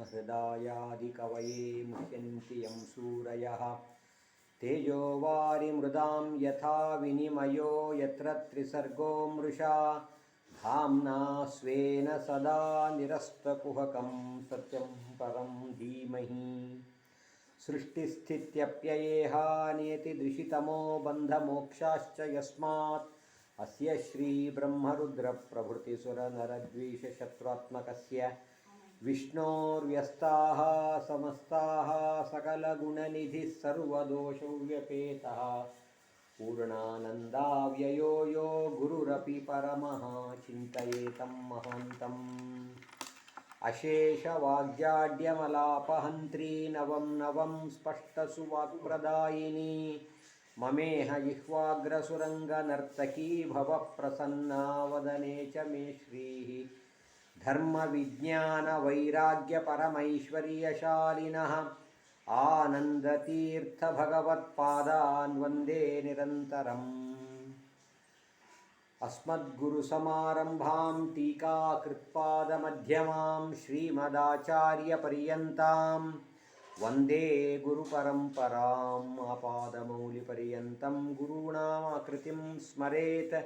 हृदायादिकवये मुह्यन्ति यं सूरयः तेजो वारिमृदां यथा विनिमयो यत्र त्रिसर्गो मृषा धाम्ना स्वेन सदा निरस्तकुहकं सत्यं परं धीमहि सृष्टिस्थित्यप्ययेहा नियतिदृशितमो बन्धमोक्षाश्च यस्मात् अस्य श्रीब्रह्मरुद्रप्रभृतिसुरनरद्वीषशत्रुत्मकस्य विष्णोर्व्यस्ताः समस्ताः सकलगुणनिधिः सर्वदोषव्यपेतः पूर्णानन्दाव्ययो यो गुरुरपि परमः चिन्तयेतं महान्तम् अशेषवाग्जाड्यमलापहन्त्री नवं नवं स्पष्टसुवाक्प्रदायिनी ममेह जिह्वाग्रसुरङ्गनर्तकी भवप्रसन्ना वदने च मे श्रीः धर्मविज्ञानवैराग्यपरमैश्वर्यशालिनः आनन्दतीर्थभगवत्पादान् वन्दे निरन्तरम् अस्मद्गुरुसमारम्भां टीकाकृत्पादमध्यमां श्रीमदाचार्यपर्यन्तां वन्दे गुरुपरम्पराम् आपादमौलिपर्यन्तं गुरूणामाकृतिं स्मरेत्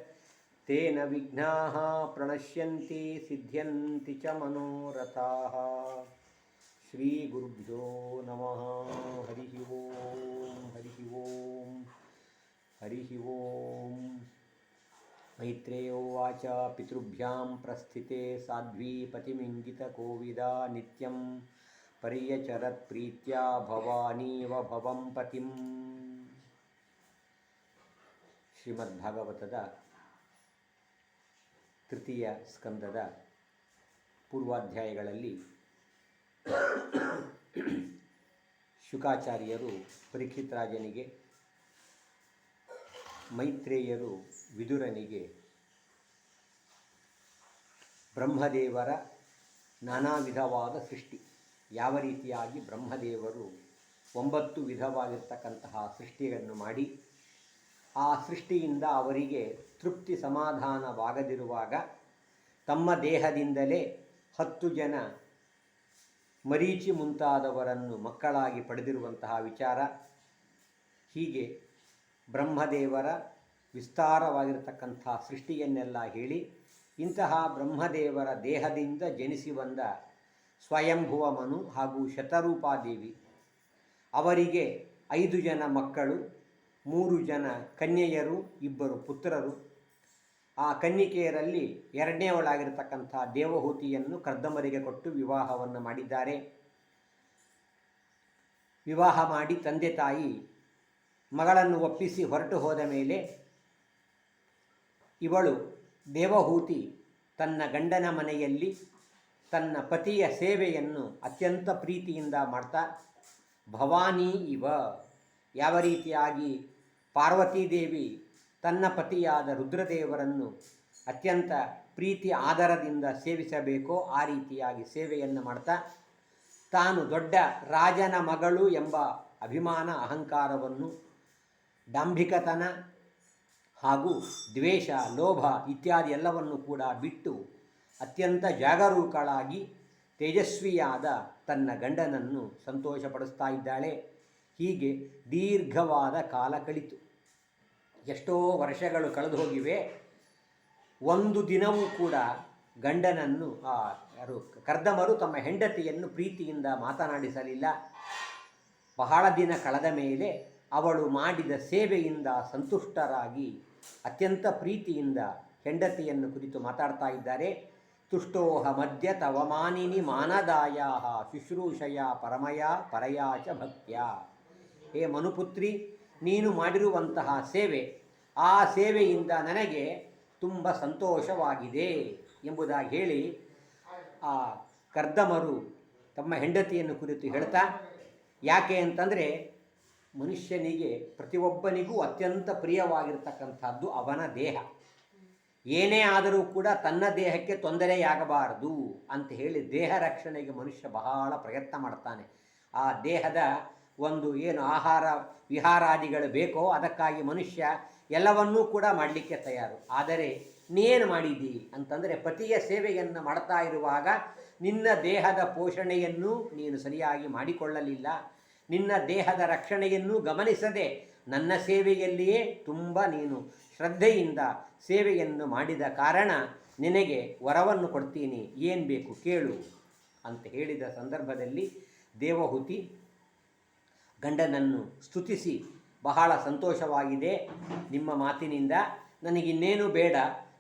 तेन विघ्नाः प्रणश्यन्ति सिद्ध्यन्ति च मनोरथाः श्रीगुरुभ्यो नमः हरिः ओं हरिः ओं हरिः ओं मैत्रेयोवाच पितृभ्यां प्रस्थिते साध्वी पतिमिङ्गितकोविदा नित्यं पर्यचरत् प्रीत्या भवानीव भवं पतिं ಶ್ರೀಮದ್ಭಾಗವತದ ತೃತೀಯ ಸ್ಕಂದದ ಪೂರ್ವಾಧ್ಯಾಯಗಳಲ್ಲಿ ಶುಕಾಚಾರ್ಯರು ಪರೀಕ್ಷಿತ್ ರಾಜನಿಗೆ, ಮೈತ್ರೇಯರು ವಿದುರನಿಗೆ ಬ್ರಹ್ಮದೇವರ ನಾನಾ ವಿಧವಾದ ಸೃಷ್ಟಿ, ಯಾವ ರೀತಿಯಾಗಿ ಬ್ರಹ್ಮದೇವರು 9 ವಿಧವಾಗಿರ್ತಕ್ಕಂತಹ ಸೃಷ್ಟಿಯನ್ನು ಮಾಡಿ ಆ ಸೃಷ್ಟಿಯಿಂದ ಅವರಿಗೆ ತೃಪ್ತಿ ಸಮಾಧಾನವಾಗದಿರುವಾಗ ತಮ್ಮ ದೇಹದಿಂದಲೇ 10 ಜನ ಮರೀಚಿ ಮುಂತಾದವರನ್ನು ಮಕ್ಕಳಾಗಿ ಪಡೆದಿರುವಂತಹ ವಿಚಾರ. ಹೀಗೆ ಬ್ರಹ್ಮದೇವರ ವಿಸ್ತಾರವಾಗಿರತಕ್ಕಂಥ ಸೃಷ್ಟಿಯನ್ನೆಲ್ಲ ಹೇಳಿ, ಇಂತಹ ಬ್ರಹ್ಮದೇವರ ದೇಹದಿಂದ ಜನಿಸಿ ಬಂದ ಸ್ವಯಂಭುವ ಮನು ಹಾಗೂ ಶತರೂಪಾದೇವಿ, ಅವರಿಗೆ 5 ಜನ ಮಕ್ಕಳು, 3 ಜನ ಕನ್ಯೆಯರು, 2 ಪುತ್ರರು. ಆ ಕನ್ನಿಕೆಯರಲ್ಲಿ 2ನೇವಳಾಗಿರತಕ್ಕಂಥ ದೇವಹೂತಿಯನ್ನು ಕರ್ದಮರಿಗೆ ಕೊಟ್ಟು ವಿವಾಹವನ್ನು ಮಾಡಿದ್ದಾರೆ. ವಿವಾಹ ಮಾಡಿ ತಂದೆ ತಾಯಿ ಮಗಳನ್ನು ಒಪ್ಪಿಸಿ ಹೊರಟು ಹೋದ ಮೇಲೆ ಇವಳು ದೇವಹೂತಿ ತನ್ನ ಗಂಡನ ಮನೆಯಲ್ಲಿ ತನ್ನ ಪತಿಯ ಸೇವೆಯನ್ನು ಅತ್ಯಂತ ಪ್ರೀತಿಯಿಂದ ಮಾಡ್ತಾ, ಭವಾನಿ ಇವ, ಯಾವ ರೀತಿಯಾಗಿ ಪಾರ್ವತೀದೇವಿ ತನ್ನ ಪತಿಯಾದ ರುದ್ರದೇವರನ್ನು ಅತ್ಯಂತ ಪ್ರೀತಿ ಆದರದಿಂದ ಸೇವಿಸಬೇಕೋ ಆ ರೀತಿಯಾಗಿ ಸೇವೆಯನ್ನು ಮಾಡ್ತಾ, ತಾನು ದೊಡ್ಡ ರಾಜನ ಮಗಳು ಎಂಬ ಅಭಿಮಾನ ಅಹಂಕಾರವನ್ನು, ಡಾಂಭಿಕತನ ಹಾಗೂ ದ್ವೇಷ, ಲೋಭ ಇತ್ಯಾದಿ ಎಲ್ಲವನ್ನು ಕೂಡ ಬಿಟ್ಟು ಅತ್ಯಂತ ಜಾಗರೂಕಳಾಗಿ ತೇಜಸ್ವಿಯಾದ ತನ್ನ ಗಂಡನನ್ನು ಸಂತೋಷಪಡಿಸ್ತಾ ಇದ್ದಾಳೆ. ಹೀಗೆ ದೀರ್ಘವಾದ ಕಾಲ ಕಳಿತು. ಎಷ್ಟೋ ವರ್ಷಗಳು ಕಳೆದು ಹೋಗಿವೆ. ಒಂದು ದಿನವೂ ಕೂಡ ಗಂಡನನ್ನು ಕರ್ದಮರು ತಮ್ಮ ಹೆಂಡತಿಯನ್ನು ಪ್ರೀತಿಯಿಂದ ಮಾತನಾಡಿಸಲಿಲ್ಲ. ಬಹಳ ದಿನ ಕಳೆದ ಮೇಲೆ ಅವಳು ಮಾಡಿದ ಸೇವೆಯಿಂದ ಸಂತುಷ್ಟರಾಗಿ ಅತ್ಯಂತ ಪ್ರೀತಿಯಿಂದ ಹೆಂಡತಿಯನ್ನು ಕುರಿತು ಮಾತಾಡ್ತಾ ಇದ್ದಾರೆ. ತುಷ್ಟೋಹ ಮಧ್ಯ ತವಮಾನಿನಿ ಮಾನದಾಯ ಶುಶ್ರೂಷಯ ಪರಮಯ ಪರಯಾಚ ಭಕ್ತ್ಯ. ಹೇ ಮನುಪುತ್ರಿ, ನೀನು ಮಾಡಿರುವಂತಹ ಸೇವೆ, ಆ ಸೇವೆಯಿಂದ ನನಗೆ ತುಂಬ ಸಂತೋಷವಾಗಿದೆ ಎಂಬುದಾಗಿ ಹೇಳಿ ಆ ಕರ್ದಮರು ತಮ್ಮ ಹೆಂಡತಿಯನ್ನು ಕುರಿತು ಹೇಳ್ತಾ, ಯಾಕೆ ಅಂತಂದರೆ ಮನುಷ್ಯನಿಗೆ ಪ್ರತಿಯೊಬ್ಬನಿಗೂ ಅತ್ಯಂತ ಪ್ರಿಯವಾಗಿರ್ತಕ್ಕಂಥದ್ದು ಅವನ ದೇಹ. ಏನೇ ಆದರೂ ಕೂಡ ತನ್ನ ದೇಹಕ್ಕೆ ತೊಂದರೆಯಾಗಬಾರದು ಅಂತ ಹೇಳಿ ದೇಹ ರಕ್ಷಣೆಗೆ ಮನುಷ್ಯ ಬಹಳ ಪ್ರಯತ್ನ ಮಾಡ್ತಾನೆ. ಆ ದೇಹದ ಒಂದು ಏನು ಆಹಾರ ವಿಹಾರಾದಿಗಳು ಬೇಕೋ ಅದಕ್ಕಾಗಿ ಮನುಷ್ಯ ಎಲ್ಲವನ್ನೂ ಕೂಡ ಮಾಡಲಿಕ್ಕೆ ತಯಾರು. ಆದರೆ ನೀನು ಮಾಡಿದಿ ಅಂತಂದರೆ ಪತಿಯ ಸೇವೆಯನ್ನು ಮಾಡ್ತಾ ಇರುವಾಗ ನಿನ್ನ ದೇಹದ ಪೋಷಣೆಯನ್ನು ನೀನು ಸರಿಯಾಗಿ ಮಾಡಿಕೊಳ್ಳಲಿಲ್ಲ. ನಿನ್ನ ದೇಹದ ರಕ್ಷಣೆಯನ್ನು ಗಮನಿಸದೆ ನನ್ನ ಸೇವೆಯಲ್ಲಿಯೇ ತುಂಬ ನೀನು ಶ್ರದ್ಧೆಯಿಂದ ಸೇವೆಯನ್ನು ಮಾಡಿದ ಕಾರಣ ನಿನಗೆ ವರವನ್ನು ಕೊಡ್ತೀನಿ, ಏನು ಬೇಕು ಕೇಳು ಅಂತ ಹೇಳಿದ ಸಂದರ್ಭದಲ್ಲಿ ದೇವಹೂತಿ ಗಂಡನನ್ನು ಸ್ತುತಿಸಿ, ಬಹಳ ಸಂತೋಷವಾಗಿದೆ ನಿಮ್ಮ ಮಾತಿನಿಂದ, ನನಗಿನ್ನೇನು ಬೇಡ,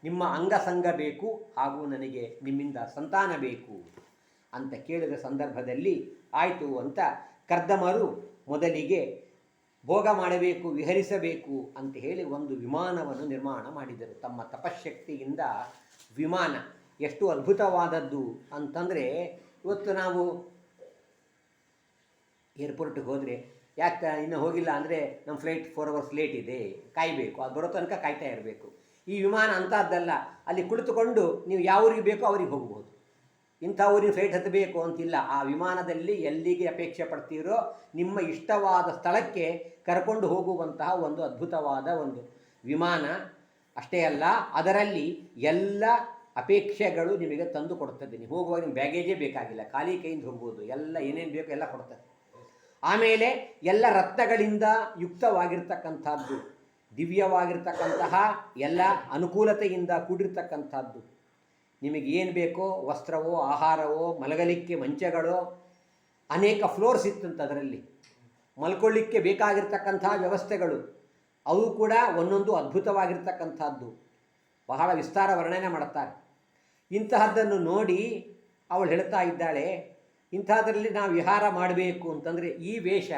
ನಿಮ್ಮ ಅಂಗಸಂಗ ಬೇಕು ಹಾಗೂ ನನಗೆ ನಿಮ್ಮಿಂದ ಸಂತಾನ ಬೇಕು ಅಂತ ಕೇಳಿದ ಸಂದರ್ಭದಲ್ಲಿ ಆಯಿತು ಅಂತ ಕರ್ದಮರು ಮೊದಲಿಗೆ ಭೋಗ ಮಾಡಬೇಕು, ವಿಹರಿಸಬೇಕು ಅಂತ ಹೇಳಿ ಒಂದು ವಿಮಾನವನ್ನು ನಿರ್ಮಾಣ ಮಾಡಿದರು. ತಮ್ಮ ತಪಶ್ಶಕ್ತಿಯಿಂದ ವಿಮಾನ ಎಷ್ಟು ಅದ್ಭುತವಾದದ್ದು ಅಂತಂದರೆ, ಇವತ್ತು ನಾವು ಏರ್ಪೋರ್ಟ್ಗೆ ಹೋದರೆ ಯಾಕೆ ಇನ್ನೂ ಹೋಗಿಲ್ಲ ಅಂದರೆ ನಮ್ಮ ಫ್ಲೈಟ್ 4 hours ಲೇಟ್ ಇದೆ, ಕಾಯಬೇಕು, ಅದು ಬರೋ ತನಕ ಕಾಯ್ತಾ ಇರಬೇಕು. ಈ ವಿಮಾನ ಅಂಥದ್ದಲ್ಲ, ಅಲ್ಲಿ ಕುಳಿತುಕೊಂಡು ನೀವು ಯಾವ ಊರಿಗೆ ಬೇಕೋ ಅವ್ರಿಗೆ ಹೋಗ್ಬೋದು. ಇಂಥ ಊರಿನ ಫ್ಲೈಟ್ ಹತ್ತಬೇಕು ಅಂತಿಲ್ಲ. ಆ ವಿಮಾನದಲ್ಲಿ ಎಲ್ಲಿಗೆ ಅಪೇಕ್ಷೆ ಪಡ್ತೀರೋ ನಿಮ್ಮ ಇಷ್ಟವಾದ ಸ್ಥಳಕ್ಕೆ ಕರ್ಕೊಂಡು ಹೋಗುವಂತಹ ಒಂದು ಅದ್ಭುತವಾದ ಒಂದು ವಿಮಾನ. ಅಷ್ಟೇ ಅಲ್ಲ, ಅದರಲ್ಲಿ ಎಲ್ಲ ಅಪೇಕ್ಷೆಗಳು ನಿಮಗೆ ತಂದು ಕೊಡ್ತದೆ. ನೀವು ಹೋಗುವಾಗ ನಿಮ್ಮ ಬ್ಯಾಗೇಜೇ ಬೇಕಾಗಿಲ್ಲ, ಖಾಲಿ ಕೈಯಿಂದ ಹೋಗ್ಬೋದು, ಎಲ್ಲ ಏನೇನು ಬೇಕೋ ಎಲ್ಲ ಕೊಡ್ತದೆ. ಆಮೇಲೆ ಎಲ್ಲ ರತ್ನಗಳಿಂದ ಯುಕ್ತವಾಗಿರ್ತಕ್ಕಂಥದ್ದು, ದಿವ್ಯವಾಗಿರ್ತಕ್ಕಂತಹ ಎಲ್ಲ ಅನುಕೂಲತೆಯಿಂದ ಕೂಡಿರ್ತಕ್ಕಂಥದ್ದು. ನಿಮಗೆ ಏನು ಬೇಕೋ, ವಸ್ತ್ರವೋ, ಆಹಾರವೋ, ಮಲಗಲಿಕ್ಕೆ ಮಂಚಗಳೋ, ಅನೇಕ ಫ್ಲೋರ್ಸ್ ಇತ್ತಂತ ಅದರಲ್ಲಿ ಮಲ್ಕೊಳ್ಳಿಕ್ಕೆ ಬೇಕಾಗಿರ್ತಕ್ಕಂಥ ವ್ಯವಸ್ಥೆಗಳು, ಅವು ಕೂಡ ಒಂದೊಂದು ಅದ್ಭುತವಾಗಿರ್ತಕ್ಕಂಥದ್ದು. ಬಹಳ ವಿಸ್ತಾರ ವರ್ಣನೆ ಮಾಡುತ್ತಾರೆ. ಇಂತಹದ್ದನ್ನು ನೋಡಿ ಅವಳು ಹೇಳ್ತಾ ಇದ್ದಾಳೆ, ಇಂಥದ್ರಲ್ಲಿ ನಾವು ವಿಹಾರ ಮಾಡಬೇಕು ಅಂತಂದರೆ ಈ ವೇಷ,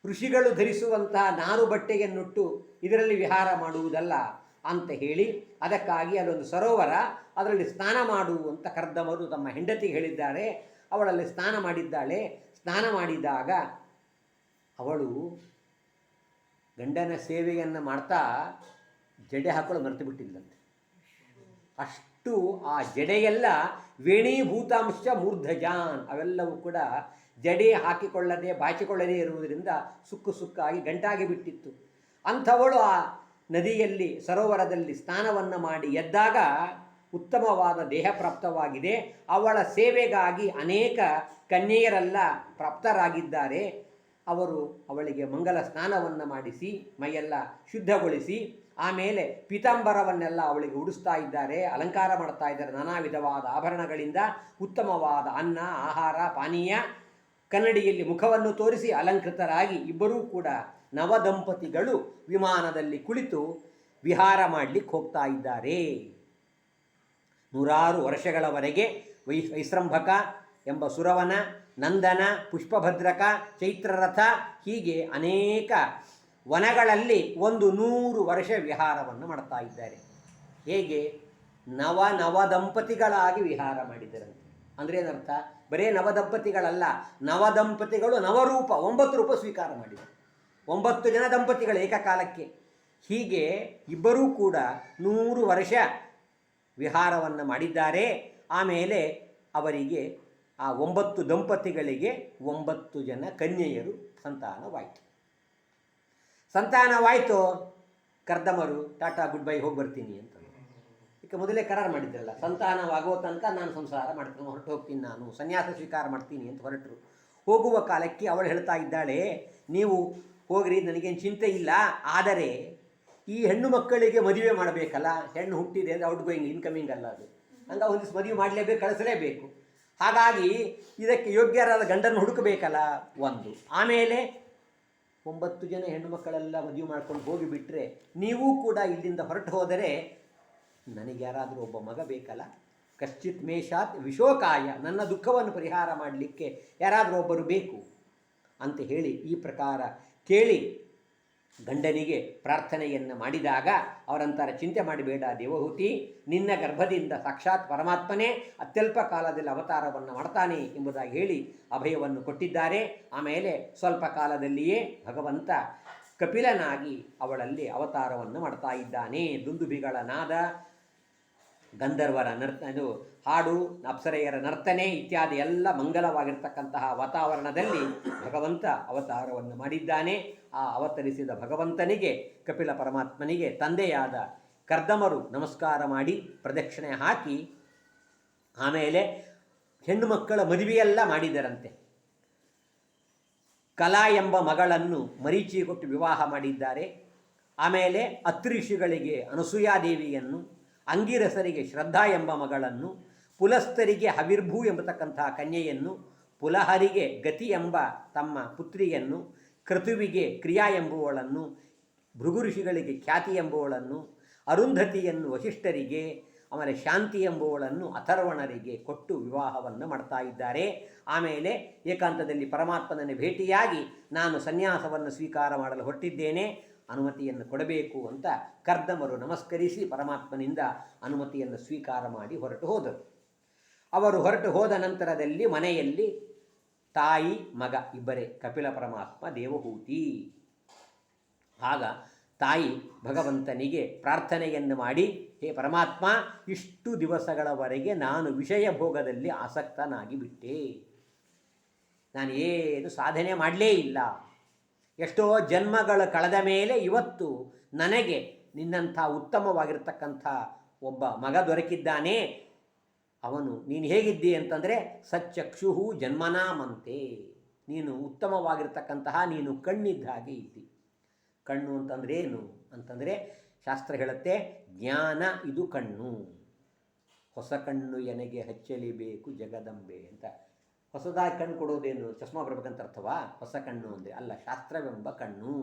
ಋಷಿಗಳು ಧರಿಸುವಂತಹ ನಾರು ಬಟ್ಟೆಯನ್ನುಟ್ಟು ಇದರಲ್ಲಿ ವಿಹಾರ ಮಾಡುವುದಲ್ಲ ಅಂತ ಹೇಳಿ, ಅದಕ್ಕಾಗಿ ಅಲ್ಲೊಂದು ಸರೋವರ, ಅದರಲ್ಲಿ ಸ್ನಾನ ಮಾಡು ಅಂತ ಕರ್ದಮರು ತಮ್ಮ ಹೆಂಡತಿಗೆ ಹೇಳಿದ್ದಾರೆ. ಅವಳಲ್ಲಿ ಸ್ನಾನ ಮಾಡಿದ್ದಾಳೆ. ಸ್ನಾನ ಮಾಡಿದಾಗ ಅವಳು ಗಂಡನ ಸೇವೆಯನ್ನು ಮಾಡ್ತಾ ಜಡೆ ಹಾಕೊಳ್ಳೋ ಮರೆತು ಬಿಟ್ಟಿಲ್ಲಂತೆ. ಅಷ್ಟು ಆ ಜಡೆಯೆಲ್ಲ ವೇಣೀಭೂತಾಂಶ ಮೂರ್ಧಜಾನ್, ಅವೆಲ್ಲವೂ ಕೂಡ ಜಡೆ ಹಾಕಿಕೊಳ್ಳದೆ ಬಾಚಿಕೊಳ್ಳದೇ ಇರುವುದರಿಂದ ಸುಕ್ಕು ಸುಕ್ಕಾಗಿ ಗಂಟಾಗಿ ಬಿಟ್ಟಿತ್ತು. ಅಂಥವಳು ಆ ನದಿಯಲ್ಲಿ ಸರೋವರದಲ್ಲಿ ಸ್ನಾನವನ್ನು ಮಾಡಿ ಎದ್ದಾಗ ಉತ್ತಮವಾದ ದೇಹ ಪ್ರಾಪ್ತವಾಗಿದೆ. ಅವಳ ಸೇವೆಗಾಗಿ ಅನೇಕ ಕನ್ಯೆಯರೆಲ್ಲ ಪ್ರಾಪ್ತರಾಗಿದ್ದಾರೆ. ಅವರು ಅವಳಿಗೆ ಮಂಗಲ ಸ್ನಾನವನ್ನು ಮಾಡಿಸಿ ಮೈಯೆಲ್ಲ ಶುದ್ಧಗೊಳಿಸಿ ಆಮೇಲೆ ಪೀತಾಂಬರವನ್ನೆಲ್ಲ ಅವಳಿಗೆ ಉಡಿಸ್ತಾ ಇದ್ದಾರೆ, ಅಲಂಕಾರ ಮಾಡ್ತಾ ಇದ್ದಾರೆ. ನಾನಾ ವಿಧವಾದ ಆಭರಣಗಳಿಂದ ಉತ್ತಮವಾದ ಅನ್ನ, ಆಹಾರ, ಪಾನೀಯ, ಕನ್ನಡಿಯಲ್ಲಿ ಮುಖವನ್ನು ತೋರಿಸಿ ಅಲಂಕೃತರಾಗಿ ಇಬ್ಬರೂ ಕೂಡ ನವದಂಪತಿಗಳು ವಿಮಾನದಲ್ಲಿ ಕುಳಿತು ವಿಹಾರ ಮಾಡಲಿಕ್ಕೆ ಹೋಗ್ತಾ ಇದ್ದಾರೆ. 100 ವರ್ಷಗಳವರೆಗೆ ವೈಸ್ರಂಭಕ ಎಂಬ ಸುರವನ, ನಂದನ, ಪುಷ್ಪಭದ್ರಕ, ಚೈತ್ರರಥ, ಹೀಗೆ ಅನೇಕ ವನಗಳಲ್ಲಿ 100 ವರ್ಷ ವಿಹಾರವನ್ನು ಮಾಡ್ತಾ ಇದ್ದಾರೆ. ಹೇಗೆ? ನವದಂಪತಿಗಳಾಗಿ ವಿಹಾರ ಮಾಡಿದರಂತೆ. ಅಂದರೆ ಏನರ್ಥ? ಬರೇ ನವದಂಪತಿಗಳಲ್ಲ, ನವದಂಪತಿಗಳು ನವರೂಪ, 9 ರೂಪ ಸ್ವೀಕಾರ ಮಾಡಿದರು. 9 ಜನ ದಂಪತಿಗಳು ಏಕಕಾಲಕ್ಕೆ. ಹೀಗೆ ಇಬ್ಬರೂ ಕೂಡ 100 ವರ್ಷ ವಿಹಾರವನ್ನು ಮಾಡಿದ್ದಾರೆ. ಆಮೇಲೆ ಅವರಿಗೆ ಆ 9 ದಂಪತಿಗಳಿಗೆ 9 ಜನ ಕನ್ಯೆಯರು ಸಂತಾನವಾಯಿತು. ಕರ್ದಮರು ಟಾಟಾ ಗುಡ್ ಬೈ, ಹೋಗಿ ಬರ್ತೀನಿ ಅಂತ. ಈಗ ಮೊದಲೇ ಕರಾರು ಮಾಡಿದ್ರಲ್ಲ, ಸಂತಾನವಾಗುವ ತನಕ ನಾನು ಸಂಸಾರ ಮಾಡ್ತೀನಿ, ಹೊರಟು ಹೋಗ್ತೀನಿ, ನಾನು ಸನ್ಯಾಸ ಸ್ವೀಕಾರ ಮಾಡ್ತೀನಿ ಅಂತ ಹೊರಟರು. ಹೋಗುವ ಕಾಲಕ್ಕೆ ಅವಳು ಹೇಳ್ತಾ ಇದ್ದಾಳೆ, ನೀವು ಹೋಗ್ರಿ, ನನಗೇನು ಚಿಂತೆ ಇಲ್ಲ, ಆದರೆ ಈ ಹೆಣ್ಣು ಮಕ್ಕಳಿಗೆ ಮದುವೆ ಮಾಡಬೇಕಲ್ಲ, ಹೆಣ್ಣು ಹುಟ್ಟಿದೆ ಅಂದರೆ ಔಟ್ ಗೋಯಿಂಗ್, ಇನ್ಕಮಿಂಗ್ ಅಲ್ಲ ಅದು, ಹಂಗೆ ಒಂದಿವ್ಸ ಮದುವೆ ಮಾಡಲೇಬೇಕು, ಕಳಿಸಲೇಬೇಕು. ಹಾಗಾಗಿ ಇದಕ್ಕೆ ಯೋಗ್ಯರಾದ ಗಂಡನ್ನು ಹುಡುಕಬೇಕಲ್ಲ ಒಂದು. ಆಮೇಲೆ 9 ಜನ ಹೆಣ್ಣು ಮಕ್ಕಳೆಲ್ಲ ಮದುವೆ ಮಾಡ್ಕೊಂಡು ಹೋಗಿಬಿಟ್ರೆ ನೀವೂ ಕೂಡ ಇಲ್ಲಿಂದ ಹೊರಟು ಹೋದರೆ ನನಗೆ ಯಾರಾದರೂ ಒಬ್ಬ ಮಗ ಬೇಕಲ್ಲ, ಕಶ್ಚಿತ್ ಮೇಷಾತ್ ವಿಶೋಕಾಯ, ನನ್ನ ದುಃಖವನ್ನು ಪರಿಹಾರ ಮಾಡಲಿಕ್ಕೆ ಯಾರಾದರೂ ಒಬ್ಬರು ಬೇಕು ಅಂತ ಹೇಳಿ ಈ ಪ್ರಕಾರ ಕೇಳಿ ಗಂಡನಿಗೆ ಪ್ರಾರ್ಥನೆಯನ್ನು ಮಾಡಿದಾಗ ಅವರಂತರ, ಚಿಂತೆ ಮಾಡಬೇಡ ದೇವಹೂತಿ, ನಿನ್ನ ಗರ್ಭದಿಂದ ಸಾಕ್ಷಾತ್ ಪರಮಾತ್ಮನೇ ಅತ್ಯಲ್ಪ ಕಾಲದಲ್ಲಿ ಅವತಾರವನ್ನು ಮಾಡ್ತಾನೆ ಎಂಬುದಾಗಿ ಹೇಳಿ ಅಭಯವನ್ನು ಕೊಟ್ಟಿದ್ದಾರೆ. ಆಮೇಲೆ ಸ್ವಲ್ಪ ಕಾಲದಲ್ಲಿಯೇ ಭಗವಂತ ಕಪಿಲನಾಗಿ ಅವಳಲ್ಲಿ ಅವತಾರವನ್ನು ಮಾಡ್ತಾ ಇದ್ದಾನೆ. ದುಂದುಭಿಗಳ ನಾದ, ಗಂಧರ್ವರ ಇದು ಹಾಡು, ಅಪ್ಸರೆಯರ ನರ್ತನೆ ಇತ್ಯಾದಿ ಎಲ್ಲ ಮಂಗಲವಾಗಿರ್ತಕ್ಕಂತಹ ವಾತಾವರಣದಲ್ಲಿ ಭಗವಂತ ಅವತಾರವನ್ನು ಮಾಡಿದ್ದಾನೆ. ಆ ಅವತರಿಸಿದ ಭಗವಂತನಿಗೆ, ಕಪಿಲ ಪರಮಾತ್ಮನಿಗೆ ತಂದೆಯಾದ ಕರ್ದಮರು ನಮಸ್ಕಾರ ಮಾಡಿ ಪ್ರದಕ್ಷಿಣೆ ಹಾಕಿ ಆಮೇಲೆ ಹೆಣ್ಣು ಮಕ್ಕಳ ಮದುವೆಯೆಲ್ಲ ಮಾಡಿದರಂತೆ. ಕಲಾ ಎಂಬ ಮಗಳನ್ನು ಮರೀಚಿ ಕೊಟ್ಟು ವಿವಾಹ ಮಾಡಿದ್ದಾರೆ. ಆಮೇಲೆ ಅತ್ರಿಷಿಗಳಿಗೆ ಅನಸೂಯಾದೇವಿಯನ್ನು, ಅಂಗಿರಸರಿಗೆ ಶ್ರದ್ಧಾ ಎಂಬ ಮಗಳನ್ನು, ಪುಲಸ್ತರಿಗೆ ಹವಿರ್ಭೂ ಎಂಬತಕ್ಕಂತಹ ಕನ್ಯೆಯನ್ನು, ಪುಲಹರಿಗೆ ಗತಿ ಎಂಬ ತಮ್ಮ ಪುತ್ರಿಯನ್ನು, ಕ್ರತುವಿಗೆ ಕ್ರಿಯಾ ಎಂಬುವಳನ್ನು, ಭೃಗು ಋಷಿಗಳಿಗೆ ಖ್ಯಾತಿ ಎಂಬುವಳನ್ನು, ಅರುಂಧತಿಯನ್ನು ವಶಿಷ್ಠರಿಗೆ, ಆಮೇಲೆ ಶಾಂತಿ ಎಂಬುವಳನ್ನು ಅಥರ್ವಣರಿಗೆ ಕೊಟ್ಟು ವಿವಾಹವನ್ನು ಮಾಡ್ತಾ ಇದ್ದಾರೆ. ಆಮೇಲೆ ಏಕಾಂತದಲ್ಲಿ ಪರಮಾತ್ಮನನ್ನು ಭೇಟಿಯಾಗಿ ನಾನು ಸನ್ಯಾಸವನ್ನು ಸ್ವೀಕಾರ ಮಾಡಲು ಹೊರಟಿದ್ದೇನೆ, ಅನುಮತಿಯನ್ನು ಕೊಡಬೇಕು ಅಂತ ಕರ್ದಮರು ನಮಸ್ಕರಿಸಿ ಪರಮಾತ್ಮನಿಂದ ಅನುಮತಿಯನ್ನು ಸ್ವೀಕಾರ ಮಾಡಿ ಹೊರಟು ಹೋದರು. ಅವರು ಹೊರಟು ಹೋದ ನಂತರದಲ್ಲಿ ಮನೆಯಲ್ಲಿ ತಾಯಿ ಮಗ ಇಬ್ಬರೇ, ಕಪಿಲ ಪರಮಾತ್ಮ, ದೇವಹೂತಿ. ಆಗ ತಾಯಿ ಭಗವಂತನಿಗೆ ಪ್ರಾರ್ಥನೆಯನ್ನು ಮಾಡಿ, ಹೇ ಪರಮಾತ್ಮ, ಇಷ್ಟು ದಿವಸಗಳವರೆಗೆ ನಾನು ವಿಷಯ ಭೋಗದಲ್ಲಿ ಆಸಕ್ತನಾಗಿ ಬಿಟ್ಟೆ, ನಾನು ಏನು ಸಾಧನೆ ಮಾಡಲೇ ಇಲ್ಲ. ಎಷ್ಟೋ ಜನ್ಮಗಳು ಕಳೆದ ಮೇಲೆ ಇವತ್ತು ನನಗೆ ನಿನ್ನಂಥ ಉತ್ತಮವಾಗಿರ್ತಕ್ಕಂಥ ಒಬ್ಬ ಮಗ ದೊರಕಿದ್ದಾನೆ. ಅವನು ನೀನು ಹೇಗಿದ್ದಿ ಅಂತಂದರೆ ಸಚ್ಚಕ್ಷುಹು ಜನ್ಮನಾಮಂತೆ, ನೀನು ಉತ್ತಮವಾಗಿರ್ತಕ್ಕಂತಹ ನೀನು ಕಣ್ಣಿದ್ದ ಹಾಗೆ ಇದ್ದಿ. ಕಣ್ಣು ಅಂತಂದರೆ ಏನು ಅಂತಂದರೆ ಶಾಸ್ತ್ರ ಹೇಳುತ್ತೆ, ಜ್ಞಾನ ಇದು ಕಣ್ಣು, ಹೊಸ ಕಣ್ಣು ಎನಗೆ ಹಚ್ಚಲಿಬೇಕು ಜಗದಂಬೆ ಅಂತ. ಹೊಸದಾಗಿ ಕಣ್ಣು ಕೊಡೋದೇನು, ಚಸ್ಮಾ ಬರ್ಬೇಕಂತ ಅರ್ಥವಾ? ಹೊಸ ಕಣ್ಣು ಅಂದರೆ ಅಲ್ಲ, ಶಾಸ್ತ್ರವೆಂಬ ಕಣ್ಣು.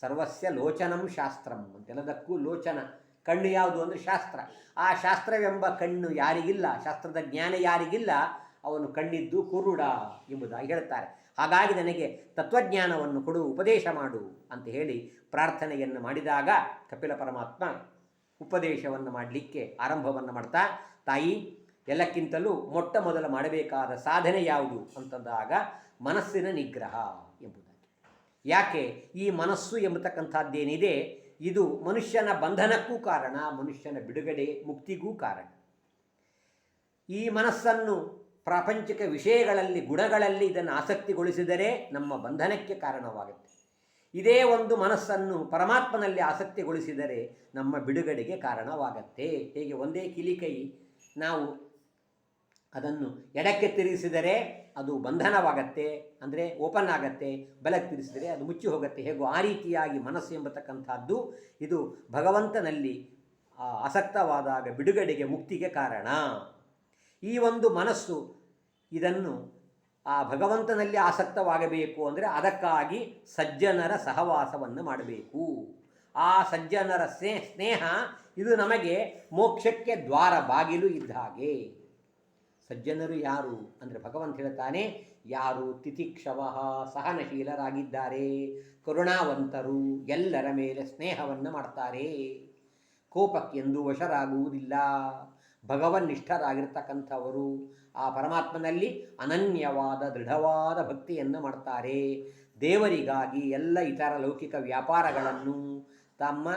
ಸರ್ವಸ್ಯ ಲೋಚನಂ ಶಾಸ್ತ್ರಂ ಅಂತೆಲ್ಲದಕ್ಕೂ ಲೋಚನ. ಕಣ್ಣು ಯಾವುದು ಅಂದರೆ ಶಾಸ್ತ್ರ. ಆ ಶಾಸ್ತ್ರವೆಂಬ ಕಣ್ಣು ಯಾರಿಗಿಲ್ಲ, ಶಾಸ್ತ್ರದ ಜ್ಞಾನ ಯಾರಿಗಿಲ್ಲ, ಅವನು ಕಣ್ಣಿದ್ದು ಕುರುಡ ಎಂಬುದಾಗಿ ಹೇಳ್ತಾರೆ. ಹಾಗಾಗಿ ನನಗೆ ತತ್ವಜ್ಞಾನವನ್ನು ಕೊಡು, ಉಪದೇಶ ಮಾಡು ಅಂತ ಹೇಳಿ ಪ್ರಾರ್ಥನೆಯನ್ನು ಮಾಡಿದಾಗ ಕಪಿಲ ಪರಮಾತ್ಮ ಉಪದೇಶವನ್ನು ಮಾಡಲಿಕ್ಕೆ ಆರಂಭವನ್ನು ಮಾಡ್ತಾ, ತಾಯಿ, ಎಲ್ಲಕ್ಕಿಂತಲೂ ಮೊಟ್ಟ ಮೊದಲು ಮಾಡಬೇಕಾದ ಸಾಧನೆ ಯಾವುದು ಅಂತಂದಾಗ ಮನಸ್ಸಿನ ನಿಗ್ರಹ ಎಂಬುದಾಗಿ. ಯಾಕೆ ಈ ಮನಸ್ಸು ಎಂಬತಕ್ಕಂಥದ್ದೇನಿದೆ, ಇದು ಮನುಷ್ಯನ ಬಂಧನಕ್ಕೂ ಕಾರಣ, ಮನುಷ್ಯನ ಬಿಡುಗಡೆ ಮುಕ್ತಿಗೂ ಕಾರಣ. ಈ ಮನಸ್ಸನ್ನು ಪ್ರಾಪಂಚಿಕ ವಿಷಯಗಳಲ್ಲಿ, ಗುಣಗಳಲ್ಲಿ ಇದನ್ನು ಆಸಕ್ತಿಗೊಳಿಸಿದರೆ ನಮ್ಮ ಬಂಧನಕ್ಕೆ ಕಾರಣವಾಗುತ್ತೆ. ಇದೇ ಒಂದು ಮನಸ್ಸನ್ನು ಪರಮಾತ್ಮನಲ್ಲಿ ಆಸಕ್ತಿಗೊಳಿಸಿದರೆ ನಮ್ಮ ಬಿಡುಗಡೆಗೆ ಕಾರಣವಾಗತ್ತೆ. ಹೇಗೆ ಒಂದೇ ಕಿಲಿಕೈ ನಾವು ಅದನ್ನು ಎಡಕ್ಕೆ ತಿರುಗಿಸಿದರೆ ಅದು ಬಂಧನವಾಗತ್ತೆ, ಅಂದರೆ ಓಪನ್ ಆಗತ್ತೆ, ಬಲಕ್ಕೆ ತಿರುಗಿಸಿದರೆ ಅದು ಮುಚ್ಚಿ ಹೋಗುತ್ತೆ. ಹೇಗೋ ಆ ರೀತಿಯಾಗಿ ಮನಸ್ಸು ಎಂಬತಕ್ಕಂಥದ್ದು ಇದು ಭಗವಂತನಲ್ಲಿ ಆಸಕ್ತವಾದಾಗ ಬಿಡುಗಡೆಗೆ, ಮುಕ್ತಿಗೆ ಕಾರಣ. ಈ ಒಂದು ಮನಸ್ಸು ಇದನ್ನು ಆ ಭಗವಂತನಲ್ಲಿ ಆಸಕ್ತವಾಗಬೇಕು ಅಂದರೆ ಅದಕ್ಕಾಗಿ ಸಜ್ಜನರ ಸಹವಾಸವನ್ನು ಮಾಡಬೇಕು. ಆ ಸಜ್ಜನರ ಸ್ನೇಹ ಇದು ನಮಗೆ ಮೋಕ್ಷಕ್ಕೆ ದ್ವಾರ, ಬಾಗಿಲು ಇದ್ದ ಹಾಗೆ. ಸಜ್ಜನರು ಯಾರು ಅಂದರೆ ಭಗವಂತ ಹೇಳ್ತಾನೆ, ಯಾರು ತಿತಿಕ್ಷವಃ ಸಹನಶೀಲರಾಗಿದ್ದಾರೆ, ಕರುಣಾವಂತರು, ಎಲ್ಲರ ಮೇಲೆ ಸ್ನೇಹವನ್ನು ಮಾಡ್ತಾರೆ, ಕೋಪಕ್ಕೆಂದು ವಶರಾಗುವುದಿಲ್ಲ, ಭಗವನ್ನಿಷ್ಠರಾಗಿರ್ತಕ್ಕಂಥವರು, ಆ ಪರಮಾತ್ಮನಲ್ಲಿ ಅನನ್ಯವಾದ ದೃಢವಾದ ಭಕ್ತಿಯನ್ನು ಮಾಡ್ತಾರೆ. ದೇವರಿಗಾಗಿ ಎಲ್ಲ ಇತರ ಲೌಕಿಕ ವ್ಯಾಪಾರಗಳನ್ನು, ತಮ್ಮ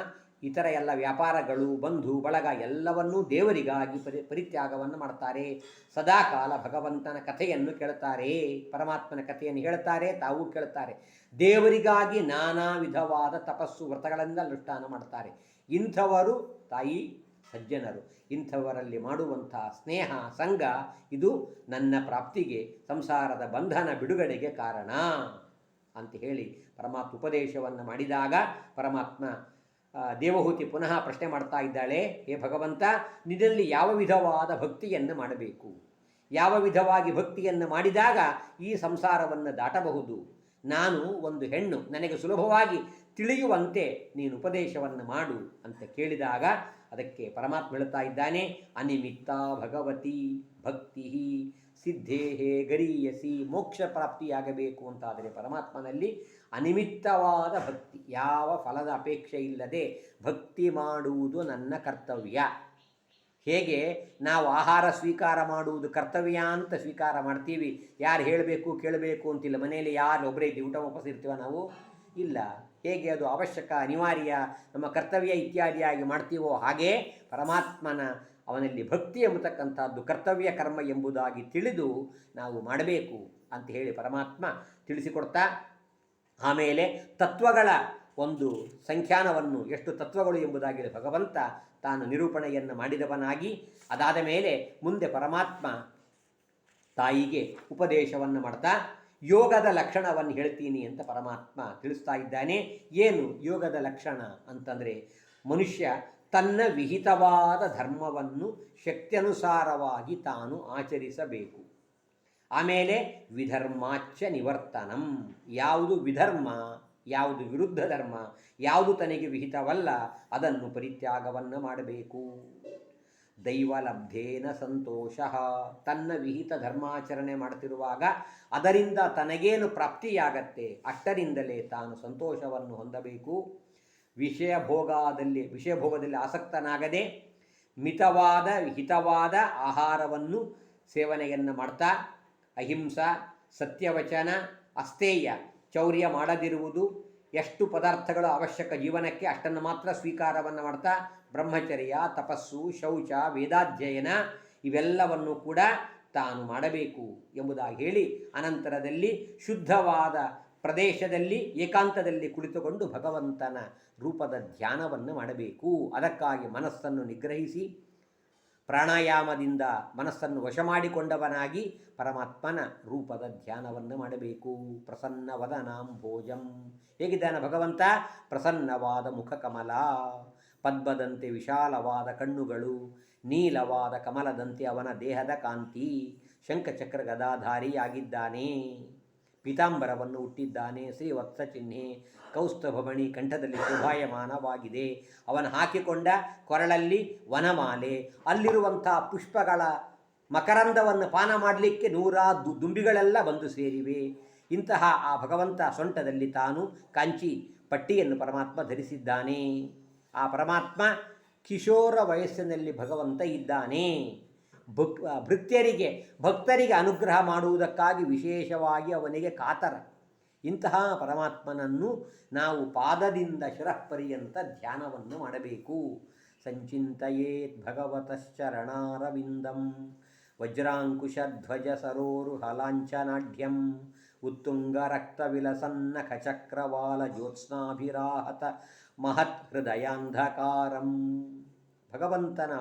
ಇತರ ಎಲ್ಲ ವ್ಯಾಪಾರಗಳು, ಬಂಧು ಬಳಗ ಎಲ್ಲವನ್ನೂ ದೇವರಿಗಾಗಿ ಪರಿತ್ಯಾಗವನ್ನು ಮಾಡ್ತಾರೆ. ಸದಾಕಾಲ ಭಗವಂತನ ಕಥೆಯನ್ನು ಕೇಳ್ತಾರೆ, ಪರಮಾತ್ಮನ ಕಥೆಯನ್ನು ಹೇಳ್ತಾರೆ, ತಾವು ಕೇಳ್ತಾರೆ. ದೇವರಿಗಾಗಿ ನಾನಾ ವಿಧವಾದ ತಪಸ್ಸು ವ್ರತಗಳಿಂದ ಅನುಷ್ಠಾನ ಮಾಡ್ತಾರೆ. ಇಂಥವರು ತಾಯಿ ಸಜ್ಜನರು. ಇಂಥವರಲ್ಲಿ ಮಾಡುವಂಥ ಸ್ನೇಹ ಸಂಘ ಇದು ನನ್ನ ಪ್ರಾಪ್ತಿಗೆ, ಸಂಸಾರದ ಬಂಧನ ಬಿಡುಗಡೆಗೆ ಕಾರಣ ಅಂತ ಹೇಳಿ ಪರಮಾತ್ಮ ಉಪದೇಶವನ್ನು ಮಾಡಿದಾಗ ಪರಮಾತ್ಮ ದೇವಹೂತಿ ಪುನಃ ಪ್ರಶ್ನೆ ಮಾಡ್ತಾ ಇದ್ದಾಳೆ, ಹೇ ಭಗವಂತ, ನಿನ್ನಲ್ಲಿ ಯಾವ ವಿಧವಾದ ಭಕ್ತಿಯನ್ನು ಮಾಡಬೇಕು, ಯಾವ ವಿಧವಾಗಿ ಭಕ್ತಿಯನ್ನು ಮಾಡಿದಾಗ ಈ ಸಂಸಾರವನ್ನು ದಾಟಬಹುದು, ನಾನು ಒಂದು ಹೆಣ್ಣು, ನನಗೆ ಸುಲಭವಾಗಿ ತಿಳಿಯುವಂತೆ ನೀನು ಉಪದೇಶವನ್ನು ಮಾಡು ಅಂತ ಕೇಳಿದಾಗ ಅದಕ್ಕೆ ಪರಮಾತ್ಮ ಹೇಳ್ತಾ ಇದ್ದಾನೆ, ಅನಿಮಿತ್ತ ಭಗವತಿ ಭಕ್ತಿ ಸಿದ್ಧೇಹೇ ಗರೀಯಸಿ. ಮೋಕ್ಷ ಪ್ರಾಪ್ತಿಯಾಗಬೇಕು ಅಂತಾದರೆ ಪರಮಾತ್ಮನಲ್ಲಿ ಅನಿಮಿತ್ತವಾದ ಭಕ್ತಿ, ಯಾವ ಫಲದ ಅಪೇಕ್ಷೆ ಇಲ್ಲದೆ ಭಕ್ತಿ ಮಾಡುವುದು ನನ್ನ ಕರ್ತವ್ಯ. ಹೇಗೆ ನಾವು ಆಹಾರ ಸ್ವೀಕಾರ ಮಾಡುವುದು ಕರ್ತವ್ಯ ಅಂತ ಸ್ವೀಕಾರ ಮಾಡ್ತೀವಿ, ಯಾರು ಹೇಳಬೇಕು ಕೇಳಬೇಕು ಅಂತಿಲ್ಲ. ಮನೆಯಲ್ಲಿ ಯಾರು ಒಬ್ಬರೇ ಇದ್ದೀವಿ, ಊಟ ವಾಪಸ್ ಇರ್ತೀವ ನಾವು? ಇಲ್ಲ. ಹೇಗೆ ಅದು ಅವಶ್ಯಕ, ಅನಿವಾರ್ಯ, ನಮ್ಮ ಕರ್ತವ್ಯ ಇತ್ಯಾದಿಯಾಗಿ ಮಾಡ್ತೀವೋ ಹಾಗೇ ಪರಮಾತ್ಮನ ಅವನಲ್ಲಿ ಭಕ್ತಿ ಎಂಬತಕ್ಕಂಥದ್ದು ಕರ್ತವ್ಯ ಕರ್ಮ ಎಂಬುದಾಗಿ ತಿಳಿದು ನಾವು ಮಾಡಬೇಕು ಅಂತ ಹೇಳಿ ಪರಮಾತ್ಮ ತಿಳಿಸಿಕೊಡ್ತಾ, ಆಮೇಲೆ ತತ್ವಗಳ ಒಂದು ಸಂಖ್ಯಾನವನ್ನು, ಎಷ್ಟು ತತ್ವಗಳು ಎಂಬುದಾಗಿ ಭಗವಂತ ತಾನು ನಿರೂಪಣೆಯನ್ನು ಮಾಡಿದವನಾಗಿ, ಅದಾದ ಮೇಲೆ ಮುಂದೆ ಪರಮಾತ್ಮ ತಾಯಿಗೆ ಉಪದೇಶವನ್ನು ಮಾಡ್ತಾ ಯೋಗದ ಲಕ್ಷಣವನ್ನು ಹೇಳ್ತೀನಿ ಅಂತ ಪರಮಾತ್ಮ ತಿಳಿಸ್ತಾ ಇದ್ದಾನೆ. ಏನು ಯೋಗದ ಲಕ್ಷಣ ಅಂತಂದರೆ, ಮನುಷ್ಯ ತನ್ನ ವಿಹಿತವಾದ ಧರ್ಮವನ್ನು ಶಕ್ತ್ಯನುಸಾರವಾಗಿ ತಾನು ಆಚರಿಸಬೇಕು. ಆಮೇಲೆ ವಿಧರ್ಮಾಚ್ಚ ನಿವರ್ತನಂ, ಯಾವುದು ವಿಧರ್ಮ, ಯಾವುದು ವಿರುದ್ಧ ಧರ್ಮ, ಯಾವುದು ತನಗೆ ವಿಹಿತವಲ್ಲ ಅದನ್ನು ಪರಿತ್ಯಾಗವನ್ನು ಮಾಡಬೇಕು. ದೈವಲಬ್ಧೇನ ಸಂತೋಷ, ತನ್ನ ವಿಹಿತ ಧರ್ಮಾಚರಣೆ ಮಾಡ್ತಿರುವಾಗ ಅದರಿಂದ ತನಗೇನು ಪ್ರಾಪ್ತಿಯಾಗತ್ತೆ ಅಷ್ಟರಿಂದಲೇ ತಾನು ಸಂತೋಷವನ್ನು ಹೊಂದಬೇಕು. ವಿಷಯಭೋಗದಲ್ಲಿ ಆಸಕ್ತನಾಗದೆ ಮಿತವಾದ ಹಿತವಾದ ಆಹಾರವನ್ನು ಸೇವನೆಯನ್ನು ಮಾಡ್ತಾ, ಅಹಿಂಸಾ, ಸತ್ಯವಚನ, ಅಸ್ತೇಯ, ಚೌರ್ಯ ಮಾಡದಿರುವುದು, ಎಷ್ಟು ಪದಾರ್ಥಗಳು ಅವಶ್ಯಕ ಜೀವನಕ್ಕೆ ಅಷ್ಟನ್ನು ಮಾತ್ರ ಸ್ವೀಕಾರವನ್ನು ಮಾಡ್ತಾ, ಬ್ರಹ್ಮಚರ್ಯ, ತಪಸ್ಸು, ಶೌಚ, ವೇದಾಧ್ಯಯನ ಇವೆಲ್ಲವನ್ನು ಕೂಡ ತಾನು ಮಾಡಬೇಕು ಎಂಬುದಾಗಿ ಹೇಳಿ, ಅನಂತರದಲ್ಲಿ ಶುದ್ಧವಾದ ಪ್ರದೇಶದಲ್ಲಿ ಏಕಾಂತದಲ್ಲಿ ಕುಳಿತುಕೊಂಡು ಭಗವಂತನ ರೂಪದ ಧ್ಯಾನವನ್ನು ಮಾಡಬೇಕು. ಅದಕ್ಕಾಗಿ ಮನಸ್ಸನ್ನು ನಿಗ್ರಹಿಸಿ ಪ್ರಾಣಾಯಾಮದಿಂದ ಮನಸ್ಸನ್ನು ವಶ ಮಾಡಿಕೊಂಡವನಾಗಿ ಪರಮಾತ್ಮನ ರೂಪದ ಧ್ಯಾನವನ್ನು ಮಾಡಬೇಕು. ಪ್ರಸನ್ನ ವದನಾಂಭೋಜಂ, ಹೇಗಿದ್ದಾನೆ ಭಗವಂತ? ಪ್ರಸನ್ನವಾದ ಮುಖಕಮಲ, ಪದ್ಮದಂತೆ ವಿಶಾಲವಾದ ಕಣ್ಣುಗಳು, ನೀಲವಾದ ಕಮಲದಂತೆ ಅವನ ದೇಹದ ಕಾಂತಿ, ಶಂಖಚಕ್ರ ಗದಾಧಾರಿಯಾಗಿದ್ದಾನೆ, ಪೀತಾಂಬರವನ್ನು ಹುಟ್ಟಿದ್ದಾನೆ, ಶ್ರೀವತ್ಸ ಚಿಹ್ನೆ, ಕೌಸ್ತಭಮಣಿ ಕಂಠದಲ್ಲಿ ಶೋಭಾಯಮಾನವಾಗಿದೆ. ಅವನು ಹಾಕಿಕೊಂಡ ಕೊರಳಲ್ಲಿ ವನಮಾಲೆ, ಅಲ್ಲಿರುವಂಥ ಪುಷ್ಪಗಳ ಮಕರಂದವನ್ನು ಪಾನ ಮಾಡಲಿಕ್ಕೆ 100 ದುಂಬಿಗಳೆಲ್ಲ ಬಂದು ಸೇರಿವೆ. ಇಂತಹ ಆ ಭಗವಂತ ಸೊಂಟದಲ್ಲಿ ತಾನು ಕಾಂಚಿ ಪಟ್ಟಿಯನ್ನು ಪರಮಾತ್ಮ ಧರಿಸಿದ್ದಾನೆ. ಆ ಪರಮಾತ್ಮ ಕಿಶೋರ ವಯಸ್ಸಿನಲ್ಲಿ ಭಗವಂತ ಇದ್ದಾನೆ. ಭಕ್ತರಿಗೆ ಅನುಗ್ರಹ ಮಾಡುವುದಕ್ಕಾಗಿ ವಿಶೇಷವಾಗಿ ಅವನಿಗೆ ಕಾತರ. ಇಂತಹ ಪರಮಾತ್ಮನನ್ನು ನಾವು ಪಾದದಿಂದ ಶಿರಃಪರ್ಯಂತ ಧ್ಯಾನವನ್ನು ಮಾಡಬೇಕು. ಸಂಚಿಂತಯೇತ್ ಭಗವತಶ್ಚರಣಾರವಿಂದಂ ವಜ್ರಾಂಕುಶಧ್ವಜ ಸರೋರುಹಲಾಂಚನಾಢ್ಯಂ ಉತ್ತುಂಗ ರಕ್ತವಿಲಸನ್ನ ಖಚಕ್ರವಾಲ ಜ್ಯೋತ್ಸ್ನಾಭಿರಾಹತ ಮಹತ್ ಹೃದಯಾಂಧಕಾರಂ. ಭಗವಂತನ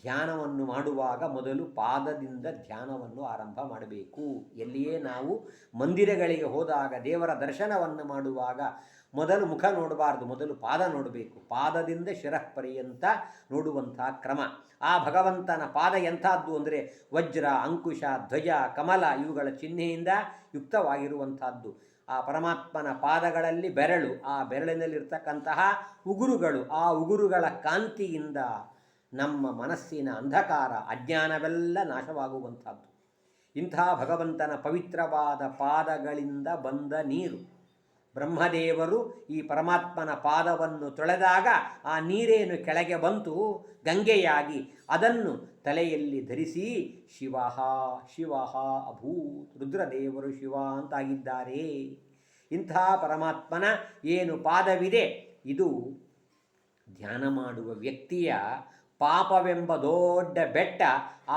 ಧ್ಯಾನವನ್ನು ಮಾಡುವಾಗ ಮೊದಲು ಪಾದದಿಂದ ಧ್ಯಾನವನ್ನು ಆರಂಭ ಮಾಡಬೇಕು. ಎಲ್ಲಿಯೇ ನಾವು ಮಂದಿರಗಳಿಗೆ ಹೋದಾಗ ದೇವರ ದರ್ಶನವನ್ನು ಮಾಡುವಾಗ ಮೊದಲು ಮುಖ ನೋಡಬಾರ್ದು, ಮೊದಲು ಪಾದ ನೋಡಬೇಕು. ಪಾದದಿಂದ ಶಿರಃಪರ್ಯಂತ ನೋಡುವಂಥ ಕ್ರಮ. ಆ ಭಗವಂತನ ಪಾದ ಎಂಥದ್ದು ಅಂದರೆ ವಜ್ರ, ಅಂಕುಶ, ಧ್ವಜ, ಕಮಲ ಇವುಗಳ ಚಿಹ್ನೆಯಿಂದ ಯುಕ್ತವಾಗಿರುವಂಥದ್ದು. ಆ ಪರಮಾತ್ಮನ ಪಾದಗಳಲ್ಲಿ ಬೆರಳು, ಆ ಬೆರಳಿನಲ್ಲಿರ್ತಕ್ಕಂತಹ ಉಗುರುಗಳು, ಆ ಉಗುರುಗಳ ಕಾಂತಿಯಿಂದ ನಮ್ಮ ಮನಸ್ಸಿನ ಅಂಧಕಾರ ಅಜ್ಞಾನವೆಲ್ಲ ನಾಶವಾಗುವಂಥದ್ದು. ಇಂಥ ಭಗವಂತನ ಪವಿತ್ರವಾದ ಪಾದಗಳಿಂದ ಬಂದ ನೀರು, ಬ್ರಹ್ಮದೇವರು ಈ ಪರಮಾತ್ಮನ ಪಾದವನ್ನು ತೊಳೆದಾಗ ಆ ನೀರೇನು ಕೆಳಗೆ ಬಂತು ಗಂಗೆಯಾಗಿ ಅದನ್ನು ತಲೆಯಲ್ಲಿ ಧರಿಸಿ ಶಿವ ಶಿವ ಅಭೂತ್, ರುದ್ರದೇವರು ಶಿವ ಅಂತಾಗಿದ್ದಾರೆ. ಇಂಥ ಪರಮಾತ್ಮನ ಏನು ಪಾದವಿದೆ ಇದು ಧ್ಯಾನ ಮಾಡುವ ವ್ಯಕ್ತಿಯ ಪಾಪವೆಂಬ ದೊಡ್ಡ ಬೆಟ್ಟ,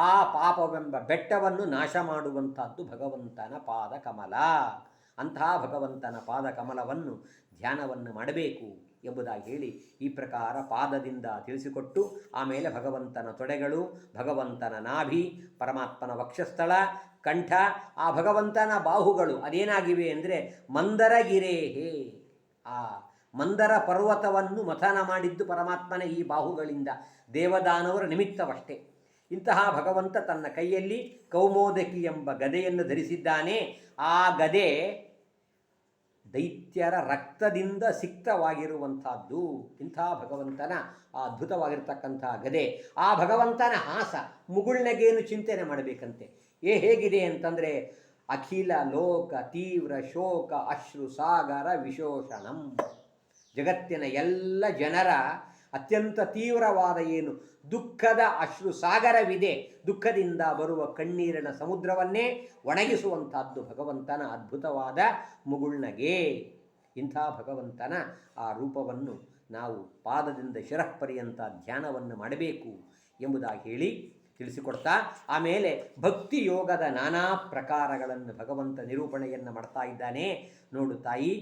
ಆ ಪಾಪವೆಂಬ ಬೆಟ್ಟವನ್ನು ನಾಶ ಮಾಡುವಂಥದ್ದು ಭಗವಂತನ ಪಾದ ಕಮಲ. ಅಂತಹ ಭಗವಂತನ ಪಾದ ಕಮಲವನ್ನು ಧ್ಯಾನವನ್ನು ಮಾಡಬೇಕು ಎಂಬುದಾಗಿ ಹೇಳಿ ಈ ಪ್ರಕಾರ ಪಾದದಿಂದ ತಿಳಿಸಿಕೊಟ್ಟು, ಆಮೇಲೆ ಭಗವಂತನ ತೊಡೆಗಳು, ಭಗವಂತನ ನಾಭಿ, ಪರಮಾತ್ಮನ ವಕ್ಷಸ್ಥಳ, ಕಂಠ, ಆ ಭಗವಂತನ ಬಾಹುಗಳು ಅದೇನಾಗಿವೆ ಅಂದರೆ ಮಂದರಗಿರೇಹೇ, ಆ ಮಂದರ ಪರ್ವತವನ್ನು ಮಥನ ಮಾಡಿದ್ದು ಪರಮಾತ್ಮನ ಈ ಬಾಹುಗಳಿಂದ, ದೇವದಾನವರ ನಿಮಿತ್ತವಷ್ಟೇ. ಇಂತಹ ಭಗವಂತ ತನ್ನ ಕೈಯಲ್ಲಿ ಕೌಮೋದಕಿ ಎಂಬ ಗದೆಯನ್ನು ಧರಿಸಿದ್ದಾನೆ. ಆ ಗದೆ ದೈತ್ಯರ ರಕ್ತದಿಂದ ಸಿಕ್ತವಾಗಿರುವಂಥದ್ದು. ಇಂಥ ಭಗವಂತನ ಆ ಅದ್ಭುತವಾಗಿರ್ತಕ್ಕಂಥ ಗದೆ. ಆ ಭಗವಂತನ ಹಾಸ ಮುಗುಳ್ನಗೇನು ಚಿಂತನೆ ಮಾಡಬೇಕಂತೆ. ಹೇಗಿದೆ ಅಂತಂದರೆ ಅಖಿಲ ಲೋಕ ತೀವ್ರ ಶೋಕ ಅಶ್ರು ಸಾಗರ ವಿಶೋಷಣಂ. ಜಗತ್ತಿನ ಎಲ್ಲ ಜನರ ಅತ್ಯಂತ ತೀವ್ರವಾದ ಏನು ದುಃಖದ ಅಶ್ರು ಸಾಗರವಿದೆ, ದುಃಖದಿಂದ ಬರುವ ಕಣ್ಣೀರಿನ ಸಮುದ್ರವನ್ನೇ ಒಣಗಿಸುವಂಥದ್ದು ಭಗವಂತನ ಅದ್ಭುತವಾದ ಮುಗುಳ್ನಗೆ. ಇಂಥ ಭಗವಂತನ ಆ ರೂಪವನ್ನು ನಾವು ಪಾದದಿಂದ ಶಿರಃಪರ್ಯಂತ ಧ್ಯಾನವನ್ನು ಮಾಡಬೇಕು ಎಂಬುದಾಗಿ ಹೇಳಿ ತಿಳಿಸಿಕೊಡ್ತಾ, ಆಮೇಲೆ ಭಕ್ತಿ ಯೋಗದ ನಾನಾ ಪ್ರಕಾರಗಳನ್ನು ಭಗವಂತ ನಿರೂಪಣೆಯನ್ನು ಮಾಡ್ತಾ ಇದ್ದಾನೆ. ನೋಡು ತಾಯಿ,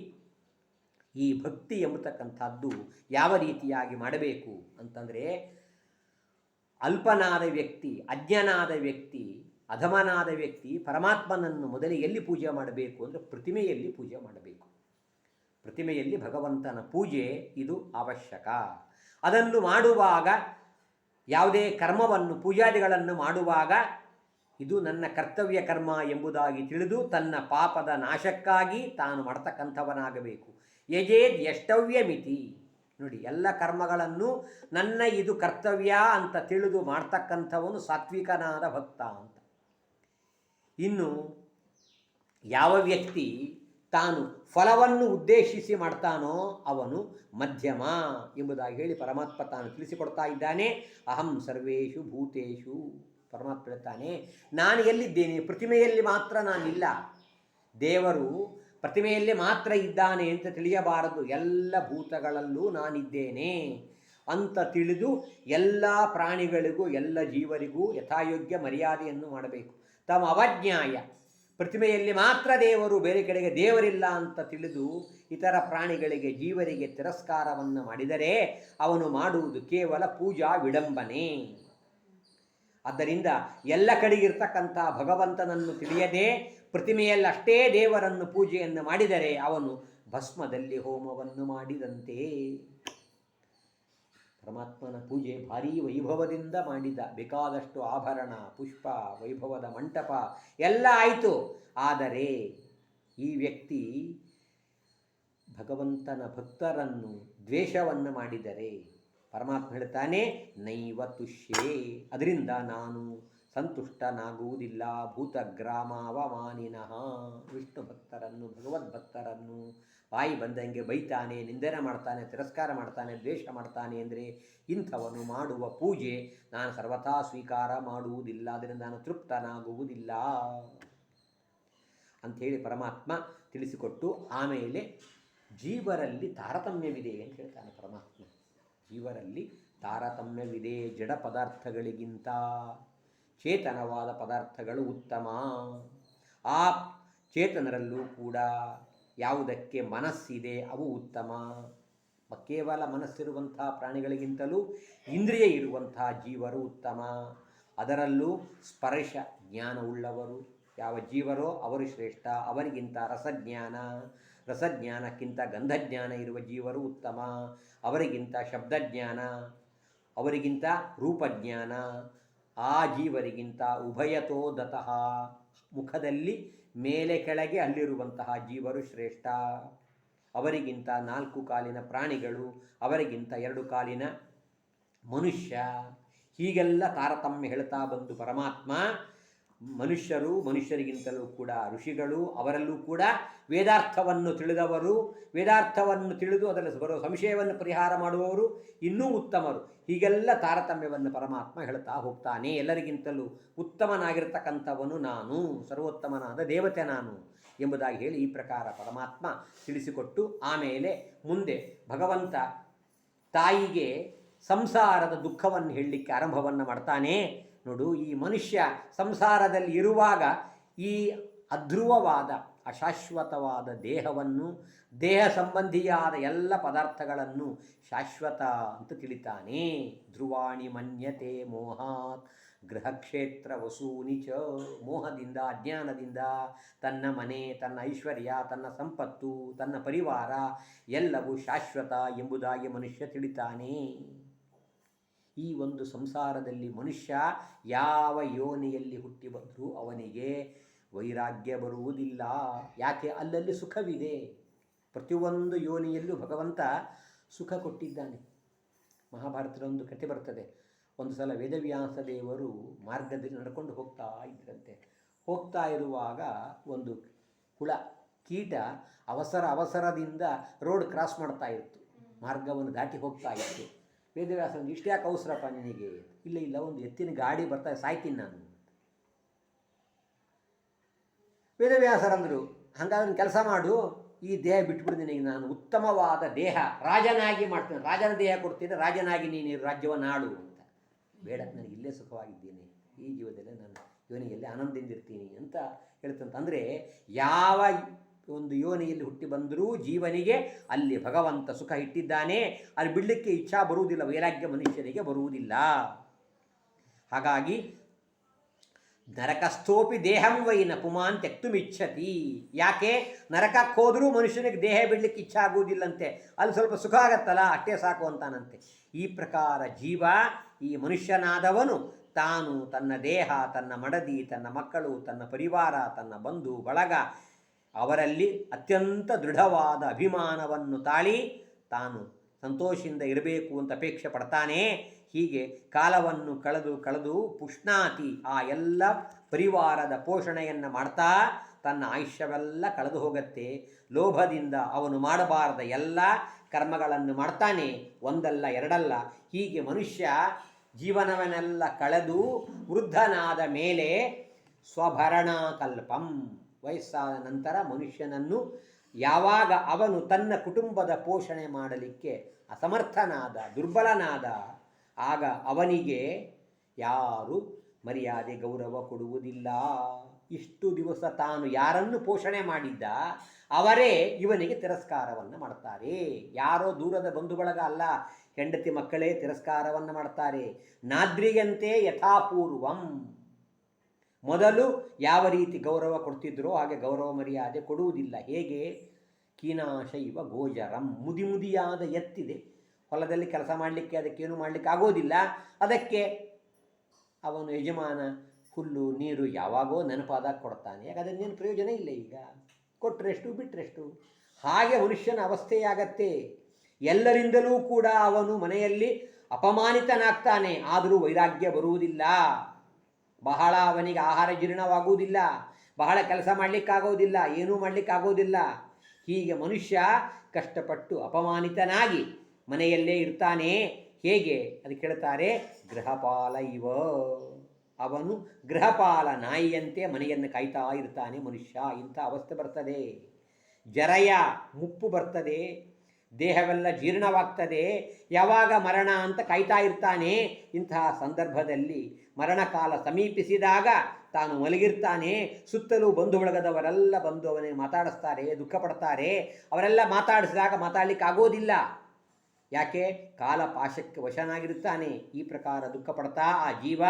ಈ ಭಕ್ತಿ ಎಂಬತಕ್ಕಂಥದ್ದು ಯಾವ ರೀತಿಯಾಗಿ ಮಾಡಬೇಕು ಅಂತಂದರೆ, ಅಲ್ಪನಾದ ವ್ಯಕ್ತಿ, ಅಜ್ಞನಾದ ವ್ಯಕ್ತಿ ಅಧಮನಾದ ವ್ಯಕ್ತಿ ಪರಮಾತ್ಮನನ್ನು ಮೊದಲಿಗೆ ಎಲ್ಲಿ ಪೂಜೆ ಮಾಡಬೇಕು ಅಂದರೆ ಪ್ರತಿಮೆಯಲ್ಲಿ ಪೂಜೆ ಮಾಡಬೇಕು. ಪ್ರತಿಮೆಯಲ್ಲಿ ಭಗವಂತನ ಪೂಜೆ ಇದು ಅವಶ್ಯಕ. ಅದನ್ನು ಮಾಡುವಾಗ ಯಾವುದೇ ಕರ್ಮವನ್ನು ಪೂಜಾದಿಗಳನ್ನು ಮಾಡುವಾಗ ಇದು ನನ್ನ ಕರ್ತವ್ಯ ಕರ್ಮ ಎಂಬುದಾಗಿ ತಿಳಿದು ತನ್ನ ಪಾಪದ ನಾಶಕ್ಕಾಗಿ ತಾನು ಮಾಡ್ತಕ್ಕಂಥವನಾಗಬೇಕು. ಯಜೇದ್ ಯಷ್ಟವ್ಯ ಮಿತಿ. ನೋಡಿ, ಎಲ್ಲ ಕರ್ಮಗಳನ್ನು ನನ್ನ ಇದು ಕರ್ತವ್ಯ ಅಂತ ತಿಳಿದು ಮಾಡ್ತಕ್ಕಂಥವನು ಸಾತ್ವಿಕನಾದ ಭಕ್ತ ಅಂತ. ಇನ್ನು ಯಾವ ವ್ಯಕ್ತಿ ತಾನು ಫಲವನ್ನು ಉದ್ದೇಶಿಸಿ ಮಾಡ್ತಾನೋ ಅವನು ಮಧ್ಯಮ ಎಂಬುದಾಗಿ ಹೇಳಿ ಪರಮಾತ್ಮ ತಾನು ತಿಳಿಸಿಕೊಡ್ತಾ ಇದ್ದಾನೆ. ಅಹಂ ಸರ್ವೇಷು ಭೂತೇಷು. ಪರಮಾತ್ಮ ಹೇಳ್ತಾನೆ, ನಾನು ಎಲ್ಲಿದ್ದೇನೆ? ಪ್ರತಿಮೆಯಲ್ಲಿ ಮಾತ್ರ ನಾನಿಲ್ಲ. ದೇವರು ಪ್ರತಿಮೆಯಲ್ಲಿ ಮಾತ್ರ ಇದ್ದಾನೆ ಅಂತ ತಿಳಿಯಬಾರದು. ಎಲ್ಲ ಭೂತಗಳಲ್ಲೂ ನಾನಿದ್ದೇನೆ ಅಂತ ತಿಳಿದು ಎಲ್ಲ ಪ್ರಾಣಿಗಳಿಗೂ ಎಲ್ಲ ಜೀವರಿಗೂ ಯಥಾಯೋಗ್ಯ ಮರ್ಯಾದೆಯನ್ನು ಮಾಡಬೇಕು. ತಮ್ಮ ಅವಜ್ಞಾಯ, ಪ್ರತಿಮೆಯಲ್ಲಿ ಮಾತ್ರ ದೇವರು, ಬೇರೆ ಕಡೆಗೆ ದೇವರಿಲ್ಲ ಅಂತ ತಿಳಿದು ಇತರ ಪ್ರಾಣಿಗಳಿಗೆ ಜೀವರಿಗೆ ತಿರಸ್ಕಾರವನ್ನು ಮಾಡಿದರೆ ಅವನು ಮಾಡುವುದು ಕೇವಲ ಪೂಜಾ ವಿಡಂಬನೆ. ಆದ್ದರಿಂದ ಎಲ್ಲ ಕಡೆಗಿರ್ತಕ್ಕಂಥ ಭಗವಂತನನ್ನು ತಿಳಿಯದೆ ಪ್ರತಿಮೆಯಲ್ಲಷ್ಟೇ ದೇವರನ್ನು ಪೂಜೆಯನ್ನು ಮಾಡಿದರೆ ಅವನು ಭಸ್ಮದಲ್ಲಿ ಹೋಮವನ್ನು ಮಾಡಿದಂತೆ. ಪರಮಾತ್ಮನ ಪೂಜೆ ಭಾರೀ ವೈಭವದಿಂದ ಮಾಡಿದ. ಬೇಕಾದಷ್ಟು ಆಭರಣ, ಪುಷ್ಪ, ವೈಭವದ ಮಂಟಪ ಎಲ್ಲ ಆಯಿತು. ಆದರೆ ಈ ವ್ಯಕ್ತಿ ಭಗವಂತನ ಭಕ್ತರನ್ನು ದ್ವೇಷವನ್ನು ಮಾಡಿದರೆ ಪರಮಾತ್ಮ ಹೇಳ್ತಾನೆ, ನೈವ ತುಷ್ಯೇ, ಅದರಿಂದ ನಾನು ಸಂತುಷ್ಟನಾಗುವುದಿಲ್ಲ. ಭೂತಗ್ರಾಮಾವಮಾನಿನಃ. ವಿಷ್ಣು ಭಕ್ತರನ್ನು, ಭಗವದ್ಭಕ್ತರನ್ನು ಬಾಯಿ ಬಂದಂಗೆ ಬೈತಾನೆ, ನಿಂದನೆ ಮಾಡ್ತಾನೆ, ತಿರಸ್ಕಾರ ಮಾಡ್ತಾನೆ, ದ್ವೇಷ ಮಾಡ್ತಾನೆ ಅಂದರೆ ಇಂಥವನು ಮಾಡುವ ಪೂಜೆ ನಾನು ಸರ್ವಥಾ ಸ್ವೀಕಾರ ಮಾಡುವುದಿಲ್ಲ, ಅದರಿಂದ ನಾನು ತೃಪ್ತನಾಗುವುದಿಲ್ಲ ಅಂಥೇಳಿ ಪರಮಾತ್ಮ ತಿಳಿಸಿಕೊಟ್ಟು ಆಮೇಲೆ ಜೀವರಲ್ಲಿ ತಾರತಮ್ಯವಿದೆ ಅಂತ ಹೇಳ್ತಾನೆ ಪರಮಾತ್ಮ. ಜೀವರಲ್ಲಿ ತಾರತಮ್ಯವಿದೆ. ಜಡ ಪದಾರ್ಥಗಳಿಗಿಂತ ಚೇತನವಾದ ಪದಾರ್ಥಗಳು ಉತ್ತಮ. ಆ ಚೇತನರಲ್ಲೂ ಕೂಡ ಯಾವುದಕ್ಕೆ ಮನಸ್ಸಿದೆ ಅವು ಉತ್ತಮ. ಕೇವಲ ಮನಸ್ಸಿರುವಂಥ ಪ್ರಾಣಿಗಳಿಗಿಂತಲೂ ಇಂದ್ರಿಯ ಇರುವಂಥ ಜೀವರು ಉತ್ತಮ. ಅದರಲ್ಲೂ ಸ್ಪರ್ಶ ಜ್ಞಾನವುಳ್ಳವರು ಯಾವ ಜೀವರೋ ಅವರು ಶ್ರೇಷ್ಠ. ಅವರಿಗಿಂತ ರಸಜ್ಞಾನಕ್ಕಿಂತ ಗಂಧಜ್ಞಾನ ಇರುವ ಜೀವರು ಉತ್ತಮ. ಅವರಿಗಿಂತ ಶಬ್ದಜ್ಞಾನ, ಅವರಿಗಿಂತ ರೂಪಜ್ಞಾನ, ಆ ಜೀವರಿಗಿಂತ ಉಭಯತೋದತಃ, ಮುಖದಲ್ಲಿ ಮೇಲೆ ಕೆಳಗೆ ಅಲ್ಲಿರುವಂತಹ ಜೀವರು ಶ್ರೇಷ್ಠ. ಅವರಿಗಿಂತ 4 ಕಾಲಿನ ಪ್ರಾಣಿಗಳು, ಅವರಿಗಿಂತ 2 ಕಾಲಿನ ಮನುಷ್ಯ. ಹೀಗೆಲ್ಲ ತಾರತಮ್ಯ ಹೇಳ್ತಾ ಬಂದು ಪರಮಾತ್ಮ ಮನುಷ್ಯರಿಗಿಂತಲೂ ಕೂಡ ಋಷಿಗಳು, ಅವರಲ್ಲೂ ಕೂಡ ವೇದಾರ್ಥವನ್ನು ತಿಳಿದವರು, ವೇದಾರ್ಥವನ್ನು ತಿಳಿದು ಅದರಲ್ಲಿ ಬರೋ ಸಂಶಯವನ್ನು ಪರಿಹಾರ ಮಾಡುವವರು ಇನ್ನೂ ಉತ್ತಮರು. ಹೀಗೆಲ್ಲ ತಾರತಮ್ಯವನ್ನು ಪರಮಾತ್ಮ ಹೇಳ್ತಾ ಹೋಗ್ತಾನೆ. ಎಲ್ಲರಿಗಿಂತಲೂ ಉತ್ತಮನಾಗಿರ್ತಕ್ಕಂಥವನು ನಾನು, ಸರ್ವೋತ್ತಮನಾದ ದೇವತೆ ನಾನು ಎಂಬುದಾಗಿ ಹೇಳಿ ಈ ಪ್ರಕಾರ ಪರಮಾತ್ಮ ತಿಳಿಸಿಕೊಟ್ಟು ಆಮೇಲೆ ಮುಂದೆ ಭಗವಂತ ತಾಯಿಗೆ ಸಂಸಾರದ ದುಃಖವನ್ನು ಹೇಳಲಿಕ್ಕೆ ಆರಂಭವನ್ನು ಮಾಡ್ತಾನೆ. ನೋಡು, ಈ ಮನುಷ್ಯ ಸಂಸಾರದಲ್ಲಿ ಇರುವಾಗ ಈ ಅಧ್ರುವವಾದ ಅಶಾಶ್ವತವಾದ ದೇಹವನ್ನು, ದೇಹ ಸಂಬಂಧಿಯಾದ ಎಲ್ಲ ಪದಾರ್ಥಗಳನ್ನು ಶಾಶ್ವತ ಅಂತ ತಿಳಿತಾನೆ. ಧ್ರುವಾಣಿ ಮನ್ಯತೆ ಮೋಹಾತ್ ಗೃಹಕ್ಷೇತ್ರ ವಸೂನಿ ಚ. ಮೋಹದಿಂದ, ಅಜ್ಞಾನದಿಂದ ತನ್ನ ಮನೆ, ತನ್ನ ಐಶ್ವರ್ಯ, ತನ್ನ ಸಂಪತ್ತು, ತನ್ನ ಪರಿವಾರ ಎಲ್ಲವೂ ಶಾಶ್ವತ ಎಂಬುದಾಗಿ ಮನುಷ್ಯ ತಿಳಿತಾನೆ. ಈ ಒಂದು ಸಂಸಾರದಲ್ಲಿ ಮನುಷ್ಯ ಯಾವ ಯೋನಿಯಲ್ಲಿ ಹುಟ್ಟಿ ಬಂದರೂ ಅವನಿಗೆ ವೈರಾಗ್ಯ ಬರುವುದಿಲ್ಲ. ಯಾಕೆ? ಅಲ್ಲಲ್ಲಿ ಸುಖವಿದೆ. ಪ್ರತಿಯೊಂದು ಯೋನಿಯಲ್ಲೂ ಭಗವಂತ ಸುಖ ಕೊಟ್ಟಿದ್ದಾನೆ. ಮಹಾಭಾರತದ ಒಂದು ಕಥೆ ಬರ್ತದೆ. ಒಂದು ಸಲ ವೇದವ್ಯಾಸ ದೇವರು ಮಾರ್ಗದಲ್ಲಿ ನಡ್ಕೊಂಡು ಹೋಗ್ತಾ ಇದ್ರಂತೆ. ಹೋಗ್ತಾ ಇರುವಾಗ ಒಂದು ಹುಳ, ಕೀಟ ಅವಸರದಿಂದ ರೋಡ್ ಕ್ರಾಸ್ ಮಾಡ್ತಾ ಇತ್ತು, ಮಾರ್ಗವನ್ನು ದಾಟಿ ಹೋಗ್ತಾ ಇತ್ತು. ವೇದವ್ಯಾಸನಿಗೆ ಇಷ್ಟು ಯಾಕೆ ಅವಸರಪ್ಪ ನಿನಗೆ? ಇಲ್ಲ ಒಂದು ಎತ್ತಿನ ಗಾಡಿ ಬರ್ತಾ ಸಾಯ್ತೀನಿ ನಾನು. ವೇದವ್ಯಾಸರಂದರು, ಹಾಗಾದ್ರೆ ಕೆಲಸ ಮಾಡು, ಈ ದೇಹ ಬಿಟ್ಬಿಡು, ನಿನಗೆ ನಾನು ಉತ್ತಮವಾದ ದೇಹ ರಾಜನಾಗಿ ಮಾಡ್ತೇನೆ, ರಾಜನ ದೇಹ ಕೊಡ್ತೇನೆ, ರಾಜನಾಗಿ ನೀನು ರಾಜ್ಯವನ್ನು ಆಳು ಅಂತ. ಬೇಡ, ನನಗೆ ಇಲ್ಲೇ ಸುಖವಾಗಿದ್ದೇನೆ, ಈ ಜೀವದಲ್ಲಿ ನಾನು ಯೋನಿಯಲ್ಲಿ ಆನಂದದಿಂದಿರ್ತೀನಿ ಅಂತ ಹೇಳ್ತಂತ. ಅಂದರೆ ಯಾವ ಒಂದು ಯೋನಿಯಲ್ಲಿ ಹುಟ್ಟಿ ಬಂದರೂ ಜೀವನಿಗೆ ಅಲ್ಲಿ ಭಗವಂತ ಸುಖ ಇಟ್ಟಿದ್ದಾನೆ. ಅಲ್ಲಿ ಬಿಡಲಿಕ್ಕೆ ಇಚ್ಛಾ ಬರುವುದಿಲ್ಲ, ವೈರಾಗ್ಯ ಮನುಷ್ಯನಿಗೆ ಬರುವುದಿಲ್ಲ. ಹಾಗಾಗಿ ನರಕಸ್ಥೋಪಿ ದೇಹಂ ವೈನ ಪುಮಾನ್ ತ್ಯಕ್ತುಮಿಚ್ಛತಿ. ಯಾಕೆ ನರಕಕ್ಕೆ ಹೋದರೂ ಮನುಷ್ಯನಿಗೆ ದೇಹ ಬಿಡಲಿಕ್ಕೆ ಇಚ್ಛೆ ಆಗುವುದಿಲ್ಲಂತೆ, ಅಲ್ಲಿ ಸ್ವಲ್ಪ ಸುಖ ಆಗತ್ತಲ್ಲ ಅಷ್ಟೇ ಸಾಕು ಅಂತಾನಂತೆ. ಈ ಪ್ರಕಾರ ಜೀವ, ಈ ಮನುಷ್ಯನಾದವನು ತಾನು ತನ್ನ ದೇಹ, ತನ್ನ ಮಡದಿ, ತನ್ನ ಮಕ್ಕಳು, ತನ್ನ ಪರಿವಾರ, ತನ್ನ ಬಂಧು ಬಳಗ ಅವರಲ್ಲಿ ಅತ್ಯಂತ ದೃಢವಾದ ಅಭಿಮಾನವನ್ನು ತಾಳಿ ತಾನು ಸಂತೋಷದಿಂದ ಇರಬೇಕು ಅಂತ ಅಪೇಕ್ಷೆ ಪಡ್ತಾನೆ. ಹೀಗೆ ಕಾಲವನ್ನು ಕಳೆದು ಪುಷ್ಣಾತಿ, ಆ ಎಲ್ಲ ಪರಿವಾರದ ಪೋಷಣೆಯನ್ನು ಮಾಡ್ತಾ ತನ್ನ ಆಯುಷ್ಯವೆಲ್ಲ ಕಳೆದು ಹೋಗತ್ತೆ. ಲೋಭದಿಂದ ಅವನು ಮಾಡಬಾರದ ಎಲ್ಲ ಕರ್ಮಗಳನ್ನು ಮಾಡ್ತಾನೆ, ಒಂದಲ್ಲ ಎರಡಲ್ಲ. ಹೀಗೆ ಮನುಷ್ಯ ಜೀವನವನ್ನೆಲ್ಲ ಕಳೆದು ವೃದ್ಧನಾದ ಮೇಲೆ ಸ್ವಭರಣಕಲ್ಪಂ, ವಯಸ್ಸಾದ ನಂತರ ಮನುಷ್ಯನನ್ನು ಯಾವಾಗ ಅವನು ತನ್ನ ಕುಟುಂಬದ ಪೋಷಣೆ ಮಾಡಲಿಕ್ಕೆ ಅಸಮರ್ಥನಾದ, ದುರ್ಬಲನಾದ, ಆಗ ಅವನಿಗೆ ಯಾರು ಮರ್ಯಾದೆ ಗೌರವ ಕೊಡುವುದಿಲ್ಲ. ಇಷ್ಟು ದಿವಸ ತಾನು ಯಾರನ್ನು ಪೋಷಣೆ ಮಾಡಿದ್ದ ಅವರೇ ಇವನಿಗೆ ತಿರಸ್ಕಾರವನ್ನು ಮಾಡ್ತಾರೆ. ಯಾರೋ ದೂರದ ಬಂಧು ಬಳಗ ಅಲ್ಲ, ಹೆಂಡತಿ ಮಕ್ಕಳೇ ತಿರಸ್ಕಾರವನ್ನು ಮಾಡ್ತಾರೆ. ನಾದ್ರಿಯಂತೆ ಯಥಾಪೂರ್ವಂ, ಮೊದಲು ಯಾವ ರೀತಿ ಗೌರವ ಕೊಡ್ತಿದ್ರೋ ಹಾಗೆ ಗೌರವ ಮರ್ಯಾದೆ ಕೊಡುವುದಿಲ್ಲ. ಹೇಗೆ? ಕೀನಾಶೈವ ಗೋಚರಂ, ಮುದಿಯಾದ ಎತ್ತಿದೆ, ಹೊಲದಲ್ಲಿ ಕೆಲಸ ಮಾಡಲಿಕ್ಕೆ ಅದಕ್ಕೇನು ಮಾಡಲಿಕ್ಕೆ ಆಗೋದಿಲ್ಲ. ಅದಕ್ಕೆ ಅವನು ಯಜಮಾನ ಹುಲ್ಲು ನೀರು ಯಾವಾಗೋ ನೆನಪಾದಾಗ ಕೊಡ್ತಾನೆ. ಯಾಕಂದರೆ ಏನು ಪ್ರಯೋಜನ ಇಲ್ಲ, ಈಗ ಕೊಟ್ಟರೆಷ್ಟು ಬಿಟ್ಟರೆಷ್ಟು. ಹಾಗೆ ಮನುಷ್ಯನ ಅವಸ್ಥೆಯಾಗತ್ತೆ. ಎಲ್ಲರಿಂದಲೂ ಕೂಡ ಅವನು ಮನೆಯಲ್ಲಿ ಅಪಮಾನಿತನಾಗ್ತಾನೆ, ಆದರೂ ವೈರಾಗ್ಯ ಬರುವುದಿಲ್ಲ. ಬಹಳ ಅವನಿಗೆ ಆಹಾರ ಜೀರ್ಣವಾಗುವುದಿಲ್ಲ, ಬಹಳ ಕೆಲಸ ಮಾಡಲಿಕ್ಕಾಗೋದಿಲ್ಲ, ಏನೂ ಮಾಡಲಿಕ್ಕಾಗೋದಿಲ್ಲ. ಹೀಗೆ ಮನುಷ್ಯ ಕಷ್ಟಪಟ್ಟು ಅಪಮಾನಿತನಾಗಿ ಮನೆಯಲ್ಲೇ ಇರ್ತಾನೆ. ಹೇಗೆ? ಅದು ಕೇಳ್ತಾರೆ, ಗೃಹಪಾಲ ಇವ, ಅವನು ಗೃಹಪಾಲ ನಾಯಿಯಂತೆ ಮನೆಯನ್ನು ಕಾಯ್ತಾ ಇರ್ತಾನೆ ಮನುಷ್ಯ. ಇಂಥ ಅವಸ್ಥೆ ಬರ್ತದೆ. ಜರಯ, ಮುಪ್ಪು ಬರ್ತದೆ, ದೇಹವೆಲ್ಲ ಜೀರ್ಣವಾಗ್ತದೆ. ಯಾವಾಗ ಮರಣ ಅಂತ ಕಾಯ್ತಾ ಇರ್ತಾನೆ. ಇಂತಹ ಸಂದರ್ಭದಲ್ಲಿ ಮರಣಕಾಲ ಸಮೀಪಿಸಿದಾಗ ತಾನು ಮಲಗಿರ್ತಾನೆ. ಸುತ್ತಲೂ ಬಂಧು ಬಳಗದವರೆಲ್ಲ ಬಂದು ಅವನಿಗೆ ಮಾತಾಡಿಸ್ತಾರೆ, ದುಃಖ ಪಡ್ತಾರೆ. ಅವರೆಲ್ಲ ಮಾತಾಡಿಸಿದಾಗ ಮಾತಾಡಲಿಕ್ಕೆ ಆಗೋದಿಲ್ಲ. ಯಾಕೆ? ಕಾಲ ಪಾಶಕ್ಕೆ ವಶನಾಗಿರುತ್ತಾನೆ. ಈ ಪ್ರಕಾರ ದುಃಖ ಪಡ್ತಾ ಆ ಜೀವ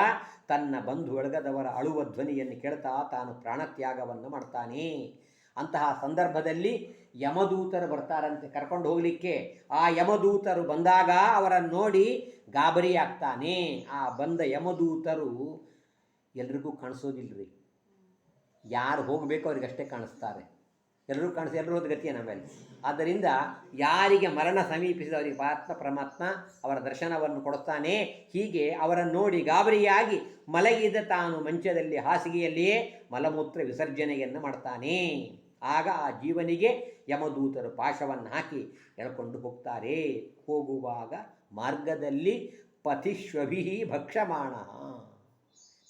ತನ್ನ ಬಂಧು ಬಳಗದವರ ಅಳುವ ಧ್ವನಿಯನ್ನು ಕೇಳ್ತಾ ತಾನು ಪ್ರಾಣತ್ಯಾಗವನ್ನು ಮಾಡ್ತಾನೆ. ಅಂತಹ ಸಂದರ್ಭದಲ್ಲಿ ಯಮದೂತರು ಬರ್ತಾರಂತೆ ಕರ್ಕೊಂಡು ಹೋಗಲಿಕ್ಕೆ. ಆ ಯಮದೂತರು ಬಂದಾಗ ಅವರನ್ನು ನೋಡಿ ಗಾಬರಿ ಆಗ್ತಾನೆ. ಆ ಬಂದ ಯಮದೂತರು ಎಲ್ರಿಗೂ ಕಾಣಿಸೋದಿಲ್ಲರಿ, ಯಾರು ಹೋಗಬೇಕು ಅವ್ರಿಗಷ್ಟೇ ಕಾಣಿಸ್ತಾರೆ. ಎಲ್ಲರೂ ಎಲ್ಲರೂ ಹೋದ ಗತಿಯ ನಮ್ಮಲ್ಲಿ. ಆದ್ದರಿಂದ ಯಾರಿಗೆ ಮರಣ ಸಮೀಪಿಸಿದವರಿಗೆ ಪರಮಾತ್ಮ ಅವರ ದರ್ಶನವನ್ನು ಕೊಡುತ್ತಾನೆ. ಹೀಗೆ ಅವರನ್ನು ನೋಡಿ ಗಾಬರಿಯಾಗಿ ಮಲಗಿದ ತಾನು ಮಂಚದಲ್ಲಿ ಹಾಸಿಗೆಯಲ್ಲಿಯೇ ಮಲಮೂತ್ರ ವಿಸರ್ಜನೆಯನ್ನು ಮಾಡ್ತಾನೆ. ಆಗ ಆ ಜೀವನಿಗೆ ಯಮದೂತರು ಪಾಶವನ್ನು ಹಾಕಿ ಎಳ್ಕೊಂಡು ಹೋಗ್ತಾರೆ. ಹೋಗುವಾಗ ಮಾರ್ಗದಲ್ಲಿ ಪತಿಶ್ವಭಿ ಭಕ್ಷಮಾಣ,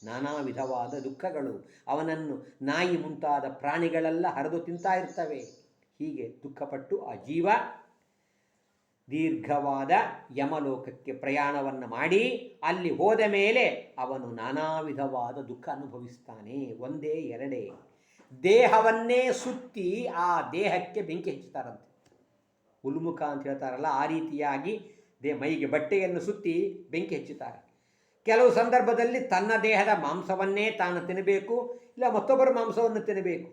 ನಾನಾ ವಿಧವಾದ ದುಃಖಗಳು ಅವನನ್ನು ನಾಯಿ ಮುಂತಾದ ಪ್ರಾಣಿಗಳೆಲ್ಲ ಹರಿದು ತಿಂತಾ ಇರ್ತವೆ. ಹೀಗೆ ದುಃಖಪಟ್ಟು ಆ ಜೀವ ದೀರ್ಘವಾದ ಯಮಲೋಕಕ್ಕೆ ಪ್ರಯಾಣವನ್ನು ಮಾಡಿ ಅಲ್ಲಿ ಹೋದ ಮೇಲೆ ಅವನು ನಾನಾ ವಿಧವಾದ ದುಃಖ ಅನುಭವಿಸ್ತಾನೆ. ಒಂದೇ ಎರಡೇ, ದೇಹವನ್ನೇ ಸುತ್ತಿ ಆ ದೇಹಕ್ಕೆ ಬೆಂಕಿ ಹಚ್ಚುತ್ತಾರಂತೆ. ಉಲ್ಮುಖ ಅಂತ ಹೇಳ್ತಾರಲ್ಲ, ಆ ರೀತಿಯಾಗಿ ಮೈಗೆ ಬಟ್ಟೆಯನ್ನು ಸುತ್ತಿ ಬೆಂಕಿ ಹಚ್ಚುತ್ತಾರೆ. ಕೆಲವು ಸಂದರ್ಭದಲ್ಲಿ ತನ್ನ ದೇಹದ ಮಾಂಸವನ್ನೇ ತಾನು ತಿನ್ನಬೇಕು, ಇಲ್ಲ ಮತ್ತೊಬ್ಬರ ಮಾಂಸವನ್ನು ತಿನ್ನಬೇಕು.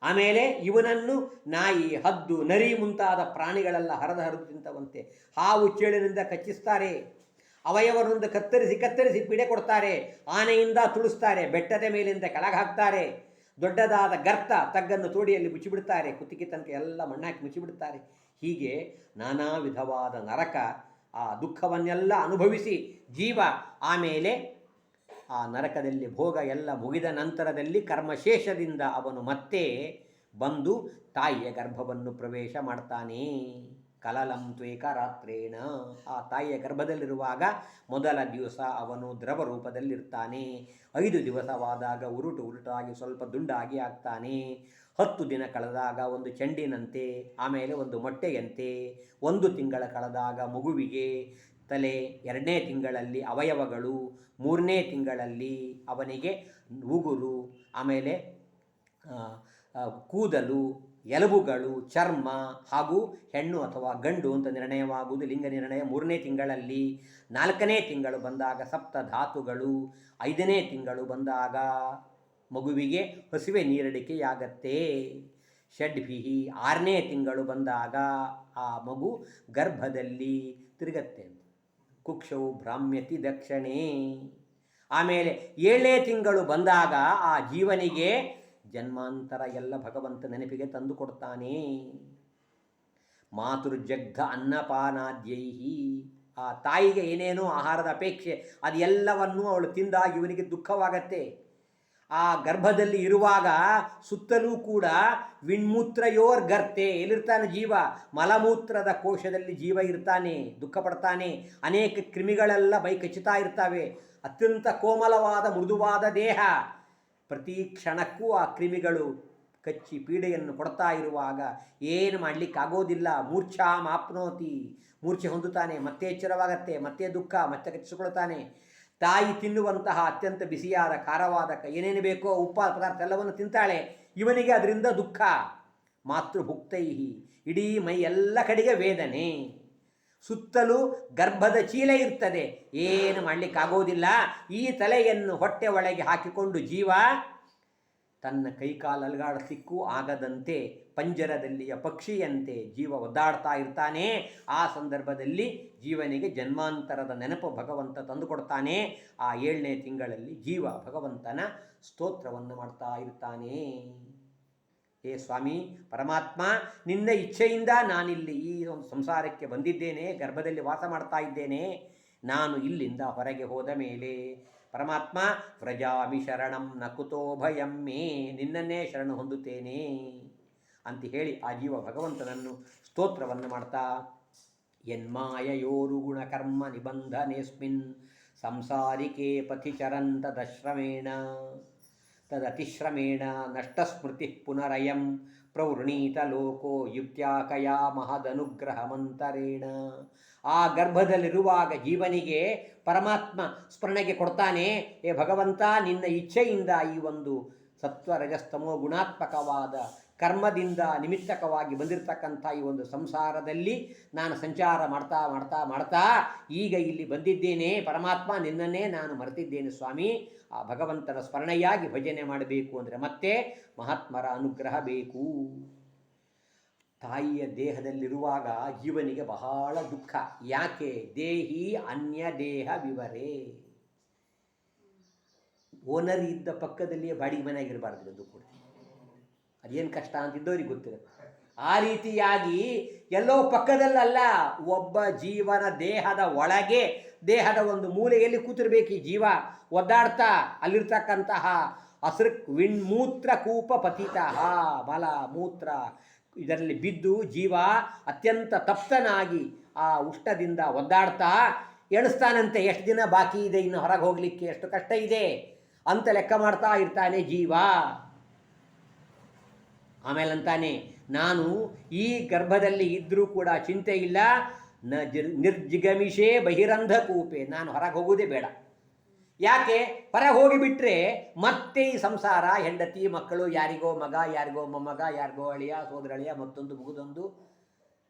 ಆಮೇಲೆ ಇವನನ್ನು ನಾಯಿ, ಹದ್ದು, ನರಿ ಮುಂತಾದ ಪ್ರಾಣಿಗಳೆಲ್ಲ ಹರಿದು ತಿಂತವಂತೆ. ಹಾವು ಚೇಳಿನಿಂದ ಕಚ್ಚಿಸ್ತಾರೆ, ಅವಯವರೊಂದು ಕತ್ತರಿಸಿ ಪಿಡೆ ಕೊಡ್ತಾರೆ, ಆನೆಯಿಂದ ತುಳಿಸ್ತಾರೆ, ಬೆಟ್ಟದ ಮೇಲಿಂದ ಕೆಳಗೆ ಹಾಕ್ತಾರೆ, ದೊಡ್ಡದಾದ ಗರ್ತ ತಗ್ಗನ್ನು ತೋಡಿಯಲ್ಲಿ ಮುಚ್ಚಿಬಿಡ್ತಾರೆ, ಕುತ್ತಿಗೆ ತನಕ ಎಲ್ಲ ಮಣ್ಣಾಕಿ ಮುಚ್ಚಿಬಿಡ್ತಾರೆ. ಹೀಗೆ ನಾನಾ ವಿಧವಾದ ನರಕ, ಆ ದುಃಖವನ್ನೆಲ್ಲ ಅನುಭವಿಸಿ ಜೀವ ಆಮೇಲೆ ಆ ನರಕದಲ್ಲಿ ಭೋಗ ಎಲ್ಲ ಮುಗಿದ ನಂತರದಲ್ಲಿ ಕರ್ಮಶೇಷದಿಂದ ಅವನು ಮತ್ತೆ ಬಂದು ತಾಯಿಯ ಗರ್ಭವನ್ನು ಪ್ರವೇಶ ಮಾಡ್ತಾನೆ. ಕಲಲಂ ತ್ವೇಕ ರಾತ್ರೇಣ, ಆ ತಾಯಿಯ ಗರ್ಭದಲ್ಲಿರುವಾಗ ಮೊದಲ ದಿವಸ ಅವನು ದ್ರವ ರೂಪದಲ್ಲಿರ್ತಾನೆ. 5 ದಿವಸವಾದಾಗ ಉರುಟಾಗಿ ಸ್ವಲ್ಪ ದುಂಡಾಗಿ ಆಗ್ತಾನೆ. 10 ದಿನ ಕಳೆದಾಗ ಒಂದು ಚೆಂಡಿನಂತೆ, ಆಮೇಲೆ ಒಂದು ಮೊಟ್ಟೆಯಂತೆ. 1 ತಿಂಗಳ ಕಳೆದಾಗ ಮಗುವಿಗೆ ತಲೆ, 2ನೇ ತಿಂಗಳಲ್ಲಿ ಅವಯವಗಳು, 3ನೇ ತಿಂಗಳಲ್ಲಿ ಅವನಿಗೆ ಉಗುರು, ಆಮೇಲೆ ಕೂದಲು, ಎಲುಬುಗಳು, ಚರ್ಮ ಹಾಗೂ ಹೆಣ್ಣು ಅಥವಾ ಗಂಡು ಅಂತ ನಿರ್ಣಯವಾಗುವುದು ಲಿಂಗ ನಿರ್ಣಯ 3ನೇ ತಿಂಗಳಲ್ಲಿ. 4ನೇ ತಿಂಗಳು ಬಂದಾಗ ಸಪ್ತ ಧಾತುಗಳು, 5ನೇ ತಿಂಗಳು ಬಂದಾಗ ಮಗುವಿಗೆ ಹಸಿವೆ ನೀರಡಿಕೆಯಾಗತ್ತೆ. ಷಡ್ಭಿಹಿ 6ನೇ ತಿಂಗಳು ಬಂದಾಗ ಆ ಮಗು ಗರ್ಭದಲ್ಲಿ ತಿರುಗತ್ತೆ. ಕುಕ್ಷವು ಭ್ರಾಮ್ಯತಿ ದಕ್ಷಿಣೆ. ಆಮೇಲೆ 7ನೇ ತಿಂಗಳು ಬಂದಾಗ ಆ ಜೀವನಿಗೆ ಜನ್ಮಾಂತರ ಎಲ್ಲ ಭಗವಂತ ನೆನಪಿಗೆ ತಂದು ಕೊಡ್ತಾನೆ. ಮಾತೃಜಗ್ಧ ಅನ್ನಪಾನಾದ್ಯೈಹಿ, ಆ ತಾಯಿಗೆ ಏನೇನೋ ಆಹಾರದ ಅಪೇಕ್ಷೆ ಅದು ಎಲ್ಲವನ್ನೂ ಅವಳು ತಿಂದಾಗ ಇವನಿಗೆ ದುಃಖವಾಗತ್ತೆ. ಆ ಗರ್ಭದಲ್ಲಿ ಇರುವಾಗ ಸುತ್ತಲೂ ಕೂಡ ವಿಣ್ಮೂತ್ರಯೋರ್ ಗರ್ತೆ, ಎಲ್ಲಿರ್ತಾನೆ ಜೀವ? ಮಲಮೂತ್ರದ ಕೋಶದಲ್ಲಿ ಜೀವ ಇರ್ತಾನೆ, ದುಃಖ ಪಡ್ತಾನೆ. ಅನೇಕ ಕ್ರಿಮಿಗಳೆಲ್ಲ ಕಚ್ಚುತ್ತಾ ಇರ್ತವೆ. ಅತ್ಯಂತ ಕೋಮಲವಾದ ಮೃದುವಾದ ದೇಹ. ಪ್ರತಿ ಕ್ಷಣಕ್ಕೂ ಆ ಕ್ರಿಮಿಗಳು ಕಚ್ಚಿ ಪೀಡೆಯನ್ನು ಕೊಡ್ತಾ ಇರುವಾಗ ಏನು ಮಾಡಲಿಕ್ಕಾಗೋದಿಲ್ಲ. ಮೂರ್ಛಾ ಮಾಪ್ನೋತಿ, ಮೂರ್ಛೆ ಹೊಂದುತ್ತಾನೆ, ಮತ್ತೆ ಎಚ್ಚರವಾಗತ್ತೆ, ಮತ್ತೆ ದುಃಖ, ಮತ್ತೆ ಕಚ್ಚಿಕೊಳ್ತಾನೆ. ತಾಯಿ ತಿನ್ನುವಂತಹ ಅತ್ಯಂತ ಬಿಸಿಯಾದ ಖಾರವಾದ ಏನೇನು ಬೇಕೋ ಉಪ್ಪಾದ ಪದಾರ್ಥ ಎಲ್ಲವನ್ನು ತಿಂತಾಳೆ. ಇವನಿಗೆ ಅದರಿಂದ ದುಃಖ. ಮಾತೃಭುಕ್ತೈಹಿ, ಇಡೀ ಮೈ ಎಲ್ಲ ಕಡೆಗೆ ವೇದನೆ. ಸುತ್ತಲೂ ಗರ್ಭದ ಚೀಲೆ ಇರ್ತದೆ, ಏನು ಮಾಡಲಿಕ್ಕಾಗೋದಿಲ್ಲ. ಈ ತಲೆಯನ್ನು ಹೊಟ್ಟೆ ಒಳಗೆ ಹಾಕಿಕೊಂಡು ಜೀವ ತನ್ನ ಕೈಕಾಲು ಅಲುಗಾಡಿಸಲಿಕ್ಕೂ ಆಗದಂತೆ ಪಂಜರದಲ್ಲಿಯ ಪಕ್ಷಿಯಂತೆ ಜೀವ ಒದ್ದಾಡ್ತಾ ಇರ್ತಾನೆ. ಆ ಸಂದರ್ಭದಲ್ಲಿ ಜೀವನಿಗೆ ಜನ್ಮಾಂತರದ ನೆನಪು ಭಗವಂತ ತಂದುಕೊಡ್ತಾನೆ. ಆ 7ನೇ ತಿಂಗಳಲ್ಲಿ ಜೀವ ಭಗವಂತನ ಸ್ತೋತ್ರವನ್ನು ಮಾಡ್ತಾ ಇರ್ತಾನೆ. ಹೇ ಸ್ವಾಮಿ ಪರಮಾತ್ಮ, ನಿನ್ನ ಇಚ್ಛೆಯಿಂದ ನಾನಿಲ್ಲಿ ಈ ಒಂದು ಸಂಸಾರಕ್ಕೆ ಬಂದಿದ್ದೇನೆ, ಗರ್ಭದಲ್ಲಿ ವಾಸ ಮಾಡ್ತಾ ಇದ್ದೇನೆ. ನಾನು ಇಲ್ಲಿಂದ ಹೊರಗೆ ಹೋದ ಮೇಲೆ ಪರಮಾತ್ಮ ವ್ರಜಾಮಿ ಶರಣಂ ನ ಕುತೋ ಭಯಂ ಮೇ, ನಿನ್ನನ್ನೇ ಶರಣ ಹೊಂದುತ್ತೇನೆ ಅಂತ ಹೇಳಿ ಆ ಜೀವ ಭಗವಂತನನ್ನು ಸ್ತೋತ್ರವನ್ನು ಮಾಡ್ತಾ, ಯನ್ಮಾಯಯೋರು ಗುಣಕರ್ಮ ನಿಬಂಧನೇಸ್ಮಿನ್ ಸಂಸಾರಿಕೆ ಪಥಿ ಚರಂತದಶ್ರಮೇಣ ತದತಿಶ್ರಮೇಣ ನಷ್ಟಸ್ಮೃತಿ ಪುನರಯಂ ಪ್ರವೃಣೀತ ಲೋಕೋ ಯುಕ್ತ್ಯಾಕಯಾ ಮಹದನುಗ್ರಹ ಮಂತರೇಣ. ಆ ಗರ್ಭದಲ್ಲಿರುವಾಗ ಜೀವನಿಗೆ ಪರಮಾತ್ಮ ಸ್ಮರಣೆಗೆ ಕೊಡ್ತಾನೆ. ಏ ಭಗವಂತ, ನಿನ್ನ ಇಚ್ಛೆಯಿಂದ ಈ ಒಂದು ಸತ್ವ ರಜಸ್ತಮೋ ಗುಣಾತ್ಮಕವಾದ ಕರ್ಮದಿಂದ ನಿಮಿತ್ತಕವಾಗಿ ಬಂದಿರತಕ್ಕಂಥ ಈ ಒಂದು ಸಂಸಾರದಲ್ಲಿ ನಾನು ಸಂಚಾರ ಮಾಡ್ತಾ ಮಾಡ್ತಾ ಮಾಡ್ತಾ ಈಗ ಇಲ್ಲಿ ಬಂದಿದ್ದೇನೆ. ಪರಮಾತ್ಮ, ನಿನ್ನನ್ನೇ ನಾನು ಮರೆತಿದ್ದೇನೆ ಸ್ವಾಮಿ. ಆ ಭಗವಂತನ ಸ್ಮರಣೆಯಾಗಿ ಭಜನೆ ಮಾಡಬೇಕು ಅಂದರೆ ಮತ್ತೆ ಮಹಾತ್ಮರ ಅನುಗ್ರಹ ಬೇಕು. ತಾಯಿಯ ದೇಹದಲ್ಲಿರುವಾಗ ಜೀವನಿಗೆ ಬಹಳ ದುಃಖ. ಯಾಕೆ? ದೇಹಿ ಅನ್ಯ ದೇಹ ವಿವರೇ. ಓನರ್ ಇದ್ದ ಪಕ್ಕದಲ್ಲಿಯೇ ಬಾಡಿಗೆ ಮನೆಯಾಗಿರಬಾರ್ದು ಅದು ಕೂಡ. ಅದೇನು ಕಷ್ಟ ಅಂತಿದ್ದವ್ರಿಗೆ ಗೊತ್ತಿರುತ್ತೆ. ಆ ರೀತಿಯಾಗಿ ಎಲ್ಲೋ ಪಕ್ಕದಲ್ಲಲ್ಲ, ಒಬ್ಬ ಜೀವನ ದೇಹದ ಒಳಗೆ, ದೇಹದ ಒಂದು ಮೂಲೆಯಲ್ಲಿ ಕೂತಿರ್ಬೇಕು ಈ ಜೀವ ಒದ್ದಾಡ್ತಾ. ಅಲ್ಲಿರ್ತಕ್ಕಂತಹ ಅಸೃಕ್ ವಿಣ್ಮೂತ್ರ ಕೂಪ ಪತಿತ, ಮಲ ಮೂತ್ರ ಇದರಲ್ಲಿ ಬಿದ್ದು ಜೀವ ಅತ್ಯಂತ ತಪ್ತನಾಗಿ ಆ ಉಷ್ಣದಿಂದ ಒದ್ದಾಡ್ತಾ ಎಣಿಸ್ತಾನಂತೆ, ಎಷ್ಟು ದಿನ ಬಾಕಿ ಇದೆ ಇನ್ನು ಹೊರಗೆ ಹೋಗಲಿಕ್ಕೆ, ಎಷ್ಟು ಕಷ್ಟ ಇದೆ ಅಂತ ಲೆಕ್ಕ ಮಾಡ್ತಾ ಇರ್ತಾನೆ ಜೀವ. ಆಮೇಲಂತಾನೆ, ನಾನು ಈ ಗರ್ಭದಲ್ಲಿ ಇದ್ದರೂ ಕೂಡ ಚಿಂತೆ ಇಲ್ಲ. ನಿರ್ಜಿಗಮಿಷೇ ಬಹಿರಂಧ ಕೂಪೆ, ನಾನು ಹೊರಗೆ ಹೋಗೋದೇ ಬೇಡ. ಯಾಕೆ? ಹೊರಗೆ ಹೋಗಿಬಿಟ್ರೆ ಮತ್ತೆ ಈ ಸಂಸಾರ, ಹೆಂಡತಿ ಮಕ್ಕಳು, ಯಾರಿಗೋ ಮಗ, ಯಾರಿಗೋ ಮೊಮ್ಮಗ, ಯಾರಿಗೋ ಅಳಿಯ ಸೋದರಳಿಯ, ಮತ್ತೊಂದು ಮುಗುದೊಂದು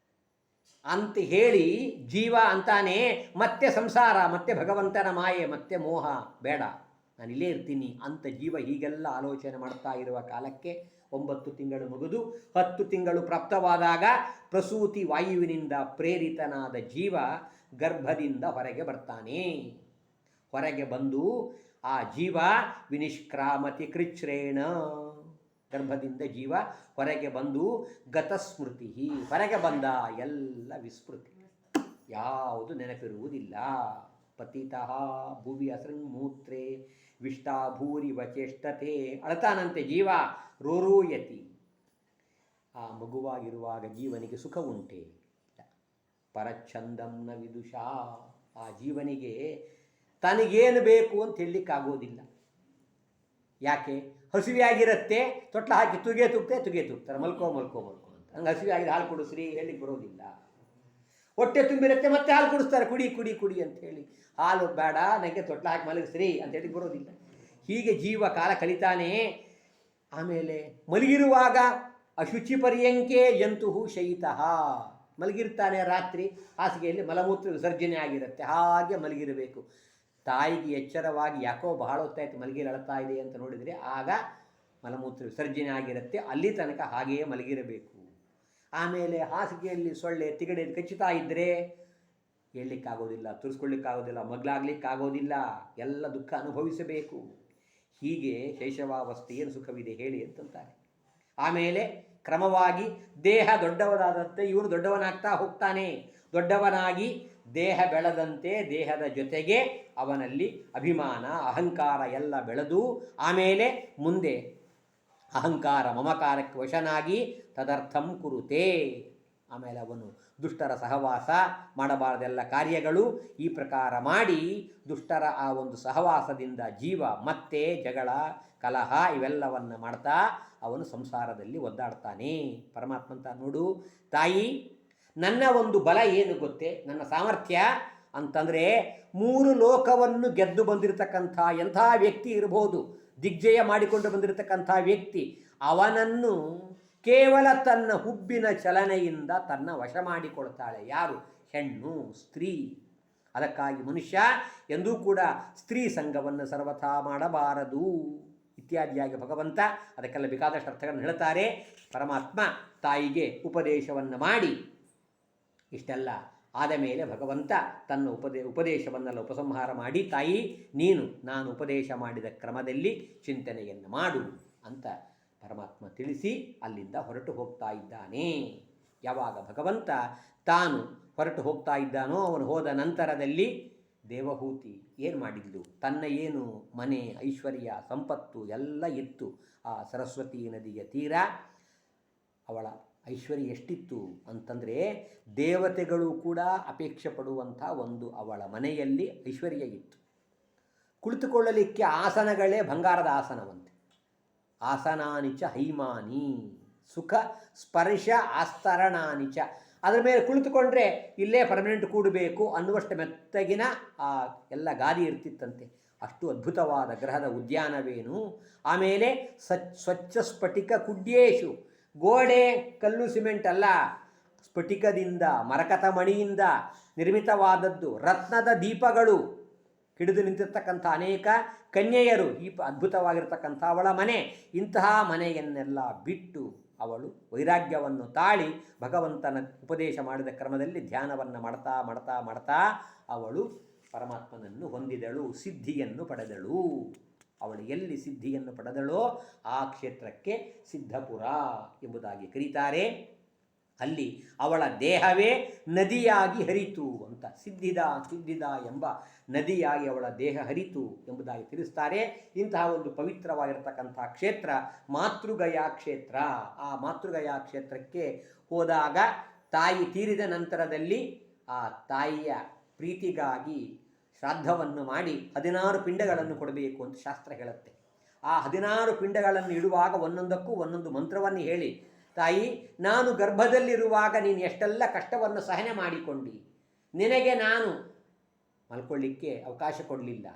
ಅಂತ ಹೇಳಿ ಜೀವ ಅಂತಾನೆ ಮತ್ತೆ ಸಂಸಾರ, ಮತ್ತೆ ಭಗವಂತನ ಮಾಯೆ, ಮತ್ತೆ ಮೋಹ ಬೇಡ, ನಾನಿಲ್ಲೇ ಇರ್ತೀನಿ ಅಂತ ಜೀವ ಹೀಗೆಲ್ಲ ಆಲೋಚನೆ ಮಾಡ್ತಾ ಇರುವ ಕಾಲಕ್ಕೆ 9 ತಿಂಗಳು ಮುಗಿದು 10 ತಿಂಗಳು ಪ್ರಾಪ್ತವಾದಾಗ ಪ್ರಸೂತಿ ವಾಯುವಿನಿಂದ ಪ್ರೇರಿತನಾದ ಜೀವ ಗರ್ಭದಿಂದ ಹೊರಗೆ ಬರ್ತಾನೆ. ಹೊರಗೆ ಬಂದು ಆ ಜೀವ ವಿನಿಷ್ಕ್ರಾಮತಿ ಕೃಚ್ಛ್ರೇಣ, ಗರ್ಭದಿಂದ ಜೀವ ಹೊರಗೆ ಬಂದು ಗತಸ್ಮೃತಿ, ಹೊರಗೆ ಬಂದ ಎಲ್ಲ ವಿಸ್ಮೃತಿ, ಯಾವುದು ನೆನಪಿರುವುದಿಲ್ಲ. ಪತಿತಃ ಭುವಿ ಅಸೃಂಮೂತ್ರೇ ವಿಷ್ಟಾಭೂರಿ ವಚೇಷ್ಟತೆ, ಅಳತಾನಂತೆ ಜೀವ, ರೋರೋಯತಿ. ಆ ಮಗುವಾಗಿರುವಾಗ ಜೀವನಿಗೆ ಸುಖ ಉಂಟೆ? ಪರಚ್ಛಂದಂ ನ ವಿದುಷಾ, ಆ ಜೀವನಿಗೆ ತನಗೇನು ಬೇಕು ಅಂತ ಹೇಳಲಿಕ್ಕಾಗೋದಿಲ್ಲ. ಯಾಕೆ? ಹಸಿವೆಯಾಗಿರುತ್ತೆ, ತೊಟ್ಲ ಹಾಕಿ ತುಗೆ ತುಗ್ತಾರೆ, ಮಲ್ಕೋ ಅಂತ. ಹಂಗೆ ಹಸಿವೆಯಾಗಿ ಹಾಲು ಕುಡಿಸ್ರಿ ಹೇಳಲಿಕ್ಕೆ ಬರೋದಿಲ್ಲ. ಹೊಟ್ಟೆ ತುಂಬಿರುತ್ತೆ, ಮತ್ತೆ ಹಾಲು ಕುಡಿಸ್ತಾರೆ, ಕುಡಿ ಅಂತ ಹೇಳಿ. ಹಾಲು ಬೇಡ, ನನಗೆ ತೊಟ್ಲ ಹಾಕಿ ಮಲಗಿಸ್ರಿ ಅಂತ ಹೇಳಿ ಬರೋದಿಲ್ಲ. ಹೀಗೆ ಜೀವ ಕಾಲ ಕಲಿತಾನೆ. ಆಮೇಲೆ ಮಲಗಿರುವಾಗ ಅಶುಚಿ ಪರ್ಯಂಕೆ ಜಂತು ಶಯಿತಃ, ಮಲಗಿರ್ತಾನೆ ರಾತ್ರಿ ಹಾಸಿಗೆಯಲ್ಲಿ ಮಲಮೂತ್ರ ವಿಸರ್ಜನೆ ಆಗಿರುತ್ತೆ, ಹಾಗೆ ಮಲಗಿರಬೇಕು. ತಾಯಿಗೆ ಎಚ್ಚರವಾಗಿ ಯಾಕೋ ಬಹಳ ಹೊತ್ತಾಯ್ತು ಮಲಗಿರಿ ಅಳ್ತಾ ಇದೆ ಅಂತ ನೋಡಿದರೆ ಆಗ ಮಲಮೂತ್ರ ವಿಸರ್ಜನೆ ಆಗಿರುತ್ತೆ, ಅಲ್ಲಿ ತನಕ ಹಾಗೆಯೇ ಮಲಗಿರಬೇಕು. ಆಮೇಲೆ ಹಾಸಿಗೆಯಲ್ಲಿ ಸೊಳ್ಳೆ ತಿಗಡೆ ಕಚ್ಚುತ್ತಾ ಇದ್ದರೆ ಹೇಳಲಿಕ್ಕಾಗೋದಿಲ್ಲ, ತುರಿಸ್ಕೊಳ್ಳಿಕ್ಕಾಗೋದಿಲ್ಲ, ಮಗ್ಲಾಗ್ಲಿಕ್ಕಾಗೋದಿಲ್ಲ, ಎಲ್ಲ ದುಃಖ ಅನುಭವಿಸಬೇಕು. ಹೀಗೆ ಶೈಶವಾವಸ್ಥೆಯನ್ನು ಸುಖವಿದೆ ಹೇಳಿ ಅಂತಂತಾರೆ. ಆಮೇಲೆ ಕ್ರಮವಾಗಿ ದೇಹ ದೊಡ್ಡವನಾದಂತೆ ಇವನು ದೊಡ್ಡವನಾಗ್ತಾ ಹೋಗ್ತಾನೆ. ದೊಡ್ಡವನಾಗಿ ದೇಹ ಬೆಳೆದಂತೆ ದೇಹದ ಜೊತೆಗೆ ಅವನಲ್ಲಿ ಅಭಿಮಾನ ಅಹಂಕಾರ ಎಲ್ಲ ಬೆಳೆದು ಆಮೇಲೆ ಮುಂದೆ ಅಹಂಕಾರ ಮಮಕಾರಕ್ಕೆ ವಶನಾಗಿ ತದರ್ಥಂ ಕುರುತೆ. ಆಮೇಲೆ ಅವನು ದುಷ್ಟರ ಸಹವಾಸ ಮಾಡಬಾರದೆಲ್ಲ ಕಾರ್ಯಗಳು ಈ ಪ್ರಕಾರ ಮಾಡಿ ದುಷ್ಟರ ಆ ಒಂದು ಸಹವಾಸದಿಂದ ಜೀವ ಮತ್ತೆ ಜಗಳ ಕಲಹ ಇವೆಲ್ಲವನ್ನು ಮಾಡ್ತಾ ಅವನು ಸಂಸಾರದಲ್ಲಿ ಒದ್ದಾಡ್ತಾನೆ. ಪರಮಾತ್ಮ ಅಂತ ನೋಡು ತಾಯಿ, ನನ್ನ ಒಂದು ಬಲ ಏನು ಗೊತ್ತೇ, ನನ್ನ ಸಾಮರ್ಥ್ಯ ಅಂತಂದರೆ 3 ಲೋಕವನ್ನು ಗೆದ್ದು ಬಂದಿರತಕ್ಕಂಥ ಎಂಥ ವ್ಯಕ್ತಿ ಇರಬಹುದು, ದಿಗ್ಜಯ ಮಾಡಿಕೊಂಡು ಬಂದಿರತಕ್ಕಂಥ ವ್ಯಕ್ತಿ, ಅವನನ್ನು ಕೇವಲ ತನ್ನ ಹುಬ್ಬಿನ ಚಲನೆಯಿಂದ ತನ್ನ ವಶ ಮಾಡಿಕೊಳ್ತಾಳೆ. ಯಾರು? ಹೆಣ್ಣು, ಸ್ತ್ರೀ. ಅದಕ್ಕಾಗಿ ಮನುಷ್ಯ ಎಂದೂ ಕೂಡ ಸ್ತ್ರೀ ಸಂಘವನ್ನು ಸರ್ವಥಾ ಮಾಡಬಾರದು ಇತ್ಯಾದಿಯಾಗಿ ಭಗವಂತ ಅದಕ್ಕೆಲ್ಲ ಬೇಕಾದಷ್ಟು ಅರ್ಥಗಳನ್ನು ಹೇಳ್ತಾರೆ. ಪರಮಾತ್ಮ ತಾಯಿಗೆ ಉಪದೇಶವನ್ನು ಮಾಡಿ ಇಷ್ಟೆಲ್ಲ ಆದ ಮೇಲೆ ಭಗವಂತ ತನ್ನ ಉಪದೇಶವನ್ನೆಲ್ಲ ಉಪಸಂಹಾರ ಮಾಡಿ, ತಾಯಿ ನೀನು ನಾನು ಉಪದೇಶ ಮಾಡಿದ ಕ್ರಮದಲ್ಲಿ ಚಿಂತನೆಯನ್ನು ಮಾಡು ಅಂತ ಪರಮಾತ್ಮ ತಿಳಿಸಿ ಅಲ್ಲಿಂದ ಹೊರಟು ಹೋಗ್ತಾ ಇದ್ದಾನೆ. ಯಾವಾಗ ಭಗವಂತ ತಾನು ಹೊರಟು ಹೋಗ್ತಾ ಇದ್ದಾನೋ ಅವನು ಹೋದ ನಂತರದಲ್ಲಿ ದೇವಹೂತಿ ಏನು ಮಾಡಿದ್ಲು, ತನ್ನ ಏನು ಮನೆ ಐಶ್ವರ್ಯ ಸಂಪತ್ತು ಎಲ್ಲ ಇತ್ತು ಆ ಸರಸ್ವತಿ ನದಿಯ ತೀರ. ಅವಳ ಐಶ್ವರ್ಯ ಎಷ್ಟಿತ್ತು ಅಂತಂದರೆ ದೇವತೆಗಳು ಕೂಡ ಅಪೇಕ್ಷೆ ಪಡುವಂಥ ಒಂದು ಅವಳ ಮನೆಯಲ್ಲಿ ಐಶ್ವರ್ಯ ಇತ್ತು. ಕುಳಿತುಕೊಳ್ಳಲಿಕ್ಕೆ ಆಸನಗಳೇ ಬಂಗಾರದ ಆಸನವಂತೆ. ಆಸನಾನಿಚ ಹೈಮಾನಿ ಸುಖ ಸ್ಪರ್ಶ ಆಸ್ತರಣಾನಿಚ, ಅದರ ಮೇಲೆ ಕುಳಿತುಕೊಂಡ್ರೆ ಇಲ್ಲೇ ಪರ್ಮನೆಂಟ್ ಕೂಡಬೇಕು ಅನ್ನುವಷ್ಟು ಮೆತ್ತಗಿನ ಆ ಎಲ್ಲ ಗಾದಿ ಇರ್ತಿತ್ತಂತೆ. ಅಷ್ಟು ಅದ್ಭುತವಾದ ಗ್ರಹದ ಉದ್ಯಾನವೇನು. ಆಮೇಲೆ ಸ್ವಚ್ಛ ಸ್ಫಟಿಕ ಕುಡ್ಯೇಶು, ಗೋಡೆ ಕಲ್ಲು ಸಿಮೆಂಟ್ ಅಲ್ಲ, ಸ್ಫಟಿಕದಿಂದ ಮರಕತ ಮಣಿಯಿಂದ ನಿರ್ಮಿತವಾದದ್ದು, ರತ್ನದ ದೀಪಗಳು ಹಿಡಿದು ನಿಂತಿರ್ತಕ್ಕಂಥ ಅನೇಕ ಕನ್ಯೆಯರು, ಈ ಅದ್ಭುತವಾಗಿರ್ತಕ್ಕಂಥ ಅವಳ ಮನೆ. ಇಂತಹ ಮನೆಯನ್ನೆಲ್ಲ ಬಿಟ್ಟು ಅವಳು ವೈರಾಗ್ಯವನ್ನು ತಾಳಿ ಭಗವಂತನ ಉಪದೇಶ ಮಾಡಿದ ಕ್ರಮದಲ್ಲಿ ಧ್ಯಾನವನ್ನು ಮಾಡ್ತಾ ಮಾಡ್ತಾ ಮಾಡ್ತಾ ಅವಳು ಪರಮಾತ್ಮನನ್ನು ಹೊಂದಿದಳು, ಸಿದ್ಧಿಯನ್ನು ಪಡೆದಳು. ಅವಳು ಎಲ್ಲಿ ಸಿದ್ಧಿಯನ್ನು ಪಡೆದಳೋ ಆ ಕ್ಷೇತ್ರಕ್ಕೆ ಸಿದ್ಧಪುರ ಎಂಬುದಾಗಿ ಕರೀತಾರೆ. ಅಲ್ಲಿ ಅವಳ ದೇಹವೇ ನದಿಯಾಗಿ ಹರಿತು ಅಂತ, ಸಿದ್ಧಿದ ಎಂಬ ನದಿಯಾಗಿ ಅವಳ ದೇಹ ಹರಿತು ಎಂಬುದಾಗಿ ತಿಳಿಸ್ತಾರೆ. ಇಂತಹ ಒಂದು ಪವಿತ್ರವಾಗಿರ್ತಕ್ಕಂಥ ಕ್ಷೇತ್ರ ಮಾತೃಗಯಾ ಕ್ಷೇತ್ರ. ಆ ಮಾತೃಗಯಾ ಕ್ಷೇತ್ರಕ್ಕೆ ಹೋದಾಗ ತಾಯಿ ತೀರಿದ ನಂತರದಲ್ಲಿ ಆ ತಾಯಿಯ ಪ್ರೀತಿಗಾಗಿ ಶ್ರಾದ್ದವನ್ನು ಮಾಡಿ 16 ಪಿಂಡಗಳನ್ನು ಕೊಡಬೇಕು ಅಂತ ಶಾಸ್ತ್ರ ಹೇಳುತ್ತೆ. ಆ 16 ಪಿಂಡಗಳನ್ನು ಇಡುವಾಗ ಒಂದೊಂದಕ್ಕೂ ಒಂದೊಂದು ಮಂತ್ರವನ್ನು ಹೇಳಿ, ತಾಯಿ ನಾನು ಗರ್ಭದಲ್ಲಿರುವಾಗ ನೀನು ಎಷ್ಟೆಲ್ಲ ಕಷ್ಟವನ್ನು ಸಹನೆ ಮಾಡಿಕೊಂಡಿ, ನಿನಗೆ ನಾನು ಮಲ್ಕೊಳ್ಳಿಕ್ಕೆ ಅವಕಾಶ ಕೊಡಲಿಲ್ಲ,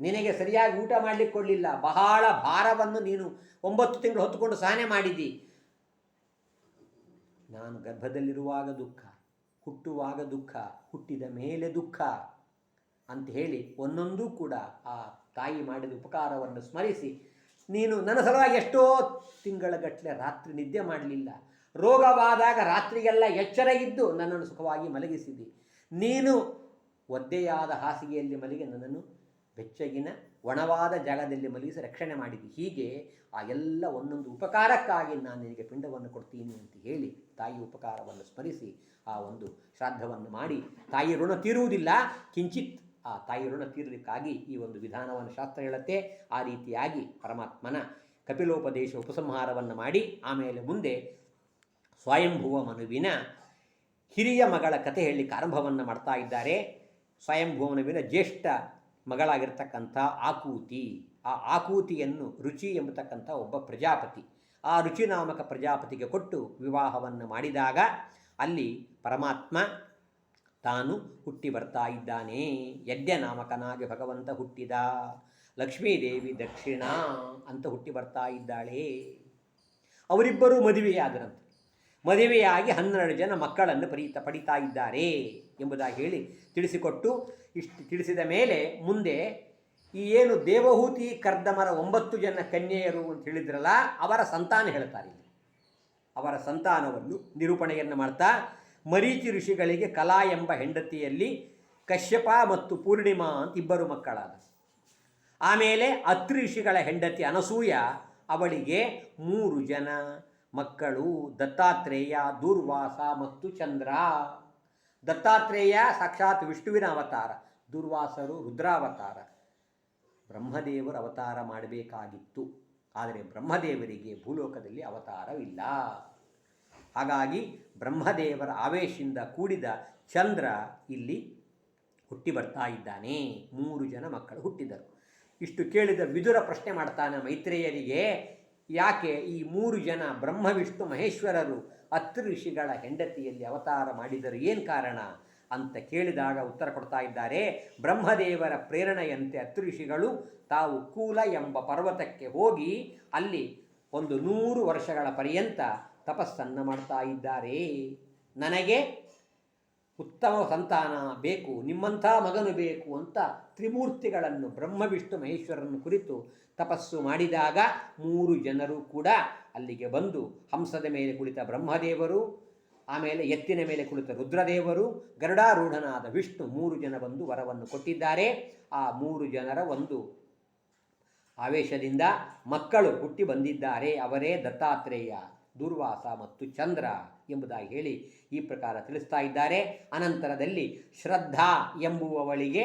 ನಿನಗೆ ಸರಿಯಾಗಿ ಊಟ ಮಾಡಲಿಕ್ಕೆ ಕೊಡಲಿಲ್ಲ, ಬಹಳ ಭಾರವನ್ನು ನೀನು 9 ತಿಂಗಳು ಹೊತ್ತುಕೊಂಡು ಸಹನೆ ಮಾಡಿದ್ದಿ. ನಾನು ಗರ್ಭದಲ್ಲಿರುವಾಗ ದುಃಖ, ಹುಟ್ಟುವಾಗ ದುಃಖ, ಹುಟ್ಟಿದ ಮೇಲೆ ದುಃಖ ಅಂತ ಹೇಳಿ ಒಂದೊಂದೂ ಕೂಡ ಆ ತಾಯಿ ಮಾಡಿದ ಉಪಕಾರವನ್ನು ಸ್ಮರಿಸಿ, ನೀನು ನನ್ನ ಸಲುವಾಗಿ ಎಷ್ಟೋ ತಿಂಗಳಗಟ್ಟಲೆ ರಾತ್ರಿ ನಿದ್ದೆ ಮಾಡಲಿಲ್ಲ, ರೋಗವಾದಾಗ ರಾತ್ರಿಗೆಲ್ಲ ಎಚ್ಚರ ಇದ್ದು ನನ್ನನ್ನು ಸುಖವಾಗಿ ಮಲಗಿಸಿದ್ದಿ, ನೀನು ಒದ್ದೆಯಾದ ಹಾಸಿಗೆಯಲ್ಲಿ ಮಲಗಿ ನನ್ನನ್ನು ಬೆಚ್ಚಗಿನ ಒಣವಾದ ಜಾಗದಲ್ಲಿ ಮಲಗಿಸಿ ರಕ್ಷಣೆ ಮಾಡಿದ್ದಿ. ಹೀಗೆ ಆ ಎಲ್ಲ ಒಂದೊಂದು ಉಪಕಾರಕ್ಕಾಗಿ ನಾನು ನಿನಗೆ ಪಿಂಡವನ್ನು ಕೊಡ್ತೀನಿ ಅಂತ ಹೇಳಿ ತಾಯಿ ಉಪಕಾರವನ್ನು ಸ್ಮರಿಸಿ ಆ ಒಂದು ಶ್ರಾದ್ದವನ್ನು ಮಾಡಿ, ತಾಯಿ ಋಣ ತೀರುವುದಿಲ್ಲ, ಕಿಂಚಿತ್ ಆ ತಾಯಿ ಋಣ ತೀರಲಿಕ್ಕಾಗಿ ಈ ಒಂದು ವಿಧಾನವನ್ನು ಶಾಸ್ತ್ರ ಹೇಳುತ್ತೆ. ಆ ರೀತಿಯಾಗಿ ಪರಮಾತ್ಮನ ಕಪಿಲೋಪದೇಶ ಉಪಸಂಹಾರವನ್ನು ಮಾಡಿ ಆಮೇಲೆ ಮುಂದೆ ಸ್ವಯಂಭುವ ಮನುವಿನ ಹಿರಿಯ ಮಗಳ ಕಥೆ ಹೇಳಲಿಕ್ಕೆ ಆರಂಭವನ್ನು ಮಾಡ್ತಾ ಇದ್ದಾರೆ. ಸ್ವಯಂಭುವ ಮನುವಿನ ಜ್ಯೇಷ್ಠ ಮಗಳಾಗಿರ್ತಕ್ಕಂಥ ಆಕೂತಿ, ಆ ಆಕೂತಿಯನ್ನು ರುಚಿ ಎಂಬತಕ್ಕಂಥ ಒಬ್ಬ ಪ್ರಜಾಪತಿ, ಆ ರುಚಿ ನಾಮಕ ಪ್ರಜಾಪತಿಗೆ ಕೊಟ್ಟು ವಿವಾಹವನ್ನು ಮಾಡಿದಾಗ ಅಲ್ಲಿ ಪರಮಾತ್ಮ ತಾನು ಹುಟ್ಟಿ ಬರ್ತಾ ಇದ್ದಾನೆ. ಯಜ್ಞ ನಾಮಕನಾಗಿ ಭಗವಂತ ಹುಟ್ಟಿದ. ಲಕ್ಷ್ಮೀದೇವಿ ದಕ್ಷಿಣ ಅಂತ ಹುಟ್ಟಿ ಬರ್ತಾ ಇದ್ದಾಳೆ. ಅವರಿಬ್ಬರೂ ಮದುವೆಯಾದರಂತೆ. ಮದುವೆಯಾಗಿ 12 ಜನ ಮಕ್ಕಳನ್ನು ಪಡಿತಾ ಇದ್ದಾರೆ ಎಂಬುದಾಗಿ ಹೇಳಿ ತಿಳಿಸಿಕೊಟ್ಟು, ಇಷ್ಟು ತಿಳಿಸಿದ ಮೇಲೆ ಮುಂದೆ ಈ ಏನು ದೇವಹೂತಿ ಕರ್ದಮರ 9 ಜನ ಕನ್ಯೆಯರು ಅಂತ ಹೇಳಿದ್ರಲ್ಲ, ಅವರ ಸಂತಾನ ಹೇಳ್ತಾರೆ. ಅವರ ಸಂತಾನವನ್ನು ನಿರೂಪಣೆಯನ್ನು ಮಾಡ್ತಾ, ಮರೀಚಿ ಋಷಿಗಳಿಗೆ ಕಲಾ ಎಂಬ ಹೆಂಡತಿಯಲ್ಲಿ ಕಶ್ಯಪ ಮತ್ತು ಪೂರ್ಣಿಮಾ ಅಂತ 2 ಮಕ್ಕಳಾದ. ಆಮೇಲೆ ಅತ್ರಿ ಋಷಿಗಳ ಹೆಂಡತಿ ಅನಸೂಯ, ಅವಳಿಗೆ 3 ಜನ ಮಕ್ಕಳು, ದತ್ತಾತ್ರೇಯ, ದೂರ್ವಾಸ ಮತ್ತು ಚಂದ್ರ. ದತ್ತಾತ್ರೇಯ ಸಾಕ್ಷಾತ್ ವಿಷ್ಣುವಿನ ಅವತಾರ, ದೂರ್ವಾಸರು ರುದ್ರಾವತಾರ. ಬ್ರಹ್ಮದೇವರು ಅವತಾರ ಮಾಡಬೇಕಾಗಿತ್ತು, ಆದರೆ ಬ್ರಹ್ಮದೇವರಿಗೆ ಭೂಲೋಕದಲ್ಲಿ ಅವತಾರವಿಲ್ಲ. ಹಾಗಾಗಿ ಬ್ರಹ್ಮದೇವರ ಆವೇಶದಿಂದ ಕೂಡಿದ ಚಂದ್ರ ಇಲ್ಲಿ ಹುಟ್ಟಿ ಬರ್ತಾ ಇದ್ದಾನೆ. 3 ಜನ ಮಕ್ಕಳು ಹುಟ್ಟಿದರು. ಇಷ್ಟು ಕೇಳಿದ ವಿದುರ ಪ್ರಶ್ನೆ ಮಾಡ್ತಾನೆ ಮೈತ್ರೇಯರಿಗೆ, ಯಾಕೆ ಈ 3 ಜನ ಬ್ರಹ್ಮ ವಿಷ್ಣು ಮಹೇಶ್ವರರು ಅತ್ರಿ ಋಷಿಗಳ ಹೆಂಡತಿಯಲ್ಲಿ ಅವತಾರ ಮಾಡಿದರು, ಏನು ಕಾರಣ ಅಂತ ಕೇಳಿದಾಗ ಉತ್ತರ ಕೊಡ್ತಾ ಇದ್ದಾರೆ. ಬ್ರಹ್ಮದೇವರ ಪ್ರೇರಣೆಯಂತೆ ಅತ್ರಿ ಋಷಿಗಳು ತಾವು ಕೂಲ ಎಂಬ ಪರ್ವತಕ್ಕೆ ಹೋಗಿ ಅಲ್ಲಿ 100 ವರ್ಷಗಳ ಪರ್ಯಂತ ತಪಸ್ಸನ್ನು ಮಾಡ್ತಾ ಇದ್ದಾರೆ. ನನಗೆ ಉತ್ತಮ ಸಂತಾನ ಬೇಕು, ನಿಮ್ಮಂಥ ಮಗನು ಬೇಕು ಅಂತ ತ್ರಿಮೂರ್ತಿಗಳನ್ನು ಬ್ರಹ್ಮ ವಿಷ್ಣು ಮಹೇಶ್ವರನ್ನು ಕುರಿತು ತಪಸ್ಸು ಮಾಡಿದಾಗ 3 ಜನರು ಕೂಡ ಅಲ್ಲಿಗೆ ಬಂದು, ಹಂಸದ ಮೇಲೆ ಕುಳಿತ ಬ್ರಹ್ಮದೇವರು, ಆಮೇಲೆ ಎತ್ತಿನ ಮೇಲೆ ಕುಳಿತ ರುದ್ರದೇವರು, ಗರುಡಾರೂಢನಾದ ವಿಷ್ಣು 3 ಜನ ಬಂದು ವರವನ್ನು ಕೊಟ್ಟಿದ್ದಾರೆ. ಆ 3 ಜನರ ಒಂದು ಆವೇಶದಿಂದ ಮಕ್ಕಳು ಹುಟ್ಟಿ ಬಂದಿದ್ದಾರೆ. ಅವರೇ ದತ್ತಾತ್ರೇಯ, ದೂರ್ವಾಸ ಮತ್ತು ಚಂದ್ರ ಎಂಬುದಾಗಿ ಹೇಳಿ ಈ ಪ್ರಕಾರ ತಿಳಿಸ್ತಾ ಇದ್ದಾರೆ. ಅನಂತರದಲ್ಲಿ ಶ್ರದ್ಧಾ ಎಂಬುವವಳಿಗೆ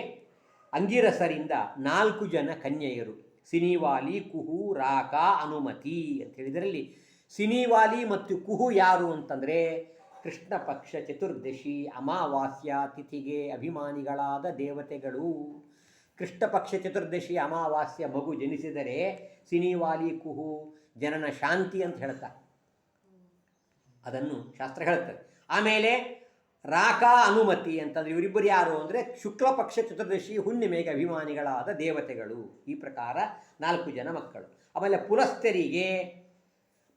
ಅಂಗಿರಸರಿಂದ 4 ಜನ ಕನ್ಯೆಯರು, ಸಿನಿವಾಲಿ, ಕುಹು, ರಾಕ, ಅನುಮತಿ ಅಂತ ಹೇಳಿದರಲ್ಲಿ ಸಿನಿವಾಲಿ ಮತ್ತು ಕುಹು ಯಾರು ಅಂತಂದರೆ ಕೃಷ್ಣ ಪಕ್ಷ ಚತುರ್ದಶಿ ಅಮಾವಾಸ್ಯ ತಿಥಿಗೆ ಅಭಿಮಾನಿಗಳಾದ ದೇವತೆಗಳು. ಕೃಷ್ಣ ಪಕ್ಷ ಚತುರ್ದಶಿ ಅಮಾವಾಸ್ಯ ಮಗು ಜನಿಸಿದರೆ ಸಿನಿವಾಲಿ ಕುಹು ಜನನ ಶಾಂತಿ ಅಂತ ಹೇಳ್ತಾರೆ, ಅದನ್ನು ಶಾಸ್ತ್ರ ಹೇಳುತ್ತದೆ. ಆಮೇಲೆ ರಾಕ, ಅನುಮತಿ ಅಂತಂದರೆ ಇವರಿಬ್ಬರು ಯಾರು ಅಂದರೆ ಶುಕ್ಲ ಪಕ್ಷ ಚತುರ್ದಶಿ ಹುಣ್ಣಿಮೆಗೆ ಅಭಿಮಾನಿಗಳಾದ ದೇವತೆಗಳು. ಈ ಪ್ರಕಾರ 4 ಜನ ಮಕ್ಕಳು. ಆಮೇಲೆ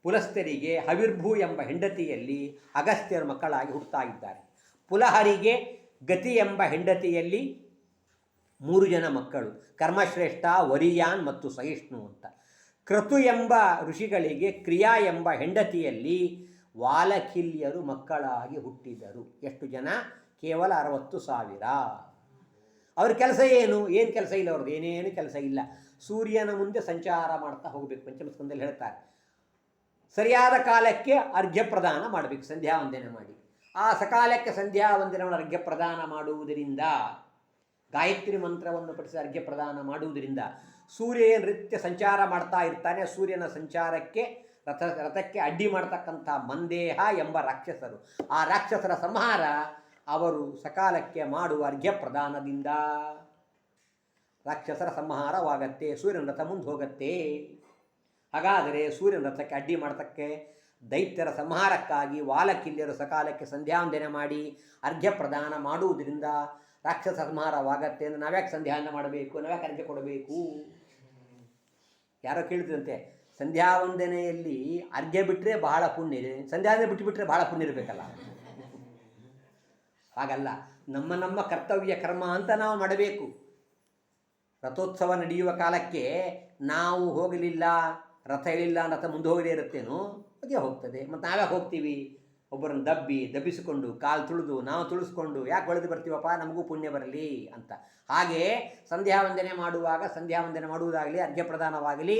ಪುಲಸ್ತರಿಗೆ ಹವಿರ್ಭೂ ಎಂಬ ಹೆಂಡತಿಯಲ್ಲಿ ಅಗಸ್ತ್ಯರ ಮಕ್ಕಳಾಗಿ ಹುಟ್ಟುತ್ತಾ ಇದ್ದಾರೆ. ಪುಲಹರಿಗೆ ಗತಿ ಎಂಬ ಹೆಂಡತಿಯಲ್ಲಿ 3 ಜನ ಮಕ್ಕಳು, ಕರ್ಮಶ್ರೇಷ್ಠ, ವರಿಯಾನ್ ಮತ್ತು ಸಹಿಷ್ಣು ಅಂತ. ಕ್ರತು ಎಂಬ ಋಷಿಗಳಿಗೆ ಕ್ರಿಯಾ ಎಂಬ ಹೆಂಡತಿಯಲ್ಲಿ ವಾಲಕಿಲ್ಯರು ಮಕ್ಕಳಾಗಿ ಹುಟ್ಟಿದರು. ಎಷ್ಟು ಜನ? ಕೇವಲ 60,000. ಅವ್ರ ಕೆಲಸ ಏನು ಕೆಲಸ ಇಲ್ಲ, ಅವ್ರದ್ದು ಏನೇನು ಕೆಲಸ ಇಲ್ಲ. ಸೂರ್ಯನ ಮುಂದೆ ಸಂಚಾರ ಮಾಡ್ತಾ ಹೋಗಬೇಕು. ಪಂಚಮಸ್ಕಂದಲ್ಲಿ ಹೇಳ್ತಾರೆ, ಸರಿಯಾದ ಕಾಲಕ್ಕೆ ಅರ್ಘ್ಯ ಪ್ರದಾನ ಮಾಡಬೇಕು, ಸಂಧ್ಯಾ ವಂದನೆ ಮಾಡಿ. ಆ ಸಕಾಲಕ್ಕೆ ಸಂಧ್ಯಾ ವಂದನೆಯನ್ನು ಅರ್ಘ್ಯ ಪ್ರದಾನ ಮಾಡುವುದರಿಂದ, ಗಾಯತ್ರಿ ಮಂತ್ರವನ್ನು ಪಠಿಸಿ ಅರ್ಘ್ಯ ಪ್ರದಾನ ಮಾಡುವುದರಿಂದ ಸೂರ್ಯ ನೃತ್ಯ ಸಂಚಾರ ಮಾಡ್ತಾ ಇರ್ತಾನೆ. ಸೂರ್ಯನ ಸಂಚಾರಕ್ಕೆ ರಥಕ್ಕೆ ಅಡ್ಡಿ ಮಾಡ್ತಕ್ಕಂಥ ಮಂದೇಹ ಎಂಬ ರಾಕ್ಷಸರು, ಆ ರಾಕ್ಷಸರ ಸಂಹಾರ ಅವರು ಸಕಾಲಕ್ಕೆ ಮಾಡುವ ಅರ್ಘ್ಯ ಪ್ರದಾನದಿಂದ ರಾಕ್ಷಸರ ಸಂಹಾರವಾಗತ್ತೆ, ಸೂರ್ಯನ ರಥ ಮುಂದೆ ಹೋಗತ್ತೆ. ಹಾಗಾದರೆ ಸೂರ್ಯನ ರಥಕ್ಕೆ ಅಡ್ಡಿ ಮಾಡ್ತಕ್ಕೆ ದೈತ್ಯರ ಸಂಹಾರಕ್ಕಾಗಿ ವಾಲಕಿಲ್ಯರು ಸಕಾಲಕ್ಕೆ ಸಂಧ್ಯಾವಂದನೆ ಮಾಡಿ ಅರ್ಘ್ಯ ಪ್ರದಾನ ಮಾಡುವುದರಿಂದ ರಾಕ್ಷಸ ಸಂಹಾರವಾಗತ್ತೆ. ಅಂದರೆ ನಾವ್ಯಾಕೆ ಸಂಧ್ಯಾವಂದನೆ ಮಾಡಬೇಕು, ನಾವ್ಯಾಕೆ ಅರ್ಘ್ಯ ಕೊಡಬೇಕು? ಯಾರೋ ಕೇಳಿದ್ರಂತೆ, ಸಂಧ್ಯಾವಂದನೆಯಲ್ಲಿ ಅರ್ಘ್ಯ ಬಿಟ್ಟರೆ ಬಹಳ ಪುಣ್ಯ ಇದೆ, ಸಂಧ್ಯಾವಂದನೆ ಬಿಟ್ಟುಬಿಟ್ರೆ ಬಹಳ ಪುಣ್ಯ ಇರಬೇಕಲ್ಲ. ಹಾಗಲ್ಲ, ನಮ್ಮ ಕರ್ತವ್ಯ ಕರ್ಮ ಅಂತ ನಾವು ಮಾಡಬೇಕು. ರಥೋತ್ಸವ ನಡೆಯುವ ಕಾಲಕ್ಕೆ ನಾವು ಹೋಗಲಿಲ್ಲ, ರಥ ಹೇಳಿಲ್ಲ, ರಥ ಮುಂದೆ ಹೋಗದೇ ಇರುತ್ತೇನೋ, ಹಾಗೆ ಹೋಗ್ತದೆ. ಮತ್ತು ನಾವ್ಯಾಕೆ ಹೋಗ್ತೀವಿ? ಒಬ್ಬರನ್ನು ದಬ್ಬಿಸಿಕೊಂಡು ಕಾಲು ತುಳಿದು ನಾವು ತುಳಿಸ್ಕೊಂಡು ಯಾಕೆ ಹೊಳೆದು ಬರ್ತೀವಪ್ಪ, ನಮಗೂ ಪುಣ್ಯ ಬರಲಿ ಅಂತ. ಹಾಗೆ ಸಂಧ್ಯಾವಂದನೆ ಮಾಡುವುದಾಗಲಿ ಅರ್ಘ್ಯ ಪ್ರದಾನವಾಗಲಿ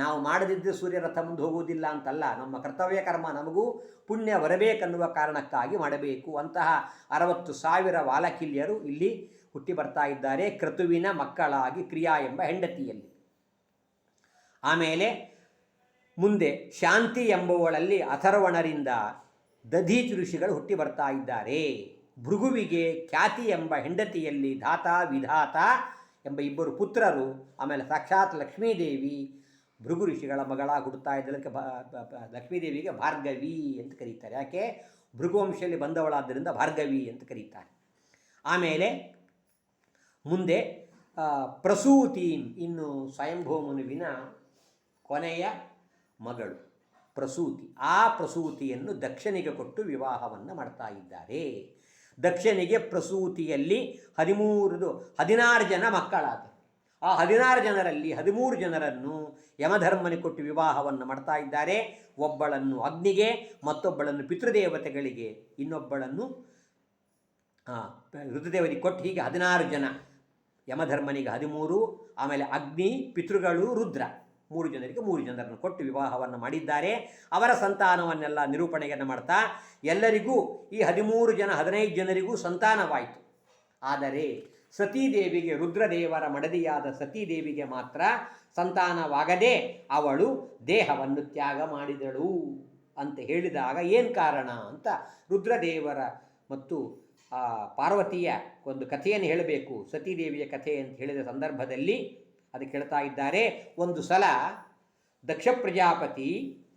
ನಾವು ಮಾಡದಿದ್ದು ಸೂರ್ಯ ರಥ ಮುಂದೆ ಹೋಗುವುದಿಲ್ಲ ಅಂತಲ್ಲ, ನಮ್ಮ ಕರ್ತವ್ಯ ಕರ್ಮ ನಮಗೂ ಪುಣ್ಯ ಬರಬೇಕನ್ನುವ ಕಾರಣಕ್ಕಾಗಿ ಮಾಡಬೇಕು. ಅಂತಹ 60,000 ವಾಲಕಿಲ್ಯರು ಇಲ್ಲಿ ಹುಟ್ಟಿ ಬರ್ತಾ ಇದ್ದಾರೆ, ಕ್ರತುವಿನ ಮಕ್ಕಳಾಗಿ ಕ್ರಿಯಾ ಎಂಬ ಹೆಂಡತಿಯಲ್ಲಿ. ಆಮೇಲೆ ಮುಂದೆ ಶಾಂತಿ ಎಂಬುವಳಲ್ಲಿ ಅಥರ್ವಣರಿಂದ ದಧೀಚಿ ಋಷಿಗಳು ಹುಟ್ಟಿ ಬರ್ತಾ ಇದ್ದಾರೆ. ಭೃಗುವಿಗೆ ಖ್ಯಾತಿ ಎಂಬ ಹೆಂಡತಿಯಲ್ಲಿ ಧಾತ ವಿಧಾತ ಎಂಬ 2 ಪುತ್ರರು. ಆಮೇಲೆ ಸಾಕ್ಷಾತ್ ಲಕ್ಷ್ಮೀದೇವಿ ಭೃಗು ಋಷಿಗಳ ಮಗಳಾಗಿ ಹುಟ್ಟುತ್ತಾ ಇದ್ದಕ್ಕೆ ಲಕ್ಷ್ಮೀದೇವಿಗೆ ಭಾರ್ಗವಿ ಅಂತ ಕರೀತಾರೆ. ಯಾಕೆ? ಭೃಗುವಂಶದಲ್ಲಿ ಬಂದವಳಾದ್ದರಿಂದ ಭಾರ್ಗವಿ ಅಂತ ಕರೀತಾರೆ. ಆಮೇಲೆ ಮುಂದೆ ಪ್ರಸೂತಿ, ಇನ್ನು ಸ್ವಯಂಭೂಮನುವಿನ ಕೊನೆಯ ಮಗಳು ಪ್ರಸೂತಿ, ಆ ಪ್ರಸೂತಿಯನ್ನು ದಕ್ಷನಿಗೆ ಕೊಟ್ಟು ವಿವಾಹವನ್ನು ಮಾಡ್ತಾ ಇದ್ದಾರೆ. ದಕ್ಷನಿಗೆ ಪ್ರಸೂತಿಯಲ್ಲಿ 16 ಜನ ಮಕ್ಕಳಾದರು. ಆ 16 ಜನರಲ್ಲಿ 13 ಜನರನ್ನು ಯಮಧರ್ಮನಿಗೆ ಕೊಟ್ಟು ವಿವಾಹವನ್ನು ಮಾಡ್ತಾ ಇದ್ದಾರೆ. ಒಬ್ಬಳನ್ನು ಅಗ್ನಿಗೆ, ಮತ್ತೊಬ್ಬಳನ್ನು ಪಿತೃದೇವತೆಗಳಿಗೆ, ಇನ್ನೊಬ್ಬಳನ್ನು ರುದ್ರದೇವರಿಗೆ ಕೊಟ್ಟು, ಹೀಗೆ 16 ಜನ. ಯಮಧರ್ಮನಿಗೆ 13, ಆಮೇಲೆ ಅಗ್ನಿ, ಪಿತೃಗಳು, ರುದ್ರ 3 ಜನರಿಗೆ 3 ಜನರನ್ನು ಕೊಟ್ಟು ವಿವಾಹವನ್ನು ಮಾಡಿದ್ದಾರೆ. ಅವರ ಸಂತಾನವನ್ನೆಲ್ಲ ನಿರೂಪಣೆಯನ್ನು ಮಾಡ್ತಾ ಎಲ್ಲರಿಗೂ ಈ 13 ಜನ 15 ಜನರಿಗೂ ಸಂತಾನವಾಯಿತು. ಆದರೆ ಸತೀದೇವಿಗೆ, ರುದ್ರದೇವರ ಮಡದಿಯಾದ ಸತೀದೇವಿಗೆ ಮಾತ್ರ ಸಂತಾನವಾಗದೆ ಅವಳು ದೇಹವನ್ನು ತ್ಯಾಗ ಮಾಡಿದಳು ಅಂತ ಹೇಳಿದಾಗ ಏನು ಕಾರಣ ಅಂತ ರುದ್ರದೇವರ ಮತ್ತು ಪಾರ್ವತಿಯ ಒಂದು ಕಥೆಯನ್ನು ಹೇಳಬೇಕು. ಸತೀದೇವಿಯ ಕಥೆ ಅಂತ ಹೇಳಿದ ಸಂದರ್ಭದಲ್ಲಿ ಅದಕ್ಕೆ ಹೇಳ್ತಾ ಇದ್ದಾರೆ, ಒಂದು ಸಲ ದಕ್ಷ ಪ್ರಜಾಪತಿ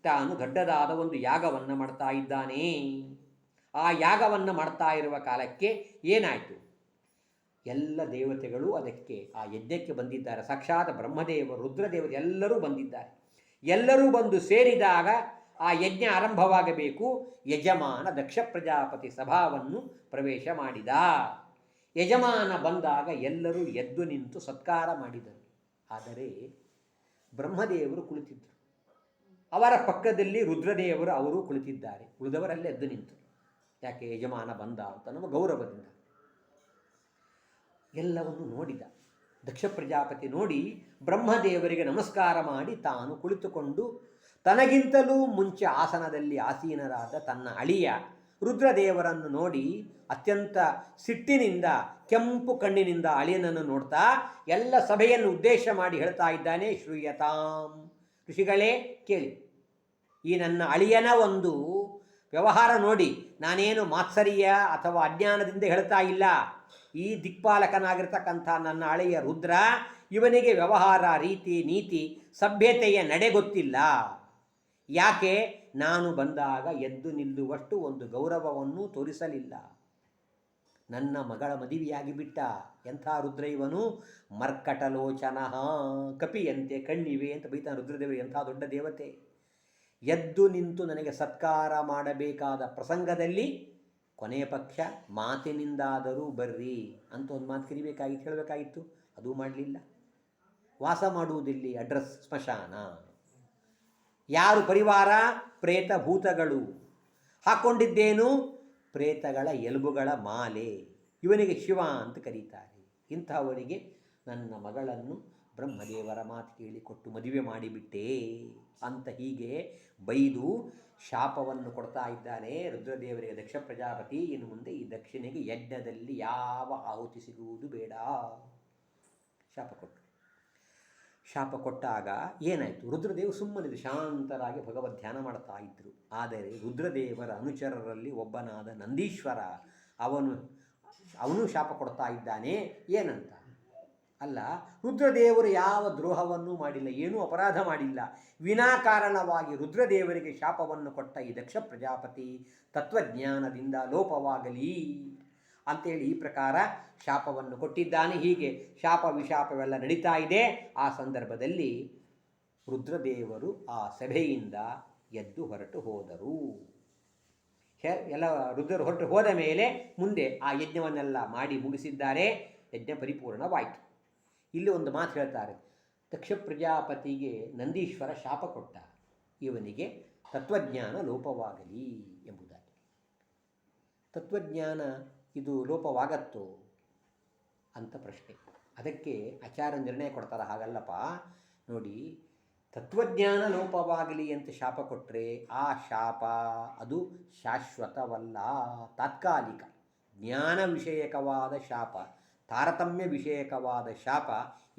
ತಾನು ದೊಡ್ಡದಾದ ಒಂದು ಯಾಗವನ್ನು ಮಾಡ್ತಾ ಇದ್ದಾನೆ. ಆ ಯಾಗವನ್ನು ಮಾಡ್ತಾ ಇರುವ ಕಾಲಕ್ಕೆ ಏನಾಯಿತು, ಎಲ್ಲ ದೇವತೆಗಳು ಅದಕ್ಕೆ ಆ ಯಜ್ಞಕ್ಕೆ ಬಂದಿದ್ದಾರೆ. ಸಾಕ್ಷಾತ್ ಬ್ರಹ್ಮದೇವರು, ರುದ್ರದೇವರು ಎಲ್ಲರೂ ಬಂದಿದ್ದಾರೆ. ಎಲ್ಲರೂ ಬಂದು ಸೇರಿದಾಗ ಆ ಯಜ್ಞ ಆರಂಭವಾಗಬೇಕು. ಯಜಮಾನ ದಕ್ಷ ಪ್ರಜಾಪತಿ ಸಭಾವನ್ನು ಪ್ರವೇಶ ಮಾಡಿದ. ಯಜಮಾನ ಬಂದಾಗ ಎಲ್ಲರೂ ಎದ್ದು ನಿಂತು ಸತ್ಕಾರ ಮಾಡಿದರು. ಆದರೆ ಬ್ರಹ್ಮದೇವರು ಕುಳಿತಿದ್ದರು, ಅವರ ಪಕ್ಕದಲ್ಲಿ ರುದ್ರದೇವರು ಅವರು ಕುಳಿತಿದ್ದಾರೆ. ಉಳಿದವರಲ್ಲೇ ಎದ್ದು ನಿಂತರು. ಯಾಕೆ, ಯಜಮಾನ ಬಂದ ಅಂತ ನಮ್ಮ ಗೌರವದಿಂದ. ಎಲ್ಲವನ್ನು ನೋಡಿದ ದಕ್ಷ ಪ್ರಜಾಪತಿ. ನೋಡಿ ಬ್ರಹ್ಮದೇವರಿಗೆ ನಮಸ್ಕಾರ ಮಾಡಿ ತಾನು ಕುಳಿತುಕೊಂಡು ತನಗಿಂತಲೂ ಮುಂಚೆ ಆಸನದಲ್ಲಿ ಆಸೀನರಾದ ತನ್ನ ಅಳಿಯ ರುದ್ರದೇವರನ್ನು ನೋಡಿ ಅತ್ಯಂತ ಸಿಟ್ಟಿನಿಂದ, ಕೆಂಪು ಕಣ್ಣಿನಿಂದ ಅಳಿಯನನ್ನು ನೋಡ್ತಾ ಎಲ್ಲ ಸಭೆಯನ್ನು ಉದ್ದೇಶ ಮಾಡಿ ಹೇಳ್ತಾ ಇದ್ದಾನೆ, ಶ್ರೂಯತಾಂ, ಋಷಿಗಳೇ ಕೇಳಿ, ಈ ನನ್ನ ಅಳಿಯನ ಒಂದು ವ್ಯವಹಾರ ನೋಡಿ. ನಾನೇನು ಮಾತ್ಸರ್ಯ ಅಥವಾ ಅಜ್ಞಾನದಿಂದ ಹೇಳ್ತಾ ಇಲ್ಲ. ಈ ದಿಕ್ಪಾಲಕನಾಗಿರ್ತಕ್ಕಂಥ ನನ್ನ ಅಳೆಯ ರುದ್ರ, ಇವನಿಗೆ ವ್ಯವಹಾರ, ರೀತಿ, ನೀತಿ, ಸಭ್ಯತೆಯ ನಡೆ ಗೊತ್ತಿಲ್ಲ. ಯಾಕೆ, ನಾನು ಬಂದಾಗ ಎದ್ದು ನಿಲ್ಲುವಷ್ಟು ಒಂದು ಗೌರವವನ್ನು ತೋರಿಸಲಿಲ್ಲ. ನನ್ನ ಮಗಳ ಮದುವೆಯಾಗಿ ಬಿಟ್ಟ. ಎಂಥ ರುದ್ರ ಇವನು, ಮರ್ಕಟಲೋಚನ, ಕಪಿಯಂತೆ ಕಣ್ಣಿವೆ ಅಂತ ಬೈತಾನೆ ರುದ್ರದೇವರು. ಎಂಥ ದೊಡ್ಡ ದೇವತೆ. ಎದ್ದು ನಿಂತು ನನಗೆ ಸತ್ಕಾರ ಮಾಡಬೇಕಾದ ಪ್ರಸಂಗದಲ್ಲಿ ಕೊನೆಯ ಪಕ್ಷ ಮಾತಿನಿಂದಾದರೂ ಬರ್ರಿ ಅಂತ ಒಂದು ಮಾತು ಕರಿಬೇಕಾಗಿತ್ತು, ಹೇಳಬೇಕಾಗಿತ್ತು. ಅದೂ ಮಾಡಲಿಲ್ಲ. ವಾಸ ಮಾಡುವುದಿಲ್ಲಿ ಅಡ್ರೆಸ್ ಸ್ಮಶಾನ. ಯಾರು ಪರಿವಾರ, ಪ್ರೇತ ಭೂತಗಳು. ಹಾಕ್ಕೊಂಡಿದ್ದೇನು, ಪ್ರೇತಗಳ ಎಲುಬುಗಳ ಮಾಲೆ. ಇವನಿಗೆ ಶಿವ ಅಂತ ಕರೀತಾರೆ. ಇಂಥವರಿಗೆ ನನ್ನ ಮಗಳನ್ನು ಬ್ರಹ್ಮದೇವರ ಮಾತು ಕೇಳಿ ಕೊಟ್ಟು ಮದುವೆ ಮಾಡಿಬಿಟ್ಟೆ ಅಂತ ಹೀಗೆ ಬೈದು ಶಾಪವನ್ನು ಕೊಡ್ತಾ ಇದ್ದಾನೆ ರುದ್ರದೇವರಿಗೆ ದಕ್ಷ ಪ್ರಜಾಪತಿ. ಇನ್ನು ಮುಂದೆ ಈ ದಕ್ಷಿಣೆಗೆ ಯಜ್ಞದಲ್ಲಿ ಯಾವ ಆಹುತಿ ಸಿಗುವುದು ಬೇಡ. ಶಾಪ ಕೊಟ್ಟಾಗ ಏನಾಯಿತು, ರುದ್ರದೇವರು ಸುಮ್ಮನಿದ್ದು ಶಾಂತರಾಗಿ ಭಗವದ್ ಧ್ಯಾನ ಮಾಡ್ತಾ ಇದ್ದರು. ಆದರೆ ರುದ್ರದೇವರ ಅನುಚರರಲ್ಲಿ ಒಬ್ಬನಾದ ನಂದೀಶ್ವರ ಅವನು ಶಾಪ ಕೊಡ್ತಾ ಇದ್ದಾನೆ. ಏನಂತ, ಅಲ್ಲ, ರುದ್ರದೇವರು ಯಾವ ದ್ರೋಹವನ್ನೂ ಮಾಡಿಲ್ಲ, ಏನೂ ಅಪರಾಧ ಮಾಡಿಲ್ಲ. ವಿನಾಕಾರಣವಾಗಿ ರುದ್ರದೇವರಿಗೆ ಶಾಪವನ್ನು ಕೊಟ್ಟ ಈ ದಕ್ಷ ಪ್ರಜಾಪತಿ ತತ್ವಜ್ಞಾನದಿಂದ ಲೋಪವಾಗಲಿ ಅಂತೇಳಿ ಈ ಪ್ರಕಾರ ಶಾಪವನ್ನು ಕೊಟ್ಟಿದ್ದಾನೆ. ಹೀಗೆ ಶಾಪ ವಿಶಾಪವೆಲ್ಲ ನಡೀತಾ ಇದೆ. ಆ ಸಂದರ್ಭದಲ್ಲಿ ರುದ್ರದೇವರು ಆ ಸಭೆಯಿಂದ ಎದ್ದು ಹೊರಟು ಹೋದರು. ಎಲ್ಲ ರುದ್ರರು ಹೊರಟು ಹೋದ ಮೇಲೆ ಮುಂದೆ ಆ ಯಜ್ಞವನ್ನೆಲ್ಲ ಮಾಡಿ ಮುಗಿಸಿದ್ದಾರೆ. ಯಜ್ಞ ಪರಿಪೂರ್ಣವಾಯಿತು. ಇಲ್ಲಿ ಒಂದು ಮಾತು ಹೇಳ್ತಾರೆ, ದಕ್ಷ ಪ್ರಜಾಪತಿಗೆ ನಂದೀಶ್ವರ ಶಾಪ ಕೊಟ್ಟ, ಇವನಿಗೆ ತತ್ವಜ್ಞಾನ ಲೋಪವಾಗಲಿ ಎಂಬುದಾಗಿ. ತತ್ವಜ್ಞಾನ ಇದು ಲೋಪವಾಗತ್ತೋ ಅಂತ ಪ್ರಶ್ನೆ. ಅದಕ್ಕೆ ಆಚಾರ್ಯ ನಿರ್ಣಯ ಕೊಡ್ತಾರೆ, ಹಾಗಲ್ಲಪ್ಪ ನೋಡಿ, ತತ್ವಜ್ಞಾನ ಲೋಪವಾಗಲಿ ಅಂತ ಶಾಪ ಕೊಟ್ಟರೆ ಆ ಶಾಪ ಅದು ಶಾಶ್ವತವಲ್ಲ, ತಾತ್ಕಾಲಿಕ. ಜ್ಞಾನ ವಿಷಯಕವಾದ ಶಾಪ, ತಾರತಮ್ಯ ವಿಷಯಕವಾದ ಶಾಪ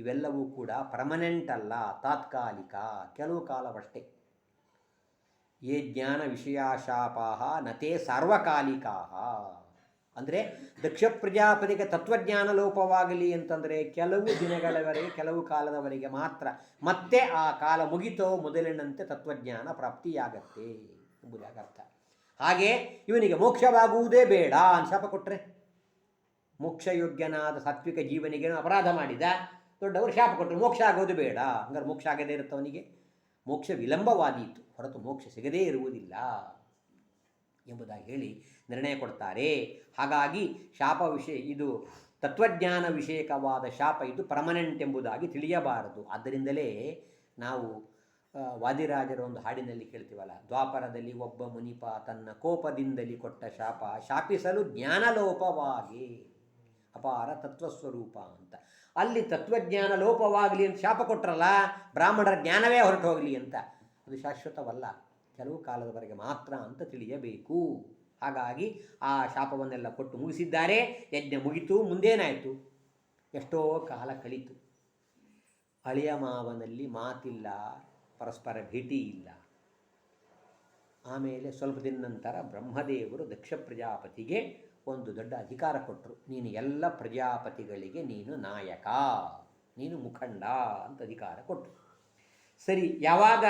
ಇವೆಲ್ಲವೂ ಕೂಡ ಪರ್ಮನೆಂಟ್ ಅಲ್ಲ, ತಾತ್ಕಾಲಿಕ, ಕೆಲವು ಕಾಲವಷ್ಟೇ. ಯೇ ಜ್ಞಾನ ವಿಷಯ ಶಾಪಾ ನತೇ ಸಾರ್ವಕಾಲಿಕಾ. ಅಂದರೆ ದಕ್ಷ ಪ್ರಜಾಪತಿಗೆ ತತ್ವಜ್ಞಾನ ಲೋಪವಾಗಲಿ ಅಂತಂದರೆ ಕೆಲವು ದಿನಗಳವರೆಗೆ, ಕೆಲವು ಕಾಲದವರೆಗೆ ಮಾತ್ರ. ಮತ್ತೆ ಆ ಕಾಲ ಮುಗಿತೋ ಮೊದಲಿನಂತೆ ತತ್ವಜ್ಞಾನ ಪ್ರಾಪ್ತಿಯಾಗತ್ತೆ ಎಂಬುದಾಗಿ ಅರ್ಥ. ಹಾಗೆ ಇವನಿಗೆ ಮೋಕ್ಷವಾಗುವುದೇ ಬೇಡ ಅಂತ ಶಾಪ ಕೊಟ್ಟರೆ, ಮೋಕ್ಷಯೋಗ್ಯನಾದ ಸಾತ್ವಿಕ ಜೀವನಿಗೇನು ಅಪರಾಧ ಮಾಡಿದ, ದೊಡ್ಡವರು ಶಾಪ ಕೊಟ್ಟರು, ಮೋಕ್ಷ ಆಗೋದು ಬೇಡ, ಹಂಗಾರೆ ಮೋಕ್ಷ ಆಗದೇ ಇರುತ್ತವನಿಗೆ. ಮೋಕ್ಷ ವಿಳಂಬವಾದೀತು, ಹೊರತು ಮೋಕ್ಷ ಸಿಗದೇ ಇರುವುದಿಲ್ಲ ಎಂಬುದಾಗಿ ಹೇಳಿ ನಿರ್ಣಯ ಕೊಡ್ತಾರೆ. ಹಾಗಾಗಿ ಶಾಪ ವಿಷಯ ಇದು ತತ್ವಜ್ಞಾನ ವಿಷಯಕವಾದ ಶಾಪ, ಇದು ಪರ್ಮನೆಂಟ್ ಎಂಬುದಾಗಿ ತಿಳಿಯಬಾರದು. ಆದ್ದರಿಂದಲೇ ನಾವು ವಾದಿರಾಜರ ಒಂದು ಹಾಡಿನಲ್ಲಿ ಕೇಳ್ತೀವಲ್ಲ, ದ್ವಾಪರದಲ್ಲಿ ಒಬ್ಬ ಮುನಿಪ ತನ್ನ ಕೋಪದಿಂದಲಿ ಕೊಟ್ಟ ಶಾಪ, ಶಾಪಿಸಲು ಜ್ಞಾನಲೋಪವಾಗಿ ಅಪಾರ ತತ್ವಸ್ವರೂಪ ಅಂತ. ಅಲ್ಲಿ ತತ್ವಜ್ಞಾನ ಲೋಪವಾಗಲಿ ಅಂತ ಶಾಪ ಕೊಟ್ಟರಲ್ಲ, ಬ್ರಾಹ್ಮಣರ ಜ್ಞಾನವೇ ಹೊರಟು ಹೋಗಲಿ ಅಂತ. ಅದು ಶಾಶ್ವತವಲ್ಲ, ಕೆಲವು ಕಾಲದವರೆಗೆ ಮಾತ್ರ ಅಂತ ತಿಳಿಯಬೇಕು. ಹಾಗಾಗಿ ಆ ಶಾಪವನ್ನೆಲ್ಲ ಕೊಟ್ಟು ಮುಗಿಸಿದ್ದಾರೆ. ಯಜ್ಞ ಮುಗಿತು. ಮುಂದೇನಾಯಿತು? ಎಷ್ಟೋ ಕಾಲ ಕಳೀತು. ಅಳಿಯ ಮಾವನಲ್ಲಿ ಮಾತಿಲ್ಲ, ಪರಸ್ಪರ ಭೇಟಿ ಇಲ್ಲ. ಆಮೇಲೆ ಸ್ವಲ್ಪ ದಿನ ನಂತರ ಬ್ರಹ್ಮದೇವರು ದಕ್ಷ ಪ್ರಜಾಪತಿಗೆ ಒಂದು ದೊಡ್ಡ ಅಧಿಕಾರ ಕೊಟ್ಟರು. ನೀನು ಎಲ್ಲ ಪ್ರಜಾಪತಿಗಳಿಗೆ ನೀನು ನಾಯಕ, ನೀನು ಮುಖಂಡ ಅಂತ ಅಧಿಕಾರ ಕೊಟ್ಟರು. ಸರಿ, ಯಾವಾಗ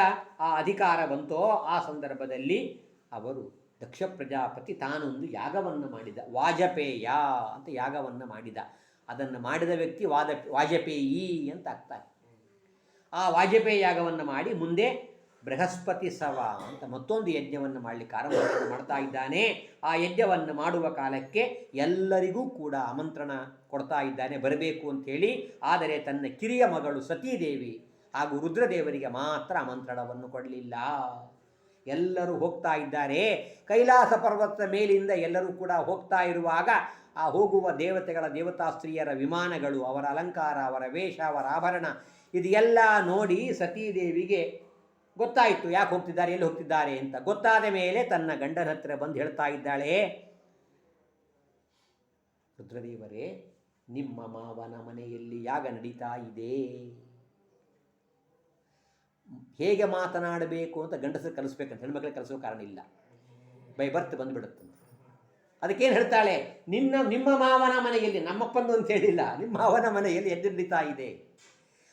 ಆ ಅಧಿಕಾರ ಬಂತೋ ಆ ಸಂದರ್ಭದಲ್ಲಿ ಅವರು ದಕ್ಷ ಪ್ರಜಾಪತಿ ತಾನೊಂದು ಯಾಗವನ್ನು ಮಾಡಿದ, ವಾಜಪೇಯ ಅಂತ ಯಾಗವನ್ನು ಮಾಡಿದ. ಅದನ್ನು ಮಾಡಿದ ವ್ಯಕ್ತಿ ವಾಜಪೇಯಿ ಅಂತ ಆಗ್ತಾರೆ. ಆ ವಾಜಪೇಯಿ ಯಾಗವನ್ನು ಮಾಡಿ ಮುಂದೆ ಬೃಹಸ್ಪತಿ ಸವ ಅಂತ ಮತ್ತೊಂದು ಯಜ್ಞವನ್ನು ಮಾಡಲಿಕ್ಕೆ ಆರಂಭವನ್ನು ಮಾಡ್ತಾ ಇದ್ದಾನೆ. ಆ ಯಜ್ಞವನ್ನು ಮಾಡುವ ಕಾಲಕ್ಕೆ ಎಲ್ಲರಿಗೂ ಕೂಡ ಆಮಂತ್ರಣ ಕೊಡ್ತಾ ಇದ್ದಾನೆ, ಬರಬೇಕು ಅಂಥೇಳಿ. ಆದರೆ ತನ್ನ ಕಿರಿಯ ಮಗಳು ಸತೀದೇವಿ ಹಾಗೂ ರುದ್ರದೇವರಿಗೆ ಮಾತ್ರ ಆಮಂತ್ರಣವನ್ನು ಕೊಡಲಿಲ್ಲ. ಎಲ್ಲರೂ ಹೋಗ್ತಾ ಇದ್ದಾರೆ. ಕೈಲಾಸ ಪರ್ವತದ ಮೇಲಿಂದ ಎಲ್ಲರೂ ಕೂಡ ಹೋಗ್ತಾ ಇರುವಾಗ ಆ ಹೋಗುವ ದೇವತೆಗಳ ದೇವತಾಸ್ತ್ರೀಯರ ವಿಮಾನಗಳು, ಅವರ ಅಲಂಕಾರ, ಅವರ ವೇಷ, ಅವರ ಆಭರಣ, ಇದು ಎಲ್ಲ ನೋಡಿ ಸತೀದೇವಿಗೆ ಗೊತ್ತಾಯಿತು ಯಾಕೆ ಹೋಗ್ತಿದ್ದಾರೆ, ಎಲ್ಲಿ ಹೋಗ್ತಿದ್ದಾರೆ ಅಂತ. ಗೊತ್ತಾದ ಮೇಲೆ ತನ್ನ ಗಂಡನ ಹತ್ತಿರ ಬಂದು ಹೇಳ್ತಾ ಇದ್ದಾಳೆ, ರುದ್ರದೇವರೇ, ನಿಮ್ಮ ಮಾವನ ಮನೆಯಲ್ಲಿ ಯಾಗ ನಡೀತಾ ಇದೆ, ಹೇಗೆ ಮಾತನಾಡಬೇಕು ಅಂತ ಗಂಡಸರು ಕಲಿಸ್ಬೇಕಂತ ಹೆಣ್ಮಕ್ಳಿಗೆ ಕಲಿಸೋ ಕಾರಣ ಇಲ್ಲ, ಬೈ ಬರ್ತ್ ಬಂದುಬಿಡುತ್ತಂತೆ. ಅದಕ್ಕೇನು ಹೇಳ್ತಾಳೆ, ನಿಮ್ಮ ಮಾವನ ಮನೆಯಲ್ಲಿ, ನಮ್ಮಪ್ಪಂದು ಅಂತ ಹೇಳಿಲ್ಲ, ನಿಮ್ಮ ಮಾವನ ಮನೆಯಲ್ಲಿ ಎದ್ದು ನಡೀತಾ ಇದೆ.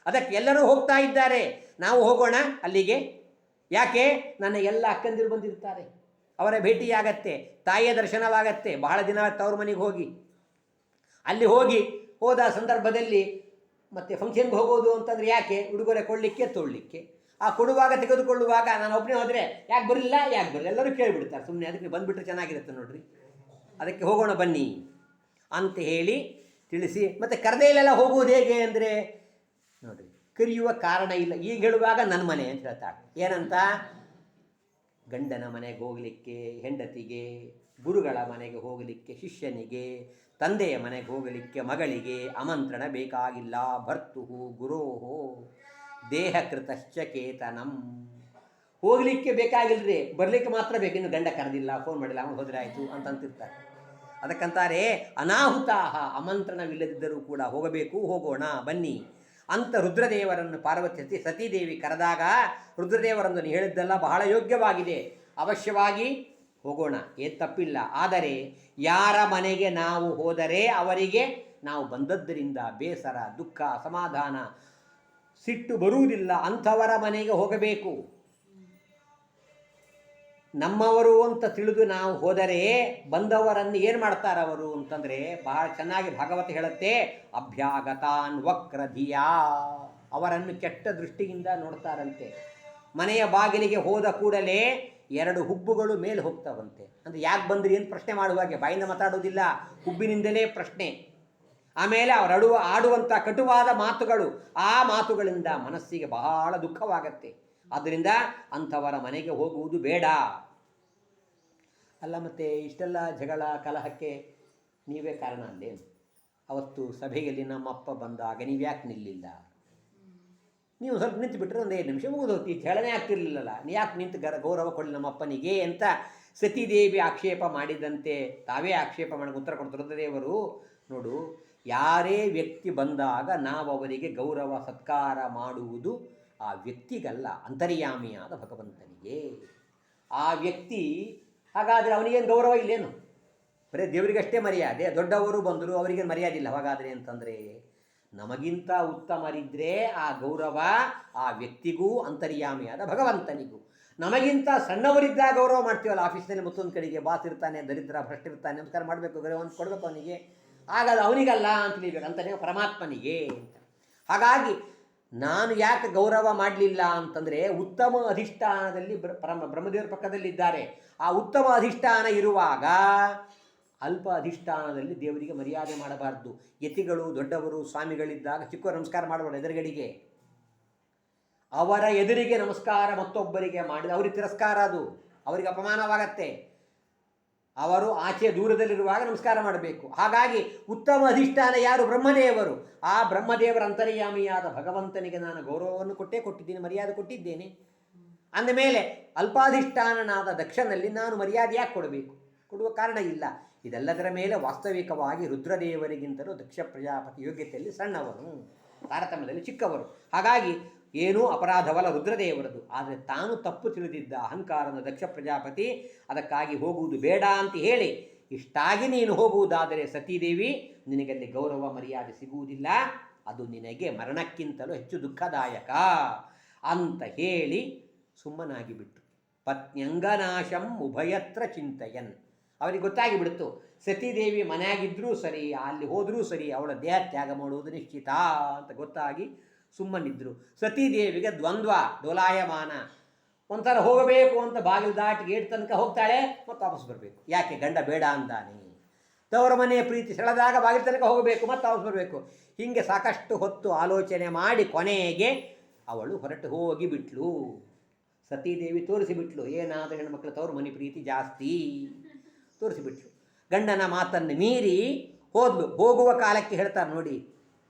ಅದಕ್ಕೆ ಎಲ್ಲರೂ ಹೋಗ್ತಾ ಇದ್ದಾರೆ, ನಾವು ಹೋಗೋಣ ಅಲ್ಲಿಗೆ. ಯಾಕೆ? ನನ್ನ ಎಲ್ಲ ಅಕ್ಕಂದಿರು ಬಂದಿರ್ತಾರೆ, ಅವರ ಭೇಟಿಯಾಗತ್ತೆ, ತಾಯಿಯ ದರ್ಶನವಾಗತ್ತೆ. ಬಹಳ ದಿನ ತವ್ರ ಮನೆಗೆ ಹೋಗಿ ಅಲ್ಲಿ ಹೋದ ಸಂದರ್ಭದಲ್ಲಿ ಮತ್ತೆ ಫಂಕ್ಷನ್ಗೆ ಹೋಗೋದು ಅಂತಂದರೆ ಯಾಕೆ? ಉಡುಗೊರೆ ಕೊಡಲಿಕ್ಕೆ, ತೊಗೊಳ್ಳಿಕ್ಕೆ. ಆ ಕೊಡುವಾಗ ತೆಗೆದುಕೊಳ್ಳುವಾಗ ನಾನು ಒಬ್ಬನೇ ಹೋದರೆ ಯಾಕೆ ಬರಲಿಲ್ಲ, ಯಾಕೆ ಬರಲಿಲ್ಲ ಎಲ್ಲರೂ ಕೇಳಿಬಿಡ್ತಾರೆ. ಸುಮ್ಮನೆ ಅದಕ್ಕೆ ಬಂದುಬಿಟ್ರೆ ಚೆನ್ನಾಗಿರುತ್ತೆ ನೋಡ್ರಿ, ಅದಕ್ಕೆ ಹೋಗೋಣ ಬನ್ನಿ ಅಂತ ಹೇಳಿ ತಿಳಿಸಿ. ಮತ್ತು ಕರೆದೇಲೆಲ್ಲ ಹೋಗುವುದು ಹೇಗೆ ಅಂದರೆ ನೋಡಿರಿ, ಕರೆಯುವ ಕಾರಣ ಇಲ್ಲ. ಈಗ ಹೇಳುವಾಗ ನನ್ನ ಮನೆ ಅಂತ ಹೇಳ್ತಾಳೆ. ಏನಂತ? ಗಂಡನ ಮನೆಗೆ ಹೋಗಲಿಕ್ಕೆ ಹೆಂಡತಿಗೆ, ಗುರುಗಳ ಮನೆಗೆ ಹೋಗಲಿಕ್ಕೆ ಶಿಷ್ಯನಿಗೆ, ತಂದೆಯ ಮನೆಗೆ ಹೋಗಲಿಕ್ಕೆ ಮಗಳಿಗೆ ಆಮಂತ್ರಣ ಬೇಕಾಗಿಲ್ಲ. ಭರ್ತುಹು ಗುರೋಹೋ ದೇಹಕೃತಶ್ಚ ಕೇತನಂ. ಹೋಗಲಿಕ್ಕೆ ಬೇಕಾಗಿಲ್ಲದೆ ಬರಲಿಕ್ಕೆ ಮಾತ್ರ ಬೇಕು, ಇನ್ನು ಗಂಡ ಕರೆದಿಲ್ಲ, ಫೋನ್ ಮಾಡಿಲ್ಲ, ಅವನು ಹೋದರೆ ಆಯಿತು ಅಂತಂತಿರ್ತಾರೆ. ಅದಕ್ಕಂತಾರೆ ಅನಾಹುತಾಹ, ಆಮಂತ್ರಣವಿಲ್ಲದಿದ್ದರೂ ಕೂಡ ಹೋಗಬೇಕು, ಹೋಗೋಣ ಬನ್ನಿ ಅಂತ ರುದ್ರದೇವರನ್ನು ಪಾರ್ವತಿ ಸತೀದೇವಿ ಕರೆದಾಗ ರುದ್ರದೇವರನ್ನು ಹೇಳಿದ್ದೆಲ್ಲ ಬಹಳ ಯೋಗ್ಯವಾಗಿದೆ, ಅವಶ್ಯವಾಗಿ ಹೋಗೋಣ, ಏನು ತಪ್ಪಿಲ್ಲ. ಆದರೆ ಯಾರ ಮನೆಗೆ ನಾವು ಹೋದರೆ ಅವರಿಗೆ ನಾವು ಬಂದದ್ದರಿಂದ ಬೇಸರ, ದುಃಖ, ಅಸಮಾಧಾನ, ಸಿಟ್ಟು ಬರುವುದಿಲ್ಲ, ಅಂಥವರ ಮನೆಗೆ ಹೋಗಬೇಕು. ನಮ್ಮವರು ಅಂತ ತಿಳಿದು ನಾವು ಹೋದರೆ ಬಂದವರನ್ನು ಏನು ಮಾಡ್ತಾರವರು ಅಂತಂದರೆ, ಬಹಳ ಚೆನ್ನಾಗಿ ಭಾಗವತ ಹೇಳುತ್ತೆ, ಅಭ್ಯಾಗತಾನ್ ವಕ್ರಧಿಯಾ, ಅವರನ್ನು ಕೆಟ್ಟ ದೃಷ್ಟಿಯಿಂದ ನೋಡ್ತಾರಂತೆ. ಮನೆಯ ಬಾಗಿಲಿಗೆ ಹೋದ ಕೂಡಲೇ 2 ಹುಬ್ಬುಗಳು ಮೇಲೆ ಹೋಗ್ತಾವಂತೆ. ಅಂದರೆ ಯಾಕೆ ಬಂದ್ರಿ ಅಂತ ಪ್ರಶ್ನೆ ಮಾಡುವಾಗೆ ಬಾಯಿಂದ ಮಾತಾಡೋದಿಲ್ಲ, ಹುಬ್ಬಿನಿಂದಲೇ ಪ್ರಶ್ನೆ. ಆಮೇಲೆ ಅವರು ಆಡುವಂಥ ಕಟುವಾದ ಮಾತುಗಳು, ಆ ಮಾತುಗಳಿಂದ ಮನಸ್ಸಿಗೆ ಬಹಳ ದುಃಖವಾಗತ್ತೆ. ಆದ್ದರಿಂದ ಅಂಥವರ ಮನೆಗೆ ಹೋಗುವುದು ಬೇಡ. ಅಲ್ಲ, ಮತ್ತು ಇಷ್ಟೆಲ್ಲ ಜಗಳ ಕಲಹಕ್ಕೆ ನೀವೇ ಕಾರಣ ಅಲ್ಲೇನು? ಅವತ್ತು ಸಭೆಯಲ್ಲಿ ನಮ್ಮಪ್ಪ ಬಂದಾಗ ನೀವು ಯಾಕೆ ನಿಲ್ಲಿಲ್ಲ? ನೀವು ಸ್ವಲ್ಪ ನಿಂತು ಬಿಟ್ಟರೆ ಒಂದು 5 ನಿಮಿಷ ಮುಗಿದೋಗ್ತಿ, ಹೇಳನೇ ಆಗ್ತಿರ್ಲಿಲ್ಲಲ್ಲ, ನೀ ಯಾಕೆ ನಿಂತು ಗೌರವ ಕೊಡಲಿ ನಮ್ಮಪ್ಪನಿಗೆ ಅಂತ ಸತೀದೇವಿ ಆಕ್ಷೇಪ ಮಾಡಿದಂತೆ ತಾವೇ ಆಕ್ಷೇಪ ಮಾಡಿ ಉತ್ತರ ಕೊಡ್ತಾರೆ ರುದ್ರದೇವರು. ನೋಡು, ಯಾರೇ ವ್ಯಕ್ತಿ ಬಂದಾಗ ನಾವು ಅವರಿಗೆ ಗೌರವ ಸತ್ಕಾರ ಮಾಡುವುದು ಆ ವ್ಯಕ್ತಿಗಲ್ಲ, ಅಂತರ್ಯಾಮಿಯಾದ ಭಗವಂತನಿಗೆ. ಆ ವ್ಯಕ್ತಿ ಹಾಗಾದರೆ ಅವನಿಗೇನು ಗೌರವ ಇಲ್ಲೇನು? ಬರೀ ದೇವರಿಗಷ್ಟೇ ಮರ್ಯಾದೆ, ದೊಡ್ಡವರು ಬಂದರು ಅವರಿಗೇನು ಮರ್ಯಾದೆ ಇಲ್ಲ ಹಾಗಾದರೆ ಅಂತಂದರೆ, ನಮಗಿಂತ ಉತ್ತಮರಿದ್ದರೆ ಆ ಗೌರವ ಆ ವ್ಯಕ್ತಿಗೂ ಅಂತರ್ಯಾಮಿಯಾದ ಭಗವಂತನಿಗೂ. ನಮಗಿಂತ ಸಣ್ಣವರಿದ್ದಾಗ ಗೌರವ ಮಾಡ್ತೀವಲ್ಲ, ಆಫೀಸ್ನಲ್ಲಿ ಮತ್ತೊಂದು ಕಡೆಗೆ ಬಾಸ್ ಇರ್ತಾನೆ, ದರಿದ್ರ ಭ್ರಷ್ಟ ಇರ್ತಾನೆ, ನಮಸ್ಕಾರ ಮಾಡಬೇಕು, ಗೌರವ ಕೊಡಬೇಕು ಅವನಿಗೆ. ಆಗ ಅದು ಅವನಿಗಲ್ಲ ಅಂತ ತಿಳಿಬೇಕು ಅಂತಲೇ ಪರಮಾತ್ಮನಿಗೆ ಅಂತ. ಹಾಗಾಗಿ ನಾನು ಯಾಕೆ ಗೌರವ ಮಾಡಲಿಲ್ಲ ಅಂತಂದರೆ ಉತ್ತಮ ಅಧಿಷ್ಠಾನದಲ್ಲಿ ಬ್ರಹ್ಮದೇವರ ಪಕ್ಕದಲ್ಲಿದ್ದಾರೆ. ಆ ಉತ್ತಮ ಅಧಿಷ್ಠಾನ ಇರುವಾಗ ಅಲ್ಪ ಅಧಿಷ್ಠಾನದಲ್ಲಿ ದೇವರಿಗೆ ಮರ್ಯಾದೆ ಮಾಡಬಾರ್ದು. ಯತಿಗಳು ದೊಡ್ಡವರು ಸ್ವಾಮಿಗಳಿದ್ದಾಗ ಚಿಕ್ಕವರು ನಮಸ್ಕಾರ ಮಾಡುವರು ಎದುರುಗಡೆಗೆ, ಅವರ ಎದುರಿಗೆ ನಮಸ್ಕಾರ ಮತ್ತೊಬ್ಬರಿಗೆ ಮಾಡಿದ ಅವ್ರಿಗೆ ತಿರಸ್ಕಾರ, ಅದು ಅವರಿಗೆ ಅಪಮಾನವಾಗತ್ತೆ. ಅವರು ಆಚೆ ದೂರದಲ್ಲಿರುವಾಗ ನಮಸ್ಕಾರ ಮಾಡಬೇಕು. ಹಾಗಾಗಿ ಉತ್ತಮ ಅಧಿಷ್ಠಾನ ಯಾರು? ಬ್ರಹ್ಮದೇವರು. ಆ ಬ್ರಹ್ಮದೇವರ ಅಂತರ್ಯಾಮಿಯಾದ ಭಗವಂತನಿಗೆ ನಾನು ಗೌರವವನ್ನು ಕೊಟ್ಟಿದ್ದೀನಿ, ಮರ್ಯಾದೆ ಕೊಟ್ಟಿದ್ದೇನೆ. ಅಂದಮೇಲೆ ಅಲ್ಪಾಧಿಷ್ಠಾನನಾದ ದಕ್ಷನಲ್ಲಿ ನಾನು ಮರ್ಯಾದೆ ಯಾಕೆ ಕೊಡಬೇಕು? ಕೊಡುವ ಕಾರಣ ಇಲ್ಲ. ಇದೆಲ್ಲದರ ಮೇಲೆ ವಾಸ್ತವಿಕವಾಗಿ ರುದ್ರದೇವರಿಗಿಂತಲೂ ದಕ್ಷ ಪ್ರಜಾಪತಿ ಯೋಗ್ಯತೆಯಲ್ಲಿ ಸಣ್ಣವನು, ತಾರತಮ್ಯದಲ್ಲಿ ಚಿಕ್ಕವರು. ಹಾಗಾಗಿ ಏನೂ ಅಪರಾಧವಲ್ಲ ರುದ್ರದೇವರದು. ಆದರೆ ತಾನು ತಪ್ಪು ತಿಳಿದಿದ್ದ ಅಹಂಕಾರದ ದಕ್ಷ ಪ್ರಜಾಪತಿ ಅದಕ್ಕಾಗಿ ಹೋಗುವುದು ಬೇಡ ಅಂತ ಹೇಳಿ, ಇಷ್ಟಾಗಿ ನೀನು ಹೋಗುವುದಾದರೆ ಸತೀದೇವಿ ನಿನಗಲ್ಲಿ ಗೌರವ ಮರ್ಯಾದೆ ಸಿಗುವುದಿಲ್ಲ, ಅದು ನಿನಗೆ ಮರಣಕ್ಕಿಂತಲೂ ಹೆಚ್ಚು ದುಃಖದಾಯಕ ಅಂತ ಹೇಳಿ ಸುಮ್ಮನಾಗಿ ಬಿಟ್ಟು ಪತ್ನ್ಯಂಗನಾಶಂ ಉಭಯತ್ರ ಚಿಂತಯನ್. ಅವರಿಗೆ ಗೊತ್ತಾಗಿ ಬಿಡ್ತು, ಸತೀದೇವಿ ಮನೆಯಾಗಿದ್ದರೂ ಸರಿ, ಅಲ್ಲಿ ಹೋದರೂ ಸರಿ, ಅವಳ ದೇಹ ತ್ಯಾಗ ಮಾಡುವುದು ನಿಶ್ಚಿತ ಅಂತ ಗೊತ್ತಾಗಿ ಸುಮ್ಮನಿದ್ರು. ಸತೀದೇವಿಗೆ ದ್ವಂದ್ವ, ಡೋಲಾಯಮಾನ, ಒಂಥರ ಹೋಗಬೇಕು ಅಂತ ಬಾಗಿಲು ದಾಟಿ ಗೇಟ್ ತನಕ ಹೋಗ್ತಾಳೆ, ಮತ್ತು ವಾಪಸ್ ಬರಬೇಕು. ಯಾಕೆ? ಗಂಡ ಬೇಡ ಅಂದಾನೆ. ತವರ ಮನೆಯ ಪ್ರೀತಿ ಸೆಳೆದಾಗ ಬಾಗಿಲು ತನಕ ಹೋಗಬೇಕು, ಮತ್ತು ವಾಪಸ್ ಬರಬೇಕು. ಹೀಗೆ ಸಾಕಷ್ಟು ಹೊತ್ತು ಆಲೋಚನೆ ಮಾಡಿ ಕೊನೆಗೆ ಅವಳು ಹೊರಟು ಹೋಗಿ ಬಿಟ್ಲು. ಸತೀದೇವಿ ತೋರಿಸಿಬಿಟ್ಲು, ಏನಾದರೂ ಹೆಣ್ಮಕ್ಳು ತವರು ಮನೆ ಪ್ರೀತಿ ಜಾಸ್ತಿ ತೋರಿಸಿಬಿಟ್ಲು. ಗಂಡನ ಮಾತನ್ನು ಮೀರಿ ಹೋದ್ಲು. ಹೋಗುವ ಕಾಲಕ್ಕೆ ಹೇಳ್ತಾರೆ ನೋಡಿ,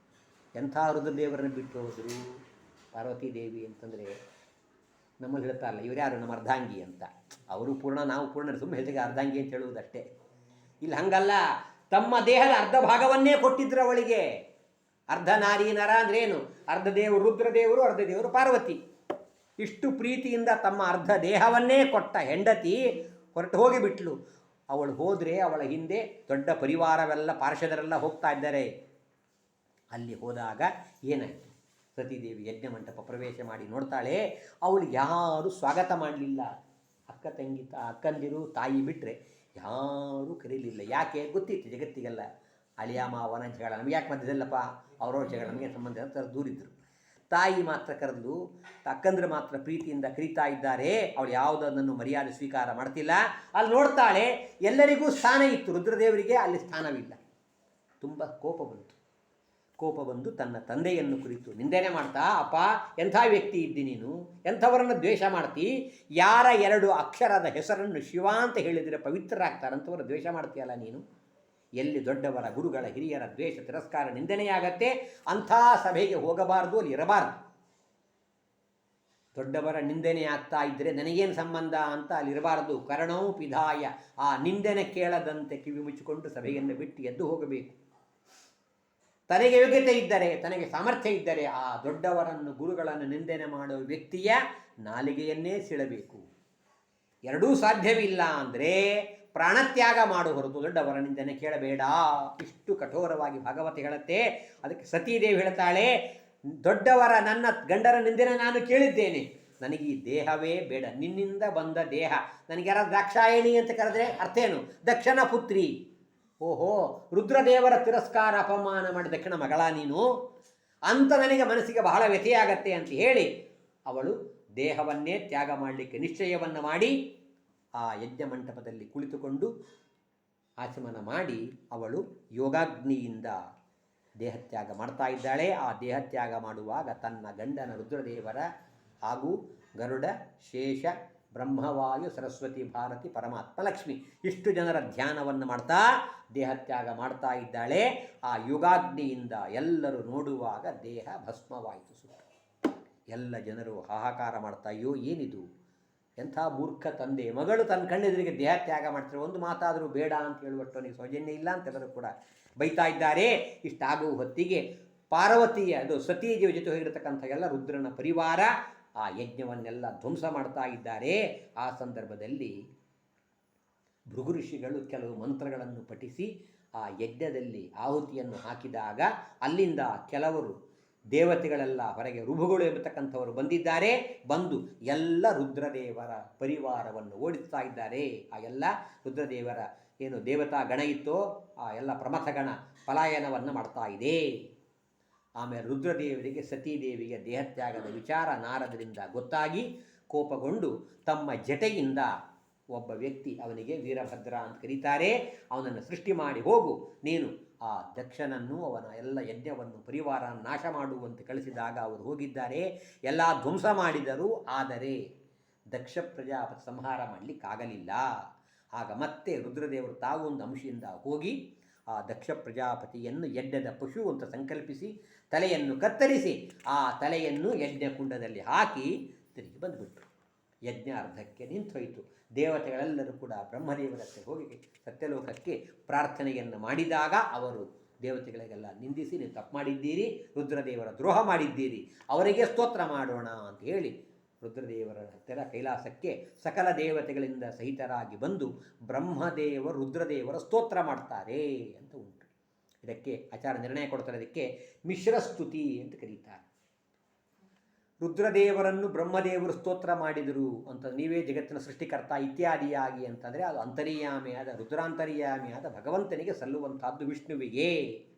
ಎಂಥ ರುದ್ರದೇವರನ್ನು ಬಿಟ್ಟು ಹೋದರು ಪಾರ್ವತಿ ದೇವಿ ಅಂತಂದರೆ. ನಮ್ಮಲ್ಲಿ ಹೇಳ್ತಾರಲ್ಲ, ಇವರ್ಯಾರು ನಮ್ಮ ಅರ್ಧಾಂಗಿ ಅಂತ. ಅವರು ಪೂರ್ಣ, ನಾವು ಪೂರ್ಣ, ಸುಮ್ಮನೆ ಹೆಸರಿಗೆ ಅರ್ಧಾಂಗಿ ಅಂತ ಹೇಳುವುದಷ್ಟೇ. ಇಲ್ಲಿ ಹಂಗಲ್ಲ, ತಮ್ಮ ದೇಹದ ಅರ್ಧ ಭಾಗವನ್ನೇ ಕೊಟ್ಟಿದ್ರು ಅವಳಿಗೆ. ಅರ್ಧ ನಾರಿ ನರ ಅಂದ್ರೇನು? ಅರ್ಧ ದೇವರು ರುದ್ರದೇವರು, ಅರ್ಧ ದೇವರು ಪಾರ್ವತಿ. ಇಷ್ಟು ಪ್ರೀತಿಯಿಂದ ತಮ್ಮ ಅರ್ಧ ದೇಹವನ್ನೇ ಕೊಟ್ಟ ಹೆಂಡತಿ ಹೊರಟು ಹೋಗಿಬಿಟ್ಲು. ಅವಳು ಹೋದರೆ ಅವಳ ಹಿಂದೆ ದೊಡ್ಡ ಪರಿವಾರವೆಲ್ಲ, ಪಾರ್ಷದರೆಲ್ಲ ಹೋಗ್ತಾ ಇದ್ದಾರೆ. ಅಲ್ಲಿ ಹೋದಾಗ ಏನಾಯಿತು? ಸತೀದೇವಿ ಯಜ್ಞ ಮಂಟಪ ಪ್ರವೇಶ ಮಾಡಿ ನೋಡ್ತಾಳೆ, ಅವಳಿಗೆ ಯಾರೂ ಸ್ವಾಗತ ಮಾಡಲಿಲ್ಲ. ಅಕ್ಕಂದಿರು ತಾಯಿ ಬಿಟ್ಟರೆ ಯಾರೂ ಕರೀಲಿಲ್ಲ. ಯಾಕೆ? ಗೊತ್ತಿತ್ತು ಜಗತ್ತಿಗೆಲ್ಲ, ಅಳಿಯ ಮಾವನ ಜಗಳ, ನಮಗೆ ಯಾಕೆ ಮಧ್ಯದಲ್ಲಪ್ಪ, ಅವರವ್ರ ಜಗಳ, ನಮಗೆ ಸಂಬಂಧ ಅಂತ ದೂರಿದ್ರು. ತಾಯಿ ಮಾತ್ರ ಕರೆದ್ಲು, ಅಕ್ಕಂದ್ರೆ ಮಾತ್ರ ಪ್ರೀತಿಯಿಂದ ಕರೀತಾ ಇದ್ದಾರೆ. ಅವಳು ಯಾವುದನ್ನು ಮರ್ಯಾದೆ ಸ್ವೀಕಾರ ಮಾಡ್ತಿಲ್ಲ. ಅಲ್ಲಿ ನೋಡ್ತಾಳೆ, ಎಲ್ಲರಿಗೂ ಸ್ಥಾನ ಇತ್ತು, ರುದ್ರದೇವರಿಗೆ ಅಲ್ಲಿ ಸ್ಥಾನವಿಲ್ಲ. ತುಂಬ ಕೋಪ ಬಂದು ತನ್ನ ತಂದೆಯನ್ನು ಕುರಿತು ನಿಂದನೆ ಮಾಡ್ತಾ, ಅಪ್ಪ ಎಂಥ ವ್ಯಕ್ತಿ ಇದ್ದಿ ನೀನು, ಎಂಥವರನ್ನು ದ್ವೇಷ ಮಾಡ್ತಿ, ಯಾರ 2 ಅಕ್ಷರದ ಹೆಸರನ್ನು ಶಿವ ಅಂತ ಹೇಳಿದರೆ ಪವಿತ್ರರಾಗ್ತಾರಂಥವರು ದ್ವೇಷ ಮಾಡ್ತೀಯಲ್ಲ ನೀನು. ಎಲ್ಲಿ ದೊಡ್ಡವರ, ಗುರುಗಳ, ಹಿರಿಯರ ದ್ವೇಷ ತಿರಸ್ಕಾರ ನಿಂದನೆಯಾಗತ್ತೆ, ಅಂಥ ಸಭೆಗೆ ಹೋಗಬಾರ್ದು, ಅಲ್ಲಿ ಇರಬಾರ್ದು. ದೊಡ್ಡವರ ನಿಂದನೆ ಆಗ್ತಾ ಇದ್ದರೆ ನನಗೇನು ಸಂಬಂಧ ಅಂತ ಅಲ್ಲಿರಬಾರ್ದು. ಕರ್ಣೋ ಪಿಧಾಯ, ಆ ನಿಂದನೆ ಕೇಳದಂತೆ ಕಿವಿ ಮುಚ್ಚಿಕೊಂಡು ಸಭೆಯನ್ನು ಬಿಟ್ಟು ಎದ್ದು ಹೋಗಬೇಕು. ತನಗೆ ಯೋಗ್ಯತೆ ಇದ್ದರೆ, ತನಗೆ ಸಾಮರ್ಥ್ಯ ಇದ್ದರೆ ಆ ದೊಡ್ಡವರನ್ನು, ಗುರುಗಳನ್ನು ನಿಂದನೆ ಮಾಡುವ ವ್ಯಕ್ತಿಯ ನಾಲಿಗೆಯನ್ನೇ ಸೀಳಬೇಕು. ಎರಡೂ ಸಾಧ್ಯವಿಲ್ಲ ಅಂದರೆ ಪ್ರಾಣತ್ಯಾಗ ಮಾಡು ಹೊರತು ದೊಡ್ಡವರ ನಿಂದನೆ ಕೇಳಬೇಡ. ಇಷ್ಟು ಕಠೋರವಾಗಿ ಭಾಗವತ ಹೇಳುತ್ತೆ. ಅದಕ್ಕೆ ಸತೀದೇವಿ ಹೇಳ್ತಾಳೆ, ದೊಡ್ಡವರ, ನನ್ನ ಗಂಡರ ನಿಂದನೆ ನಾನು ಕೇಳಿದ್ದೇನೆ, ನನಗೆ ಈ ದೇಹವೇ ಬೇಡ, ನಿನ್ನಿಂದ ಬಂದ ದೇಹ. ನನಗೆ ಯಾರಾದ್ರು ದಾಕ್ಷಾಯಣಿ ಅಂತ ಕರೆದ್ರೆ ಅರ್ಥ ಏನು? ದಕ್ಷನ ಪುತ್ರಿ. ಓಹೋ, ರುದ್ರದೇವರ ತಿರಸ್ಕಾರ ಅಪಮಾನ ಮಾಡಿ ದಕ್ಷಿಣ ಮಗಳ ನೀನು ಅಂತ ನನಗೆ ಮನಸ್ಸಿಗೆ ಬಹಳ ವ್ಯಥೆಯಾಗತ್ತೆ ಅಂತ ಹೇಳಿ ಅವಳು ದೇಹವನ್ನೇ ತ್ಯಾಗ ಮಾಡಲಿಕ್ಕೆ ನಿಶ್ಚಯವನ್ನು ಮಾಡಿ ಆ ಯಜ್ಞ ಮಂಟಪದಲ್ಲಿ ಕುಳಿತುಕೊಂಡು ಆಚಮನ ಮಾಡಿ ಅವಳು ಯೋಗಾಗ್ನಿಯಿಂದ ದೇಹತ್ಯಾಗ ಮಾಡ್ತಾ ಇದ್ದಾಳೆ. ಆ ದೇಹತ್ಯಾಗ ಮಾಡುವಾಗ ತನ್ನ ಗಂಡನ ರುದ್ರದೇವರ ಹಾಗೂ ಗರುಡ, ಶೇಷ, ಬ್ರಹ್ಮವಾಯು, ಸರಸ್ವತಿ, ಭಾರತಿ, ಪರಮಾತ್ಮ, ಲಕ್ಷ್ಮಿ ಇಷ್ಟು ಜನರ ಧ್ಯಾನವನ್ನು ಮಾಡ್ತಾ ದೇಹತ್ಯಾಗ ಮಾಡ್ತಾ ಇದ್ದಾಳೆ. ಆ ಯೋಗಾಗ್ನಿಯಿಂದ ಎಲ್ಲರೂ ನೋಡುವಾಗ ದೇಹ ಭಸ್ಮವಾಯಿತು. ಎಲ್ಲ ಜನರು ಹಾಹಾಕಾರ ಮಾಡ್ತಾ, ಅಯ್ಯೋ ಏನಿದು, ಎಂಥ ಮೂರ್ಖ ತಂದೆ, ಮಗಳು ತನ್ನ ಕಣ್ಣೆದುರಿಗೆ ದೇಹತ್ಯಾಗ ಮಾಡ್ತಾರೆ, ಒಂದು ಮಾತಾದರೂ ಬೇಡ ಅಂತ ಹೇಳುವಷ್ಟು ಅವನಿಗೆ ಸೌಜನ್ಯ ಇಲ್ಲ ಅಂತೆಲ್ಲರೂ ಕೂಡ ಬೈತಾ ಇದ್ದಾರೆ. ಇಷ್ಟಾಗುವ ಹೊತ್ತಿಗೆ ಪಾರ್ವತಿಯ, ಅದು ಸತೀದೇವಿ ಜೊತೆ ಹೋಗಿರತಕ್ಕಂಥ ಎಲ್ಲ ರುದ್ರನ ಪರಿವಾರ ಆ ಯಜ್ಞವನ್ನೆಲ್ಲ ಧ್ವಂಸ ಮಾಡ್ತಾ ಇದ್ದಾರೆ. ಆ ಸಂದರ್ಭದಲ್ಲಿ ಭೃಗು ಋಷಿಗಳು ಕೆಲವು ಮಂತ್ರಗಳನ್ನು ಪಠಿಸಿ ಆ ಯಜ್ಞದಲ್ಲಿ ಆಹುತಿಯನ್ನು ಹಾಕಿದಾಗ ಅಲ್ಲಿಂದ ಕೆಲವರು ದೇವತೆಗಳೆಲ್ಲ ಹೊರಗೆ, ಋಭುಗಳು ಎಂಬತಕ್ಕಂಥವರು ಬಂದಿದ್ದಾರೆ. ಬಂದು ಎಲ್ಲ ರುದ್ರದೇವರ ಪರಿವಾರವನ್ನು ಓಡಿಸ್ತಾ ಇದ್ದಾರೆ. ಆ ಎಲ್ಲ ರುದ್ರದೇವರ ಏನು ದೇವತಾ ಗಣ ಇತ್ತೋ ಆ ಎಲ್ಲ ಪ್ರಮಥ ಗಣ ಪಲಾಯನವನ್ನು ಮಾಡ್ತಾ ಇದೆ. ಆಮೇಲೆ ರುದ್ರದೇವರಿಗೆ ಸತೀದೇವಿಗೆ ದೇಹತ್ಯಾಗದ ವಿಚಾರ ನಾರದರಿಂದ ಗೊತ್ತಾಗಿ ಕೋಪಗೊಂಡು ತಮ್ಮ ಜಟೆಯಿಂದ ಒಬ್ಬ ವ್ಯಕ್ತಿ, ಅವನಿಗೆ ವೀರಭದ್ರ ಅಂತ ಕರೀತಾರೆ, ಅವನನ್ನು ಸೃಷ್ಟಿ ಮಾಡಿ ಹೋಗು ನೀನು ಆ ದಕ್ಷನನ್ನು ಅವನ ಎಲ್ಲ ಯಜ್ಞವನ್ನು ಪರಿವಾರ ನಾಶ ಮಾಡುವಂತೆ ಕಳಿಸಿದಾಗ ಅವರು ಹೋಗಿದ್ದಾರೆ. ಎಲ್ಲ ಧ್ವಂಸ ಮಾಡಿದರು. ಆದರೆ ದಕ್ಷ ಪ್ರಜಾಪತಿ ಸಂಹಾರ ಮಾಡಲಿಕ್ಕಾಗಲಿಲ್ಲ. ಆಗ ಮತ್ತೆ ರುದ್ರದೇವರು ತಾವು ಒಂದು ಅಂಶದಿಂದ ಹೋಗಿ ಆ ದಕ್ಷ ಪ್ರಜಾಪತಿಯನ್ನು ಯಜ್ಞದ ಪಶು ಅಂತ ಸಂಕಲ್ಪಿಸಿ ತಲೆಯನ್ನು ಕತ್ತರಿಸಿ ಆ ತಲೆಯನ್ನು ಯಜ್ಞಕುಂಡದಲ್ಲಿ ಹಾಕಿ ತಿರುಗಿ ಬಂದುಬಿಟ್ರು. ಯಜ್ಞ ಅರ್ಧಕ್ಕೆ ನಿಂತೋಯಿತು. ದೇವತೆಗಳೆಲ್ಲರೂ ಕೂಡ ಬ್ರಹ್ಮದೇವರಕ್ಕೆ ಹೋಗಿ ಸತ್ಯಲೋಕಕ್ಕೆ ಪ್ರಾರ್ಥನೆಯನ್ನು ಮಾಡಿದಾಗ ಅವರು ದೇವತೆಗಳಿಗೆಲ್ಲ ನಿಂದಿಸಿ, ನೀವು ತಪ್ಪು ಮಾಡಿದ್ದೀರಿ, ರುದ್ರದೇವರ ದ್ರೋಹ ಮಾಡಿದ್ದೀರಿ, ಅವರಿಗೆ ಸ್ತೋತ್ರ ಮಾಡೋಣ ಅಂತ ಹೇಳಿ ರುದ್ರದೇವರ ಹತ್ತಿರ ಕೈಲಾಸಕ್ಕೆ ಸಕಲ ದೇವತೆಗಳಿಂದ ಸಹಿತರಾಗಿ ಬಂದು ಬ್ರಹ್ಮದೇವರು ರುದ್ರದೇವರ ಸ್ತೋತ್ರ ಮಾಡ್ತಾರೆ ಅಂತ ಉಂಟು. ಇದಕ್ಕೆ ಆಚಾರ ನಿರ್ಣಯ ಕೊಡ್ತಾರೆ. ಇದಕ್ಕೆ ಮಿಶ್ರ ಸ್ತುತಿ ಅಂತ ಕರೀತಾರೆ. ರುದ್ರದೇವರನ್ನು ಬ್ರಹ್ಮದೇವರು ಸ್ತೋತ್ರ ಮಾಡಿದರು ಅಂತ, ನೀವೇ ಜಗತ್ತಿನ ಸೃಷ್ಟಿಕರ್ತ ಇತ್ಯಾದಿಯಾಗಿ ಅಂತಂದರೆ ಅದು ಅಂತರ್ಯಾಮಿಯಾದ ರುದ್ರಾಂತರ್ಯಾಮಿಯಾದ ಭಗವಂತನಿಗೆ ಸಲ್ಲುವಂಥದ್ದು ವಿಷ್ಣುವಿಗೆ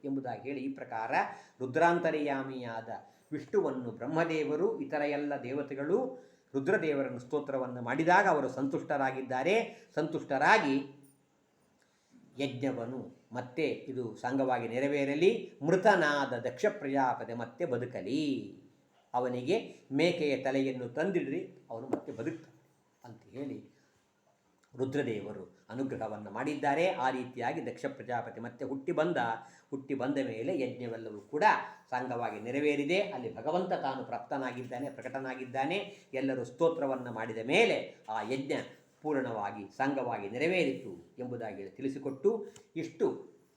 ಎಂಬುದಾಗಿ ಹೇಳಿ, ಈ ಪ್ರಕಾರ ರುದ್ರಾಂತರ್ಯಾಮಿಯಾದ ವಿಷ್ಣುವನ್ನು ಬ್ರಹ್ಮದೇವರು ಇತರ ಎಲ್ಲ ದೇವತೆಗಳು ರುದ್ರದೇವರನ್ನು ಸ್ತೋತ್ರವನ್ನು ಮಾಡಿದಾಗ ಅವರು ಸಂತುಷ್ಟರಾಗಿದ್ದಾರೆ. ಸಂತುಷ್ಟರಾಗಿ ಯಜ್ಞವನ್ನು ಮತ್ತೆ ಇದು ಸಾಂಗವಾಗಿ ನೆರವೇರಲಿ, ಮೃತನಾದ ದಕ್ಷ ಪ್ರಜಾಪತಿ ಮತ್ತೆ ಬದುಕಲಿ, ಅವನಿಗೆ ಮೇಕೆಯ ತಲೆಯನ್ನು ತಂದಿಡ್ರಿ, ಅವನು ಮತ್ತೆ ಬದುಕ್ತಾನೆ ಅಂತ ಹೇಳಿ ರುದ್ರದೇವರು ಅನುಗ್ರಹವನ್ನು ಮಾಡಿದ್ದಾರೆ. ಆ ರೀತಿಯಾಗಿ ದಕ್ಷ ಪ್ರಜಾಪತಿ ಮತ್ತೆ ಹುಟ್ಟಿ ಬಂದ ಮೇಲೆ ಯಜ್ಞವೆಲ್ಲವೂ ಕೂಡ ಸಾಂಗವಾಗಿ ನೆರವೇರಿದೆ. ಅಲ್ಲಿ ಭಗವಂತ ತಾನು ಪ್ರಕಟನಾಗಿದ್ದಾನೆ. ಎಲ್ಲರೂ ಸ್ತೋತ್ರವನ್ನು ಮಾಡಿದ ಮೇಲೆ ಆ ಯಜ್ಞ ಪೂರ್ಣವಾಗಿ ಸಾಂಗವಾಗಿ ನೆರವೇರಿತು ಎಂಬುದಾಗಿ ತಿಳಿಸಿಕೊಟ್ಟು, ಇಷ್ಟು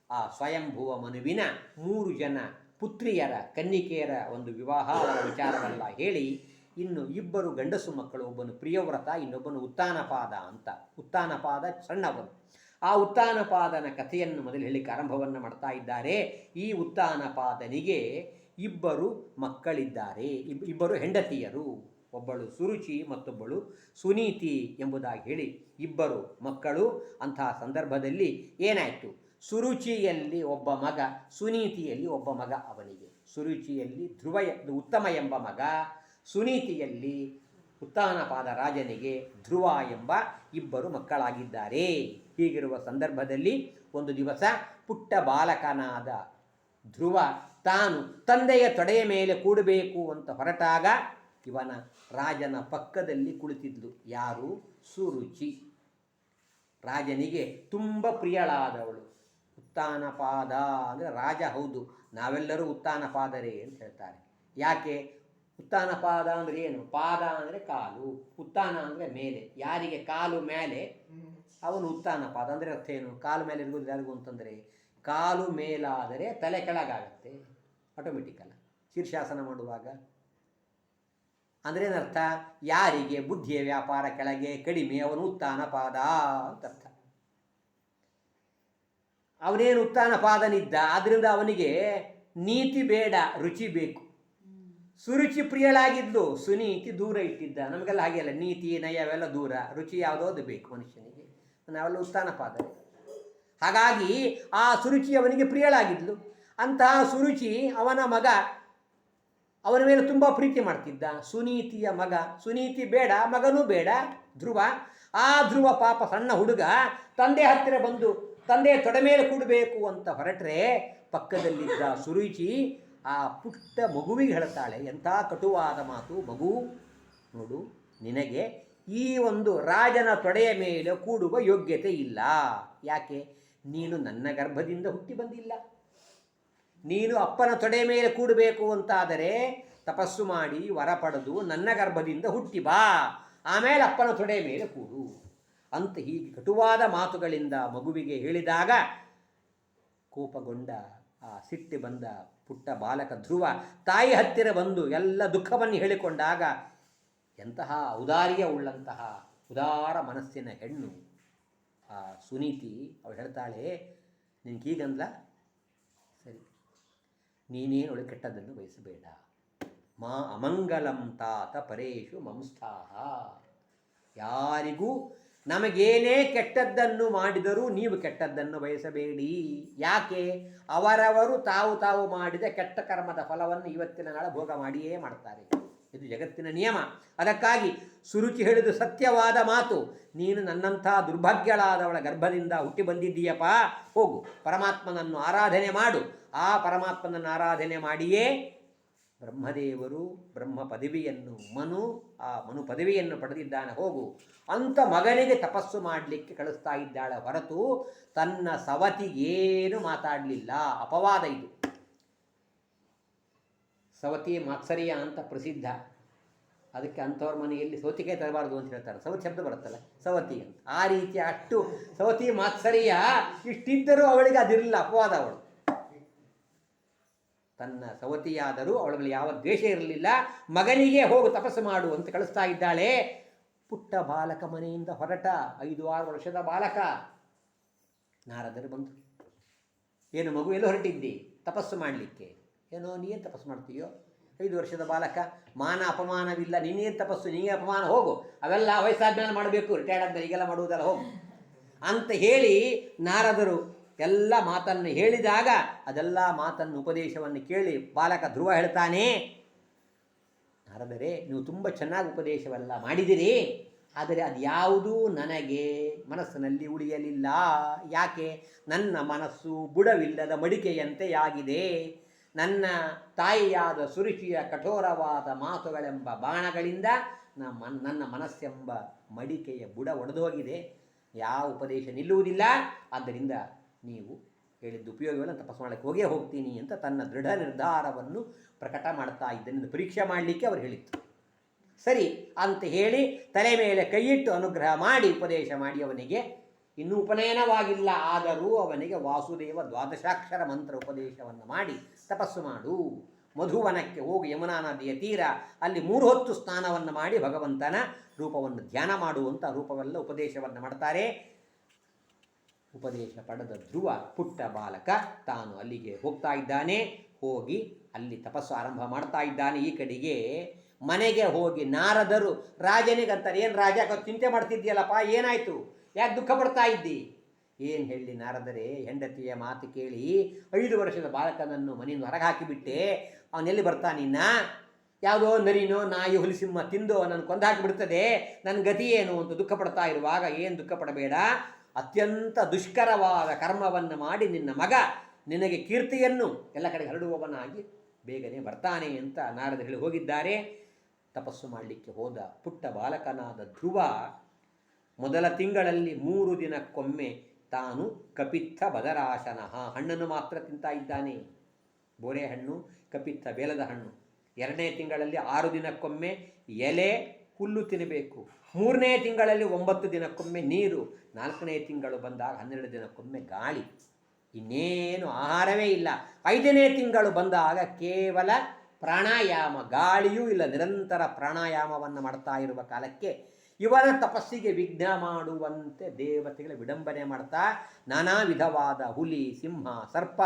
ಆ ಸ್ವಯಂಭುವ ಮನುವಿನ 3 ಜನ ಪುತ್ರಿಯರ ಕನ್ನಿಕೆಯರ ಒಂದು ವಿವಾಹ ವಿಚಾರವೆಲ್ಲ ಹೇಳಿ, ಇನ್ನು 2 ಗಂಡಸು ಮಕ್ಕಳು, ಒಬ್ಬನು ಪ್ರಿಯವ್ರತ, ಇನ್ನೊಬ್ಬನು ಉತ್ತಾನಪಾದ ಅಂತ. ಉತ್ತಾನಪಾದ ಸಣ್ಣವನು. ಆ ಉತ್ತಾನಪಾದನ ಕಥೆಯನ್ನು ಮೊದಲು ಹೇಳಿಕ್ಕೆ ಆರಂಭವನ್ನು ಮಾಡ್ತಾ ಇದ್ದಾರೆ. ಈ ಉತ್ತಾನಪಾದನಿಗೆ 2 ಮಕ್ಕಳಿದ್ದಾರೆ, 2 ಹೆಂಡತಿಯರು, ಒಬ್ಬಳು ಸುರುಚಿ ಮತ್ತೊಬ್ಬಳು ಸುನೀತಿ ಎಂಬುದಾಗಿ ಹೇಳಿ 2 ಮಕ್ಕಳು. ಅಂತಹ ಸಂದರ್ಭದಲ್ಲಿ ಏನಾಯಿತು, ಸುರುಚಿಯಲ್ಲಿ ಒಬ್ಬ ಮಗ, ಸುನೀತಿಯಲ್ಲಿ ಒಬ್ಬ ಮಗ ಅವನಿಗೆ. ಸುರುಚಿಯಲ್ಲಿ ಉತ್ತಮ ಎಂಬ ಮಗ, ಸುನೀತಿಯಲ್ಲಿ ಉತ್ತಾನಪಾದ ರಾಜನಿಗೆ ಧ್ರುವ ಎಂಬ 2 ಮಕ್ಕಳಾಗಿದ್ದಾರೆ. ಹೀಗಿರುವ ಸಂದರ್ಭದಲ್ಲಿ ಒಂದು ದಿವಸ ಪುಟ್ಟ ಬಾಲಕನಾದ ಧ್ರುವ ತಾನು ತಂದೆಯ ತೊಡೆಯ ಮೇಲೆ ಕೂಡಬೇಕು ಅಂತ ಹೊರಟಾಗ ಇವನ ರಾಜನ ಪಕ್ಕದಲ್ಲಿ ಕುಳಿತಿದ್ಲು. ಯಾರು? ಸುರುಚಿ. ರಾಜನಿಗೆ ತುಂಬ ಪ್ರಿಯಳಾದವಳು. ಉತ್ತಾನಪಾದ ಅಂದರೆ ರಾಜ, ಹೌದು, ನಾವೆಲ್ಲರೂ ಉತ್ತಾನಪಾದರೇ ಅಂತ ಹೇಳ್ತಾರೆ. ಯಾಕೆ? ಉತ್ತಾನಪಾದ ಅಂದರೆ ಏನು? ಪಾದ ಅಂದರೆ ಕಾಲು, ಉತ್ತಾನ ಅಂದರೆ ಮೇಲೆ. ಯಾರಿಗೆ ಕಾಲು ಮೇಲೆ ಅವನು ಉತ್ತಾನಪಾದ. ಅಂದರೆ ಅರ್ಥ ಏನು? ಕಾಲು ಮೇಲೆ ಇರ್ಬೋದು ಯಾರಿಗೂ ಅಂತಂದರೆ, ಕಾಲು ಮೇಲಾದರೆ ತಲೆ ಕೆಳಗಾಗತ್ತೆ ಆಟೋಮೆಟಿಕಲ್ಲ ಶೀರ್ಷಾಸನ ಮಾಡುವಾಗ. ಅಂದರೆ ಏನರ್ಥ? ಯಾರಿಗೆ ಬುದ್ಧಿಯ ವ್ಯಾಪಾರ ಕೆಳಗೆ ಕಡಿಮೆ ಅವನು ಉತ್ತಾನಪಾದ ಅಂತ ಅರ್ಥ. ಅವನೇನು ಉತ್ತಾನಪಾದನಿದ್ದ, ಆದ್ದರಿಂದ ಅವನಿಗೆ ನೀತಿ ಬೇಡ, ರುಚಿ ಬೇಕು. ಸುರುಚಿ ಪ್ರಿಯಳಾಗಿದ್ಲು, ಸುನೀತಿ ದೂರ ಇಟ್ಟಿದ್ದ. ನಮಗೆಲ್ಲ ಹಾಗೆಲ್ಲ ನೀತಿ ನಯ ಅವೆಲ್ಲ ದೂರ, ರುಚಿ ಯಾವುದೋ ಬೇಕು ಮನುಷ್ಯನಿಗೆ. ನಾವೆಲ್ಲ ಉತ್ತಾನಪಾದ. ಹಾಗಾಗಿ ಆ ಸುರುಚಿ ಅವನಿಗೆ ಪ್ರಿಯಳಾಗಿದ್ಲು. ಅಂತಹ ಸುರುಚಿ ಅವನ ಮಗ, ಅವನ ಮೇಲೆ ತುಂಬ ಪ್ರೀತಿ ಮಾಡ್ತಿದ್ದ. ಸುನೀತಿಯ ಮಗ, ಸುನೀತಿ ಬೇಡ, ಮಗನೂ ಬೇಡ, ಧ್ರುವ. ಆ ಧ್ರುವ ಪಾಪ ಸಣ್ಣ ಹುಡುಗ ತಂದೆ ಹತ್ತಿರ ಬಂದು ತಂದೆ ತೊಡೆ ಮೇಲೆ ಕೂಡಬೇಕು ಅಂತ ಹೊರಟ್ರೆ ಪಕ್ಕದಲ್ಲಿದ್ದ ಸುರುಚಿ ಆ ಪುಟ್ಟ ಮಗುವಿಗೆ ಹೇಳ್ತಾಳೆ, ಎಂಥ ಕಟುವಾದ ಮಾತು ಮಗು, ನೋಡು, ನಿನಗೆ ಈ ಒಂದು ರಾಜನ ತೊಡೆಯ ಮೇಲೆ ಕೂಡುವ ಯೋಗ್ಯತೆ ಇಲ್ಲ. ಯಾಕೆ? ನೀನು ನನ್ನ ಗರ್ಭದಿಂದ ಹುಟ್ಟಿ ಬಂದಿಲ್ಲ. ನೀನು ಅಪ್ಪನ ತೊಡೆಯ ಮೇಲೆ ಕೂಡಬೇಕು ಅಂತಾದರೆ ತಪಸ್ಸು ಮಾಡಿ ವರ ಪಡೆದು ನನ್ನ ಗರ್ಭದಿಂದ ಹುಟ್ಟಿ ಬಾ, ಆಮೇಲೆ ಅಪ್ಪನ ತೊಡೆಯ ಮೇಲೆ ಕೂಡು ಅಂತ ಹೀಗೆ ಕಟುವಾದ ಮಾತುಗಳಿಂದ ಮಗುವಿಗೆ ಹೇಳಿದಾಗ ಕೋಪಗೊಂಡ ಆ ಸಿಟ್ಟಿ ಬಂದ ಪುಟ್ಟ ಬಾಲಕ ಧ್ರುವ ತಾಯಿ ಹತ್ತಿರ ಬಂದು ಎಲ್ಲ ದುಃಖವನ್ನು ಹೇಳಿಕೊಂಡಾಗ ಎಂತಹ ಔದಾರ್ಯ ಉಳ್ಳಂತಹ ಉದಾರ ಮನಸ್ಸಿನ ಹೆಣ್ಣು ಆ ಸುನೀತಿ ಅವಳು ಹೇಳ್ತಾಳೆ, ನಿನಗೀಗಂದ್ಲ ಸರಿ, ನೀನೇನು ಒಳ್ಳೆ ಕೆಟ್ಟದ್ದನ್ನು ಬಯಸಬೇಡ. ಮಾ ಅಮಂಗಲಂ ತಾತ ಪರೇಶು ಮಂಸ್ಥಾಹ. ಯಾರಿಗೂ ನಮಗೇನೇ ಕೆಟ್ಟದ್ದನ್ನು ಮಾಡಿದರೂ ನೀವು ಕೆಟ್ಟದ್ದನ್ನು ಬಯಸಬೇಡಿ. ಯಾಕೆ? ಅವರವರು ತಾವು ತಾವು ಮಾಡಿದ ಕೆಟ್ಟ ಕರ್ಮದ ಫಲವನ್ನು ಇವತ್ತಿನ ನಾಳೆ ಭೋಗ ಮಾಡಿಯೇ ಮಾಡ್ತಾರೆ. ಇದು ಜಗತ್ತಿನ ನಿಯಮ. ಅದಕ್ಕಾಗಿ ಸುರುಚಿ ಹೇಳಿದು ಸತ್ಯವಾದ ಮಾತು. ನೀನು ನನ್ನಂಥ ದುರ್ಭಾಗ್ಯಳಾದವಳ ಗರ್ಭದಿಂದ ಹುಟ್ಟಿ ಬಂದಿದ್ದೀಯಪ್ಪ, ಹೋಗು ಪರಮಾತ್ಮನನ್ನು ಆರಾಧನೆ ಮಾಡು. ಆ ಪರಮಾತ್ಮನನ್ನು ಆರಾಧನೆ ಮಾಡಿಯೇ ಬ್ರಹ್ಮದೇವರು ಬ್ರಹ್ಮ ಪದವಿಯನ್ನು ಆ ಮನು ಪದವಿಯನ್ನು ಪಡೆದಿದ್ದಾನೆ, ಹೋಗು ಅಂತ ಮಗನಿಗೆ ತಪಸ್ಸು ಮಾಡಲಿಕ್ಕೆ ಕಳಿಸ್ತಾ ಇದ್ದಾಳೆ ಹೊರತು ತನ್ನ ಸವತಿಗೇನು ಮಾತಾಡಲಿಲ್ಲ. ಅಪವಾದ ಇದು. ಸವತಿ ಮಾತ್ಸರ್ಯ ಅಂತ ಪ್ರಸಿದ್ಧ. ಅದಕ್ಕೆ ಅಂಥವ್ರ ಮನೆಯಲ್ಲಿ ಸೌತಿಕಾಯಿ ತರಬಾರ್ದು ಅಂತ ಹೇಳ್ತಾರೆ. ಸವತಿ ಶಬ್ದ ಬರುತ್ತಲ್ಲ, ಸವತಿ ಅಂತ. ಆ ರೀತಿಯ ಅಷ್ಟು ಸವತಿ ಮಾತ್ಸರ್ಯ ಇಷ್ಟಿದ್ದರೂ ಅವಳಿಗೆ ಅದಿರಲಿಲ್ಲ, ಅಪವಾದ. ಅವಳು ತನ್ನ ಸವತಿಯಾದರೂ ಅವಳ ಮೇಲೆ ಯಾವ ದ್ವೇಷ ಇರಲಿಲ್ಲ. ಮಗನಿಗೆ ಹೋಗು ತಪಸ್ಸು ಮಾಡು ಅಂತ ಕಳಿಸ್ತಾ ಇದ್ದಾಳೆ. ಪುಟ್ಟ ಬಾಲಕ ಮನೆಯಿಂದ ಹೊರಟ 5-6 ವರ್ಷದ ಬಾಲಕ. ನಾರದರು ಬಂದರು. ಏನು ಮಗು, ಎಲ್ಲೋ ಹೊರಟಿದ್ದಿ? ತಪಸ್ಸು ಮಾಡಲಿಕ್ಕೆ. ಏನೋ ನೀನು ತಪಸ್ಸು ಮಾಡ್ತೀಯೋ? 5 ವರ್ಷದ ಬಾಲಕ, ಮಾನ ಅಪಮಾನವಿಲ್ಲ, ನಿನ್ನೇನು ತಪಸ್ಸು, ನೀನೇ ಅಪಮಾನ, ಹೋಗು, ಅವೆಲ್ಲ ವಯಸ್ಸಾದ್ಮೇಲೆ ಮಾಡಬೇಕು, ರಿಟೈರ್ಡ್ ಆದ್ಮೇಲೆ ಈಗೆಲ್ಲ ಮಾಡುವುದಲ್ಲ, ಹೋಗು ಅಂತ ಹೇಳಿ ನಾರದರು ಎಲ್ಲ ಮಾತನ್ನು ಹೇಳಿದಾಗ ಅದೆಲ್ಲ ಮಾತನ್ನು ಉಪದೇಶವನ್ನು ಕೇಳಿ ಬಾಲಕ ಧ್ರುವ ಹೇಳ್ತಾನೆ, ನಾರದರೆ ನೀವು ತುಂಬ ಚೆನ್ನಾಗಿ ಉಪದೇಶವೆಲ್ಲ ಮಾಡಿದಿರಿ, ಆದರೆ ಅದು ಯಾವುದೂ ನನಗೆ ಮನಸ್ಸಿನಲ್ಲಿ ಉಳಿಯಲಿಲ್ಲ. ಯಾಕೆ? ನನ್ನ ಮನಸ್ಸು ಬುಡವಿಲ್ಲದ ಮಡಿಕೆಯಂತೆಯಾಗಿದೆ. ನನ್ನ ತಾಯಿಯಾದ ಸುರುಚಿಯ ಕಠೋರವಾದ ಮಾತುಗಳೆಂಬ ಬಾಣಗಳಿಂದ ನನ್ನ ಮನಸ್ಸೆಂಬ ಮಡಿಕೆಯ ಬುಡ ಒಡೆದು ಹೋಗಿದೆ. ಯಾವ ಉಪದೇಶ ನಿಲ್ಲುವುದಿಲ್ಲ. ಆದ್ದರಿಂದ ನೀವು ಹೇಳಿದ್ದು ಉಪಯೋಗವೆಲ್ಲ ತಪಸ್ಸು ಮಾಡಲಿಕ್ಕೆ ಹೋಗ್ತೀನಿ ಅಂತ ತನ್ನ ದೃಢ ನಿರ್ಧಾರವನ್ನು ಪ್ರಕಟ ಮಾಡ್ತಾ ಇದ್ದನೆಂದು ಪರೀಕ್ಷೆ ಮಾಡಲಿಕ್ಕೆ ಅವರು ಹೇಳಿತ್ತು. ಸರಿ ಅಂತ ಹೇಳಿ ತಲೆ ಮೇಲೆ ಕೈಯಿಟ್ಟು ಅನುಗ್ರಹ ಮಾಡಿ ಉಪದೇಶ ಮಾಡಿ ಅವನಿಗೆ ಇನ್ನೂ ಉಪನಯನವಾಗಿಲ್ಲ, ಆದರೂ ಅವನಿಗೆ ವಾಸುದೇವ ದ್ವಾದಶಾಕ್ಷರ ಮಂತ್ರ ಉಪದೇಶವನ್ನು ಮಾಡಿ ತಪಸ್ಸು ಮಾಡು, ಮಧುವನಕ್ಕೆ ಹೋಗಿ ಯಮುನಾ ನದಿಯ ತೀರ ಅಲ್ಲಿ 3 ಹೊತ್ತು ಸ್ನಾನವನ್ನು ಮಾಡಿ ಭಗವಂತನ ರೂಪವನ್ನು ಧ್ಯಾನ ಮಾಡುವಂಥ ರೂಪವೆಲ್ಲ ಉಪದೇಶವನ್ನು ಮಾಡ್ತಾರೆ. ಉಪದೇಶ ಪಡೆದ ಧ್ರುವ ಪುಟ್ಟ ಬಾಲಕ ತಾನು ಅಲ್ಲಿಗೆ ಹೋಗ್ತಾ ಇದ್ದಾನೆ. ಹೋಗಿ ಅಲ್ಲಿ ತಪಸ್ಸು ಆರಂಭ ಮಾಡ್ತಾ ಇದ್ದಾನೆ. ಈ ಕಡೆಗೆ ಮನೆಗೆ ಹೋಗಿ ನಾರದರು ರಾಜನಿಗಂತಾರೆ, ಏನು ರಾಜ ಚಿಂತೆ ಮಾಡ್ತಿದ್ದೀಯಲ್ಲಪ್ಪ, ಏನಾಯಿತು, ಯಾಕೆ ದುಃಖ ಪಡ್ತಾ ಇದ್ದಿ? ಏನು ಹೇಳಿ ನಾರದರೆ, ಹೆಂಡತಿಯ ಮಾತು ಕೇಳಿ 5 ವರ್ಷದ ಬಾಲಕನನ್ನು ಮನೆಯಿಂದ ಹೊರಗೆ ಹಾಕಿಬಿಟ್ಟೆ, ಅವನೆಲ್ಲಿ ಬರ್ತಾನಿನ್ನ? ಯಾವುದೋ ನರಿನೋ ನಾಯಿ ಹುಲಿಸಿಂಹ ತಿಂದು ನನ್ನ ಕೊಂದು ಹಾಕಿಬಿಡ್ತದೆ, ನನ್ನ ಗತಿ ಏನು ಅಂತ ದುಃಖ ಪಡ್ತಾ ಇರುವಾಗ ಏನು ದುಃಖ ಪಡಬೇಡ, ಅತ್ಯಂತ ದುಷ್ಕರವಾದ ಕರ್ಮವನ್ನು ಮಾಡಿ ನಿನ್ನ ಮಗ ನಿನಗೆ ಕೀರ್ತಿಯನ್ನು ಎಲ್ಲ ಕಡೆ ಹರಡುವವನಾಗಿ ಬೇಗನೆ ಬರ್ತಾನೆ ಅಂತ ನಾರದರು ಹೇಳಿ ಹೋಗಿದ್ದಾರೆ. ತಪಸ್ಸು ಮಾಡಲಿಕ್ಕೆ ಹೋದ ಪುಟ್ಟ ಬಾಲಕನಾದ ಧ್ರುವ ಮೊದಲ ತಿಂಗಳಲ್ಲಿ 3 ದಿನಕ್ಕೊಮ್ಮೆ ತಾನು ಕಪಿತ್ಥ ಬದರಾಶನ ಹಣ್ಣನ್ನು ಮಾತ್ರ ತಿಂತಾ ಇದ್ದಾನೆ. ಬೋರೆ ಹಣ್ಣು, ಕಪಿತ್ಥ ಬೇಲದ ಹಣ್ಣು. 2ನೇ ತಿಂಗಳಲ್ಲಿ 6 ದಿನಕ್ಕೊಮ್ಮೆ ಎಲೆ ಹುಲ್ಲು ತಿನ್ನಬೇಕು. 3ನೇ ತಿಂಗಳಲ್ಲಿ 9 ದಿನಕ್ಕೊಮ್ಮೆ ನೀರು. 4ನೇ ತಿಂಗಳು ಬಂದಾಗ 12 ದಿನಕ್ಕೊಮ್ಮೆ ಗಾಳಿ. ಇನ್ನೇನು ಆಹಾರವೇ ಇಲ್ಲ. 5ನೇ ತಿಂಗಳು ಬಂದಾಗ ಕೇವಲ ಪ್ರಾಣಾಯಾಮ, ಗಾಳಿಯೂ ಇಲ್ಲ. ನಿರಂತರ ಪ್ರಾಣಾಯಾಮವನ್ನು ಮಾಡ್ತಾ ಇರುವ ಕಾಲಕ್ಕೆ ಇವನ ತಪಸ್ಸಿಗೆ ವಿಘ್ನ ಮಾಡುವಂತೆ ದೇವತೆಗಳ ವಿಡಂಬನೆ ಮಾಡ್ತಾ ನಾನಾ ವಿಧವಾದ ಹುಲಿ, ಸಿಂಹ, ಸರ್ಪ,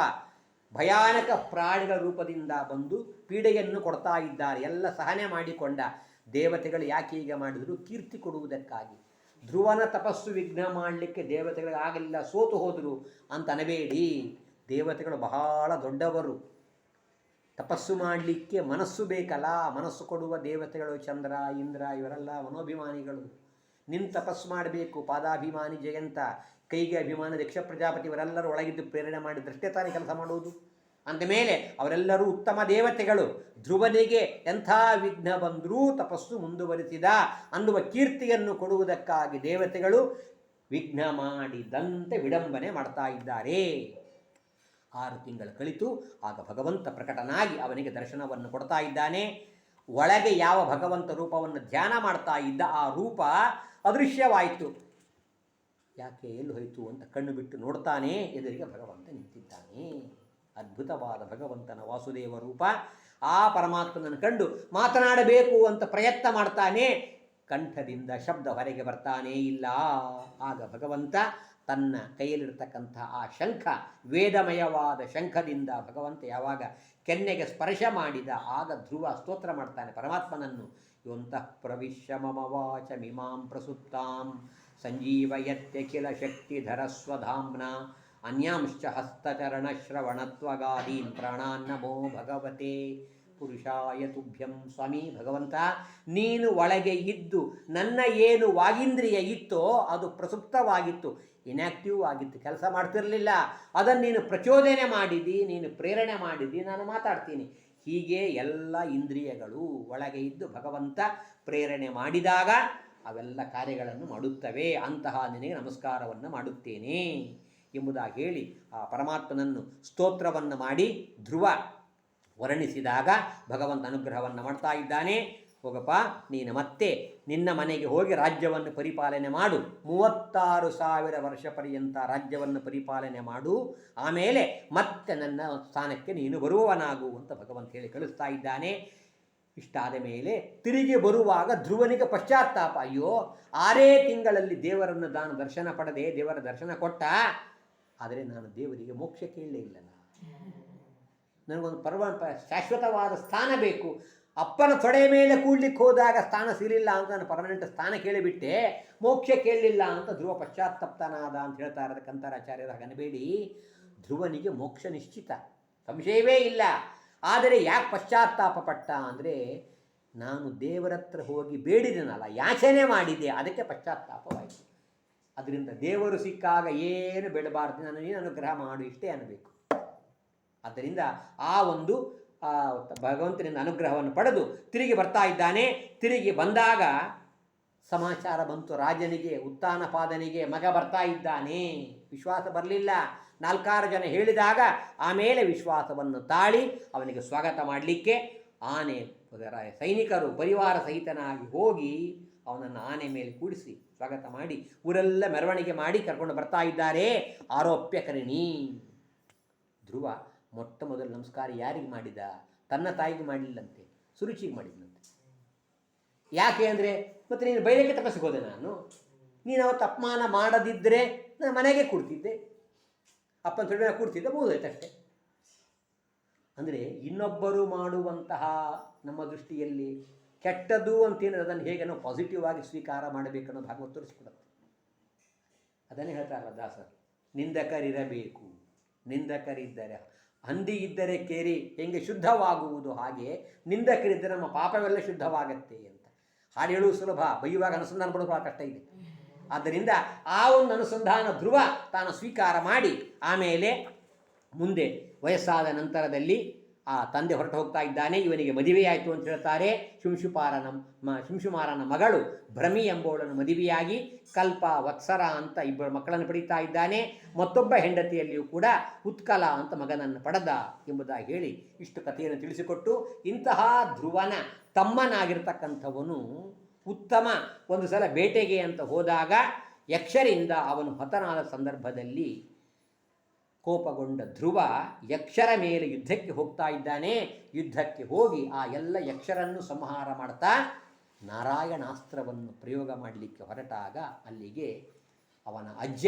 ಭಯಾನಕ ಪ್ರಾಣಿಗಳ ರೂಪದಿಂದ ಬಂದು ಪೀಡೆಯನ್ನು ಕೊಡ್ತಾ ಇದ್ದಾರೆ. ಎಲ್ಲ ಸಹನೆ ಮಾಡಿಕೊಂಡ ದೇವತೆಗಳು ಯಾಕೆ ಹೀಗೆ ಮಾಡಿದ್ರು? ಕೀರ್ತಿ ಕೊಡುವುದಕ್ಕಾಗಿ. ಧ್ರುವನ ತಪಸ್ಸು ವಿಘ್ನ ಮಾಡಲಿಕ್ಕೆ ದೇವತೆಗಳಿಗೆ ಆಗಲಿಲ್ಲ, ಸೋತು ಹೋದರು ಅಂತ ಅನಬೇಡಿ. ದೇವತೆಗಳು ಬಹಳ ದೊಡ್ಡವರು. ತಪಸ್ಸು ಮಾಡಲಿಕ್ಕೆ ಮನಸ್ಸು ಬೇಕಲ್ಲ, ಮನಸ್ಸು ಕೊಡುವ ದೇವತೆಗಳು ಚಂದ್ರ, ಇಂದ್ರ ಇವರೆಲ್ಲ ಮನೋಭಿಮಾನಿಗಳು. ನಿನ್ನ ತಪಸ್ಸು ಮಾಡಬೇಕು. ಪಾದಾಭಿಮಾನಿ ಜಯಂತ, ಕೈಗೆ ಅಭಿಮಾನಿ ದಕ್ಷ ಪ್ರಜಾಪತಿ ಇವರೆಲ್ಲರೂ ಒಳಗಿದ್ದು ಪ್ರೇರಣೆ ಮಾಡಿದಷ್ಟೇ ತಾನೇ ಕೆಲಸ ಮಾಡುವುದು. ಅಂದಮೇಲೆ ಅವರೆಲ್ಲರೂ ಉತ್ತಮ ದೇವತೆಗಳು. ಧ್ರುವನಿಗೆ ಎಂಥ ವಿಘ್ನ ಬಂದರೂ ತಪಸ್ಸು ಮುಂದುವರಿಸಿದ ಅನ್ನುವ ಕೀರ್ತಿಯನ್ನು ಕೊಡುವುದಕ್ಕಾಗಿ ದೇವತೆಗಳು ವಿಘ್ನ ಮಾಡಿದಂತೆ ವಿಡಂಬನೆ ಮಾಡ್ತಾ ಇದ್ದಾರೆ. 6 ತಿಂಗಳು ಕಳಿತು. ಆಗ ಭಗವಂತ ಪ್ರಕಟನಾಗಿ ಅವನಿಗೆ ದರ್ಶನವನ್ನು ಕೊಡ್ತಾ ಇದ್ದಾನೆ. ಒಳಗೆ ಯಾವ ಭಗವಂತ ರೂಪವನ್ನು ಧ್ಯಾನ ಮಾಡ್ತಾ ಇದ್ದ ಆ ರೂಪ ಅದೃಶ್ಯವಾಯಿತು. ಯಾಕೆ ಎಲ್ಲಿ ಹೋಯಿತು ಅಂತ ಕಣ್ಣು ಬಿಟ್ಟು ನೋಡ್ತಾನೆ. ಎದುರಿಗೆ ಭಗವಂತ ನಿಂತಿದ್ದಾನೆ. ಅದ್ಭುತವಾದ ಭಗವಂತನ ವಾಸುದೇವ ರೂಪ. ಆ ಪರಮಾತ್ಮನನ್ನು ಕಂಡು ಮಾತನಾಡಬೇಕು ಅಂತ ಪ್ರಯತ್ನ ಮಾಡ್ತಾನೆ. ಕಂಠದಿಂದ ಶಬ್ದ ಹೊರಗೆ ಬರ್ತಾನೇ ಇಲ್ಲ. ಆಗ ಭಗವಂತ ತನ್ನ ಕೈಯಲ್ಲಿರ್ತಕ್ಕಂಥ ಆ ಶಂಖ, ವೇದಮಯವಾದ ಶಂಖದಿಂದ ಭಗವಂತ ಯಾವಾಗ ಕೆನ್ನೆಗೆ ಸ್ಪರ್ಶ ಮಾಡಿದ ಆಗ ಧ್ರುವ ಸ್ತೋತ್ರ ಮಾಡ್ತಾನೆ ಪರಮಾತ್ಮನನ್ನು. ಯೋಂತಃ ಪ್ರವಿಶ್ಯ ಮಮ ವಾಚ ಮಿಮಾಂ ಪ್ರಸುಪ್ತಾಂ ಸಂಜೀವಯತ್ಯಖಿಲ ಶಕ್ತಿಧರ ಸ್ವಧಾಮ್ನ ಅನ್ಯಾಂಶ್ಚ ಹಸ್ತಚರಣಶ್ರವಣತ್ವಗಾದೀನ್ ಪ್ರಾಣಾನ್ ನಮೋ ಭಗವತೆ ಪುರುಷಾಯ ತುಭ್ಯಂ. ಸ್ವಾಮಿ ಭಗವಂತ, ನೀನು ಒಳಗೆ ಇದ್ದು ನನ್ನ ಏನು ವಾಗೀಂದ್ರಿಯ ಇತ್ತೋ ಅದು ಪ್ರಸುಪ್ತವಾಗಿತ್ತು, ಇನ್ಯಾಕ್ಟಿವ್ ಆಗಿತ್ತು, ಕೆಲಸ ಮಾಡ್ತಿರಲಿಲ್ಲ. ಅದನ್ನು ನೀನು ಪ್ರಚೋದನೆ ಮಾಡಿದಿ, ನೀನು ಪ್ರೇರಣೆ ಮಾಡಿದಿ, ನಾನು ಮಾತಾಡ್ತೀನಿ. ಹೀಗೆ ಎಲ್ಲ ಇಂದ್ರಿಯಗಳು ಒಳಗೆ ಇದ್ದು ಭಗವಂತ ಪ್ರೇರಣೆ ಮಾಡಿದಾಗ ಅವೆಲ್ಲ ಕಾರ್ಯಗಳನ್ನು ಮಾಡುತ್ತವೆ. ಅಂತಹ ನಿನಗೆ ನಮಸ್ಕಾರವನ್ನು ಮಾಡುತ್ತೇನೆ ಎಂಬುದಾಗಿ ಹೇಳಿ ಆ ಪರಮಾತ್ಮನನ್ನು ಸ್ತೋತ್ರವನ್ನು ಮಾಡಿ ಧ್ರುವ ವರ್ಣಿಸಿದಾಗ ಭಗವಂತ ಅನುಗ್ರಹವನ್ನು ಮಾಡ್ತಾ ಇದ್ದಾನೆ. ಹೋಗಪ್ಪ, ನೀನು ಮತ್ತೆ ನಿನ್ನ ಮನೆಗೆ ಹೋಗಿ ರಾಜ್ಯವನ್ನು ಪರಿಪಾಲನೆ ಮಾಡು, 36,000 ವರ್ಷ ಪರ್ಯಂತ ರಾಜ್ಯವನ್ನು ಪರಿಪಾಲನೆ ಮಾಡು, ಆಮೇಲೆ ಮತ್ತೆ ನನ್ನ ಸ್ಥಾನಕ್ಕೆ ನೀನು ಬರುವವನಾಗು ಅಂತ ಭಗವಂತ ಹೇಳಿ ಕಳಿಸ್ತಾ ಇದ್ದಾನೆ. ಇಷ್ಟಾದ ಮೇಲೆ ತಿರುಗಿ ಬರುವಾಗ ಧ್ರುವನಿಗೆ ಪಶ್ಚಾತ್ತಾಪ, ಅಯ್ಯೋ 6 ತಿಂಗಳಲ್ಲಿ ದೇವರನ್ನು ನಾನು ದರ್ಶನ ಪಡೆದೆ, ದೇವರ ದರ್ಶನ ಕೊಟ್ಟ, ಆದರೆ ನಾನು ದೇವರಿಗೆ ಮೋಕ್ಷ ಕೇಳಲೇ ಇಲ್ಲ. ನನಗೊಂದು ಶಾಶ್ವತವಾದ ಸ್ಥಾನ ಬೇಕು. ಅಪ್ಪನ ತೊಡೆಯ ಮೇಲೆ ಕೂಡ್ಲಿಕ್ಕೆ ಹೋದಾಗ ಸ್ಥಾನ ಸಿಗಲಿಲ್ಲ ಅಂತ ನಾನು ಪರ್ಮನೆಂಟ್ ಸ್ಥಾನ ಕೇಳಿಬಿಟ್ಟೆ, ಮೋಕ್ಷ ಕೇಳಲಿಲ್ಲ ಅಂತ ಧ್ರುವ ಪಶ್ಚಾತ್ತಪ್ತನಾದ ಅಂತ ಹೇಳ್ತಾ ಇರೋದು ಕಂತಾರಾಚಾರ್ಯರು. ಹಾಗನಬೇಡಿ, ಧ್ರುವನಿಗೆ ಮೋಕ್ಷ ನಿಶ್ಚಿತ, ಸಂಶಯವೇ ಇಲ್ಲ. ಆದರೆ ಯಾಕೆ ಪಶ್ಚಾತ್ತಾಪ ಪಟ್ಟ ಅಂದರೆ, ನಾನು ದೇವರ ಹತ್ರ ಹೋಗಿ ಬೇಡಿದನಲ್ಲ, ಯಾಚನೆ ಮಾಡಿದೆ, ಅದಕ್ಕೆ ಪಶ್ಚಾತ್ತಾಪವಾಯಿತು. ಅದರಿಂದ ದೇವರು ಸಿಕ್ಕಾಗ ಏನು ಬೇಡಬಾರ್ದು, ನಾನು ನೀನು ಅನುಗ್ರಹ ಮಾಡು ಇಷ್ಟೇ ಅನ್ನಬೇಕು. ಆದ್ದರಿಂದ ಆ ಒಂದು ಭಗವಂತನಿಂದ ಅನುಗ್ರಹವನ್ನು ಪಡೆದು ತಿರುಗಿ ಬರ್ತಾ ಇದ್ದಾನೆ. ತಿರುಗಿ ಬಂದಾಗ ಸಮಾಚಾರ ಬಂತು ರಾಜನಿಗೆ, ಉತ್ತಾನಪಾದನಿಗೆ ಮಗ ಬರ್ತಾ ಇದ್ದಾನೆ. ವಿಶ್ವಾಸ ಬರಲಿಲ್ಲ. 4 ಜನ ಹೇಳಿದಾಗ ಆಮೇಲೆ ವಿಶ್ವಾಸವನ್ನು ತಾಳಿ ಅವನಿಗೆ ಸ್ವಾಗತ ಮಾಡಲಿಕ್ಕೆ ಆನೆ ಸೈನಿಕರು ಪರಿವಾರ ಸಹಿತನಾಗಿ ಹೋಗಿ ಅವನನ್ನು ಆನೆ ಮೇಲೆ ಕೂಡಿಸಿ ಸ್ವಾಗತ ಮಾಡಿ ಊರೆಲ್ಲ ಮೆರವಣಿಗೆ ಮಾಡಿ ಕರ್ಕೊಂಡು ಬರ್ತಾ ಇದ್ದಾರೆ. ಆರೋಪ್ಯಕರಿಣಿ ಧ್ರುವ ಮೊಟ್ಟ ಮೊದಲು ನಮಸ್ಕಾರ ಯಾರಿಗೆ ಮಾಡಿದ? ತನ್ನ ತಾಯಿಗೆ ಮಾಡಲಿಲ್ಲಂತೆ, ಸುರುಚಿಗೆ ಮಾಡಿದ್ದಂತೆ. ಯಾಕೆ ಅಂದರೆ, ಮತ್ತು ನೀನು ಬೈಲಿಕ್ಕೆ ತಪಸ್ಸಿಗೆ ಹೋದೆ, ನೀನು ಅವತ್ತು ಅಪಮಾನ ಮಾಡದಿದ್ದರೆ ನಾನು ಮನೆಗೆ ಕೊಡ್ತಿದ್ದೆ, ಅಪ್ಪನ ತೊಡೆ ಕೊಡ್ತಿದ್ದೆ, ಮುಗಿದೋಯ್ತಷ್ಟೇ. ಅಂದರೆ ಇನ್ನೊಬ್ಬರು ಮಾಡುವಂತಹ ನಮ್ಮ ದೃಷ್ಟಿಯಲ್ಲಿ ಕೆಟ್ಟದ್ದು ಅಂತೇನಿದೆ ಅದನ್ನು ಹೇಗೆ ನಾವು ಪಾಸಿಟಿವ್ ಆಗಿ ಸ್ವೀಕಾರ ಮಾಡಬೇಕನ್ನೋ ಭಾಗವತ ತೋರಿಸ್ಕೊಡುತ್ತೆ. ಅದನ್ನೇ ಹೇಳ್ತಾರಲ್ಲ ದಾಸರು, ನಿಂದಕರಿರಬೇಕು, ನಿಂದಕರಿದ್ದರೆ ಹಂದಿ ಇದ್ದರೆ ಕೇರಿ ಹೆಂಗೆ ಶುದ್ಧವಾಗುವುದು ಹಾಗೆ ನಿಂದಕರಿದ್ದರೆ ನಮ್ಮ ಪಾಪವೆಲ್ಲ ಶುದ್ಧವಾಗತ್ತೆ ಅಂತ. ಹಾಡು ಹೇಳುವುದು ಸುಲಭ, ಬೈಯುವಾಗ ಅನುಸಂಧಾನ ಪಡೋದು ಭಾಳ ಕಷ್ಟ ಇದೆ. ಆದ್ದರಿಂದ ಆ ಒಂದು ಅನುಸಂಧಾನ ಧ್ರುವ ತಾನು ಸ್ವೀಕಾರ ಮಾಡಿ ಆಮೇಲೆ ಮುಂದೆ ವಯಸ್ಸಾದ ನಂತರದಲ್ಲಿ ಆ ತಂದೆ ಹೊರಟು ಹೋಗ್ತಾ ಇದ್ದಾನೆ. ಇವನಿಗೆ ಮದುವೆಯಾಯಿತು ಅಂತ ಹೇಳ್ತಾರೆ. ಶುಂಶುಮಾರನ ಮಗಳು ಭ್ರಮಿ ಎಂಬುವಳನ್ನು ಮದುವೆಯಾಗಿ ಕಲ್ಪ ವತ್ಸರ ಅಂತ 2 ಮಕ್ಕಳನ್ನು ಪಡೀತಾ ಇದ್ದಾನೆ. ಮತ್ತೊಬ್ಬ ಹೆಂಡತಿಯಲ್ಲಿಯೂ ಕೂಡ ಉತ್ಕಲ ಅಂತ ಮಗನನ್ನು ಪಡೆದ ಎಂಬುದಾಗಿ ಹೇಳಿ ಇಷ್ಟು ಕಥೆಯನ್ನು ತಿಳಿಸಿಕೊಟ್ಟು, ಇಂತಹ ಧ್ರುವನ ತಮ್ಮನಾಗಿರ್ತಕ್ಕಂಥವನು ಉತ್ತಮ ಒಂದು ಸಲ ಬೇಟೆಗೆ ಅಂತ ಹೋದಾಗ ಯಕ್ಷರಿಂದ ಅವನು ಹತನಾದ ಸಂದರ್ಭದಲ್ಲಿ ಕೋಪಗೊಂಡ ಧ್ರುವ ಯಕ್ಷರ ಮೇಲೆ ಯುದ್ಧಕ್ಕೆ ಹೋಗ್ತಾ ಇದ್ದಾನೆ. ಯುದ್ಧಕ್ಕೆ ಹೋಗಿ ಆ ಎಲ್ಲ ಯಕ್ಷರನ್ನು ಸಂಹಾರ ಮಾಡ್ತಾ ನಾರಾಯಣಾಸ್ತ್ರವನ್ನು ಪ್ರಯೋಗ ಮಾಡಲಿಕ್ಕೆ ಹೊರಟಾಗ ಅಲ್ಲಿಗೆ ಅವನ ಅಜ್ಜ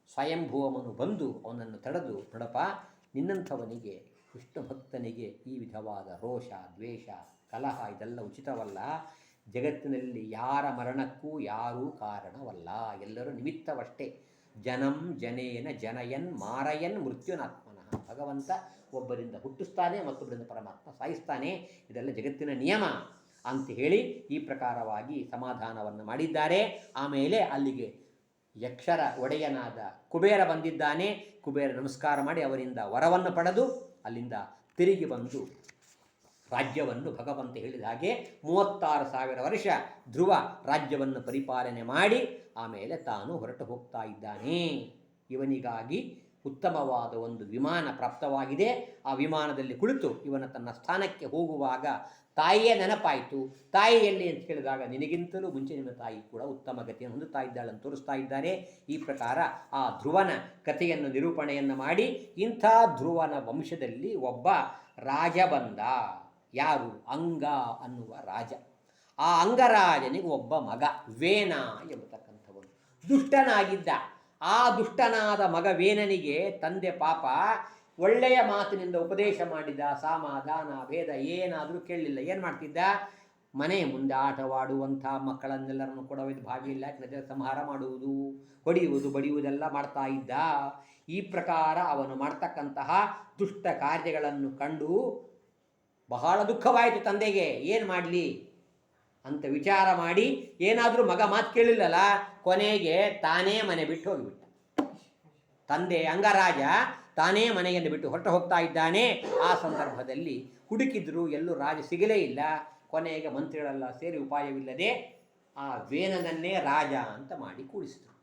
ಸ್ವಯಂಭೂವಮನು ಬಂದು ಅವನನ್ನು ತಡೆದು, ನೋಡಪ್ಪ, ನಿನ್ನಂಥವನಿಗೆ ವಿಷ್ಣು ಭಕ್ತನಿಗೆ ಈ ವಿಧವಾದ ರೋಷ, ದ್ವೇಷ, ಕಲಹ ಇದೆಲ್ಲ ಉಚಿತವಲ್ಲ. ಜಗತ್ತಿನಲ್ಲಿ ಯಾರ ಮರಣಕ್ಕೂ ಯಾರೂ ಕಾರಣವಲ್ಲ, ಎಲ್ಲರೂ ನಿಮಿತ್ತವಷ್ಟೇ. ಜನಂ ಜನೇನ ಜನಯನ್ ಮಾರಯನ್ ಮೃತ್ಯುನಾತ್ಮನಃ. ಭಗವಂತ ಒಬ್ಬರಿಂದ ಹುಟ್ಟಿಸ್ತಾನೆ, ಮತ್ತೊಬ್ಬರಿಂದ ಪರಮಾತ್ಮ ಸಾಯಿಸ್ತಾನೆ. ಇದೆಲ್ಲ ಜಗತ್ತಿನ ನಿಯಮ ಅಂತ ಹೇಳಿ ಈ ಪ್ರಕಾರವಾಗಿ ಸಮಾಧಾನವನ್ನು ಮಾಡಿದ್ದಾರೆ. ಆಮೇಲೆ ಅಲ್ಲಿಗೆ ಯಕ್ಷರ ಒಡೆಯನಾದ ಕುಬೇರ ಬಂದಿದ್ದಾನೆ. ಕುಬೇರ ನಮಸ್ಕಾರ ಮಾಡಿ ಅವರಿಂದ ವರವನ್ನು ಪಡೆದು ಅಲ್ಲಿಂದ ತಿರುಗಿ ಬಂದು ರಾಜ್ಯವನ್ನು ಭಗವಂತ ಹೇಳಿದ ಹಾಗೆ 36,000 ವರ್ಷ ಧ್ರುವ ರಾಜ್ಯವನ್ನು ಪರಿಪಾಲನೆ ಮಾಡಿ ಆಮೇಲೆ ತಾನು ಹೊರಟು ಹೋಗ್ತಾ ಇದ್ದಾನೆ. ಇವನಿಗಾಗಿ ಉತ್ತಮವಾದ ಒಂದು ವಿಮಾನ ಪ್ರಾಪ್ತವಾಗಿದೆ. ಆ ವಿಮಾನದಲ್ಲಿ ಕುಳಿತು ಇವನ ತನ್ನ ಸ್ಥಾನಕ್ಕೆ ಹೋಗುವಾಗ ತಾಯಿಯ ನೆನಪಾಯಿತು. ತಾಯಿಯಲ್ಲಿ ಅಂತ ಹೇಳಿದಾಗ ನಿನಗಿಂತಲೂ ಮುಂಚೆ ನಿಮ್ಮ ತಾಯಿ ಕೂಡ ಉತ್ತಮ ಗತಿಯನ್ನು ಹೊಂದುತ್ತಾ ಇದ್ದಾಳನ್ನು ತೋರಿಸ್ತಾ ಇದ್ದಾರೆ. ಈ ಪ್ರಕಾರ ಆ ಧ್ರುವನ ಕಥೆಯನ್ನು ನಿರೂಪಣೆಯನ್ನು ಮಾಡಿ, ಇಂಥ ಧ್ರುವನ ವಂಶದಲ್ಲಿ ಒಬ್ಬ ರಾಜ ಬಂದ. ಯಾರು? ಅಂಗ ಅನ್ನುವ ರಾಜ. ಆ ಅಂಗರಾಜನಿಗೆ ಒಬ್ಬ ಮಗ ವೇನ ಎಂಬತಕ್ಕಂಥವನು ದುಷ್ಟನಾಗಿದ್ದ. ಆ ದುಷ್ಟನಾದ ಮಗ ವೇನನಿಗೆ ತಂದೆ ಪಾಪ ಒಳ್ಳೆಯ ಮಾತಿನಿಂದ ಉಪದೇಶ ಮಾಡಿದ. ಸಾಮ ದಾನ ಭೇದ ಏನಾದರೂ ಕೇಳಲಿಲ್ಲ. ಏನು ಮಾಡ್ತಿದ್ದ? ಮನೆಯ ಮುಂದೆ ಆಟವಾಡುವಂಥ ಮಕ್ಕಳನ್ನೆಲ್ಲರನ್ನು ಕೂಡ ಒಯ್ದು ಬಾವಿಯಲ್ಲಿ ಹಾಕಿ ಸಂಹಾರ ಮಾಡುವುದು, ಹೊಡೆಯುವುದು, ಬಡಿಯುವುದೆಲ್ಲ ಮಾಡ್ತಾ ಇದ್ದ. ಈ ಪ್ರಕಾರ ಅವನು ಮಾಡ್ತಕ್ಕಂತಹ ದುಷ್ಟ ಕಾರ್ಯಗಳನ್ನು ಕಂಡು ಬಹಳ ದುಃಖವಾಯಿತು ತಂದೆಗೆ. ಏನು ಮಾಡಲಿ ಅಂತ ವಿಚಾರ ಮಾಡಿ, ಏನಾದರೂ ಮಗ ಮಾತು ಕೇಳಿಲ್ಲಲ್ಲ, ಕೊನೆಗೆ ತಾನೇ ಮನೆ ಬಿಟ್ಟು ಹೋಗಿಬಿಟ್ಟ. ತಂದೆ ಅಂಗರಾಜ ತಾನೇ ಮನೆಯನ್ನು ಬಿಟ್ಟು ಹೊರಟು ಹೋಗ್ತಾ ಇದ್ದಾನೆ. ಆ ಸಂದರ್ಭದಲ್ಲಿ ಹುಡುಕಿದ್ರು, ಎಲ್ಲೂ ರಾಜ ಸಿಗಲೇ ಇಲ್ಲ. ಕೊನೆಗೆ ಮಂತ್ರಿಗಳೆಲ್ಲ ಸೇರಿ ಉಪಾಯವಿಲ್ಲದೆ ಆ ವೇನನನ್ನೇ ರಾಜ ಅಂತ ಮಾಡಿ ಕೂಡಿಸಿದ್ರು.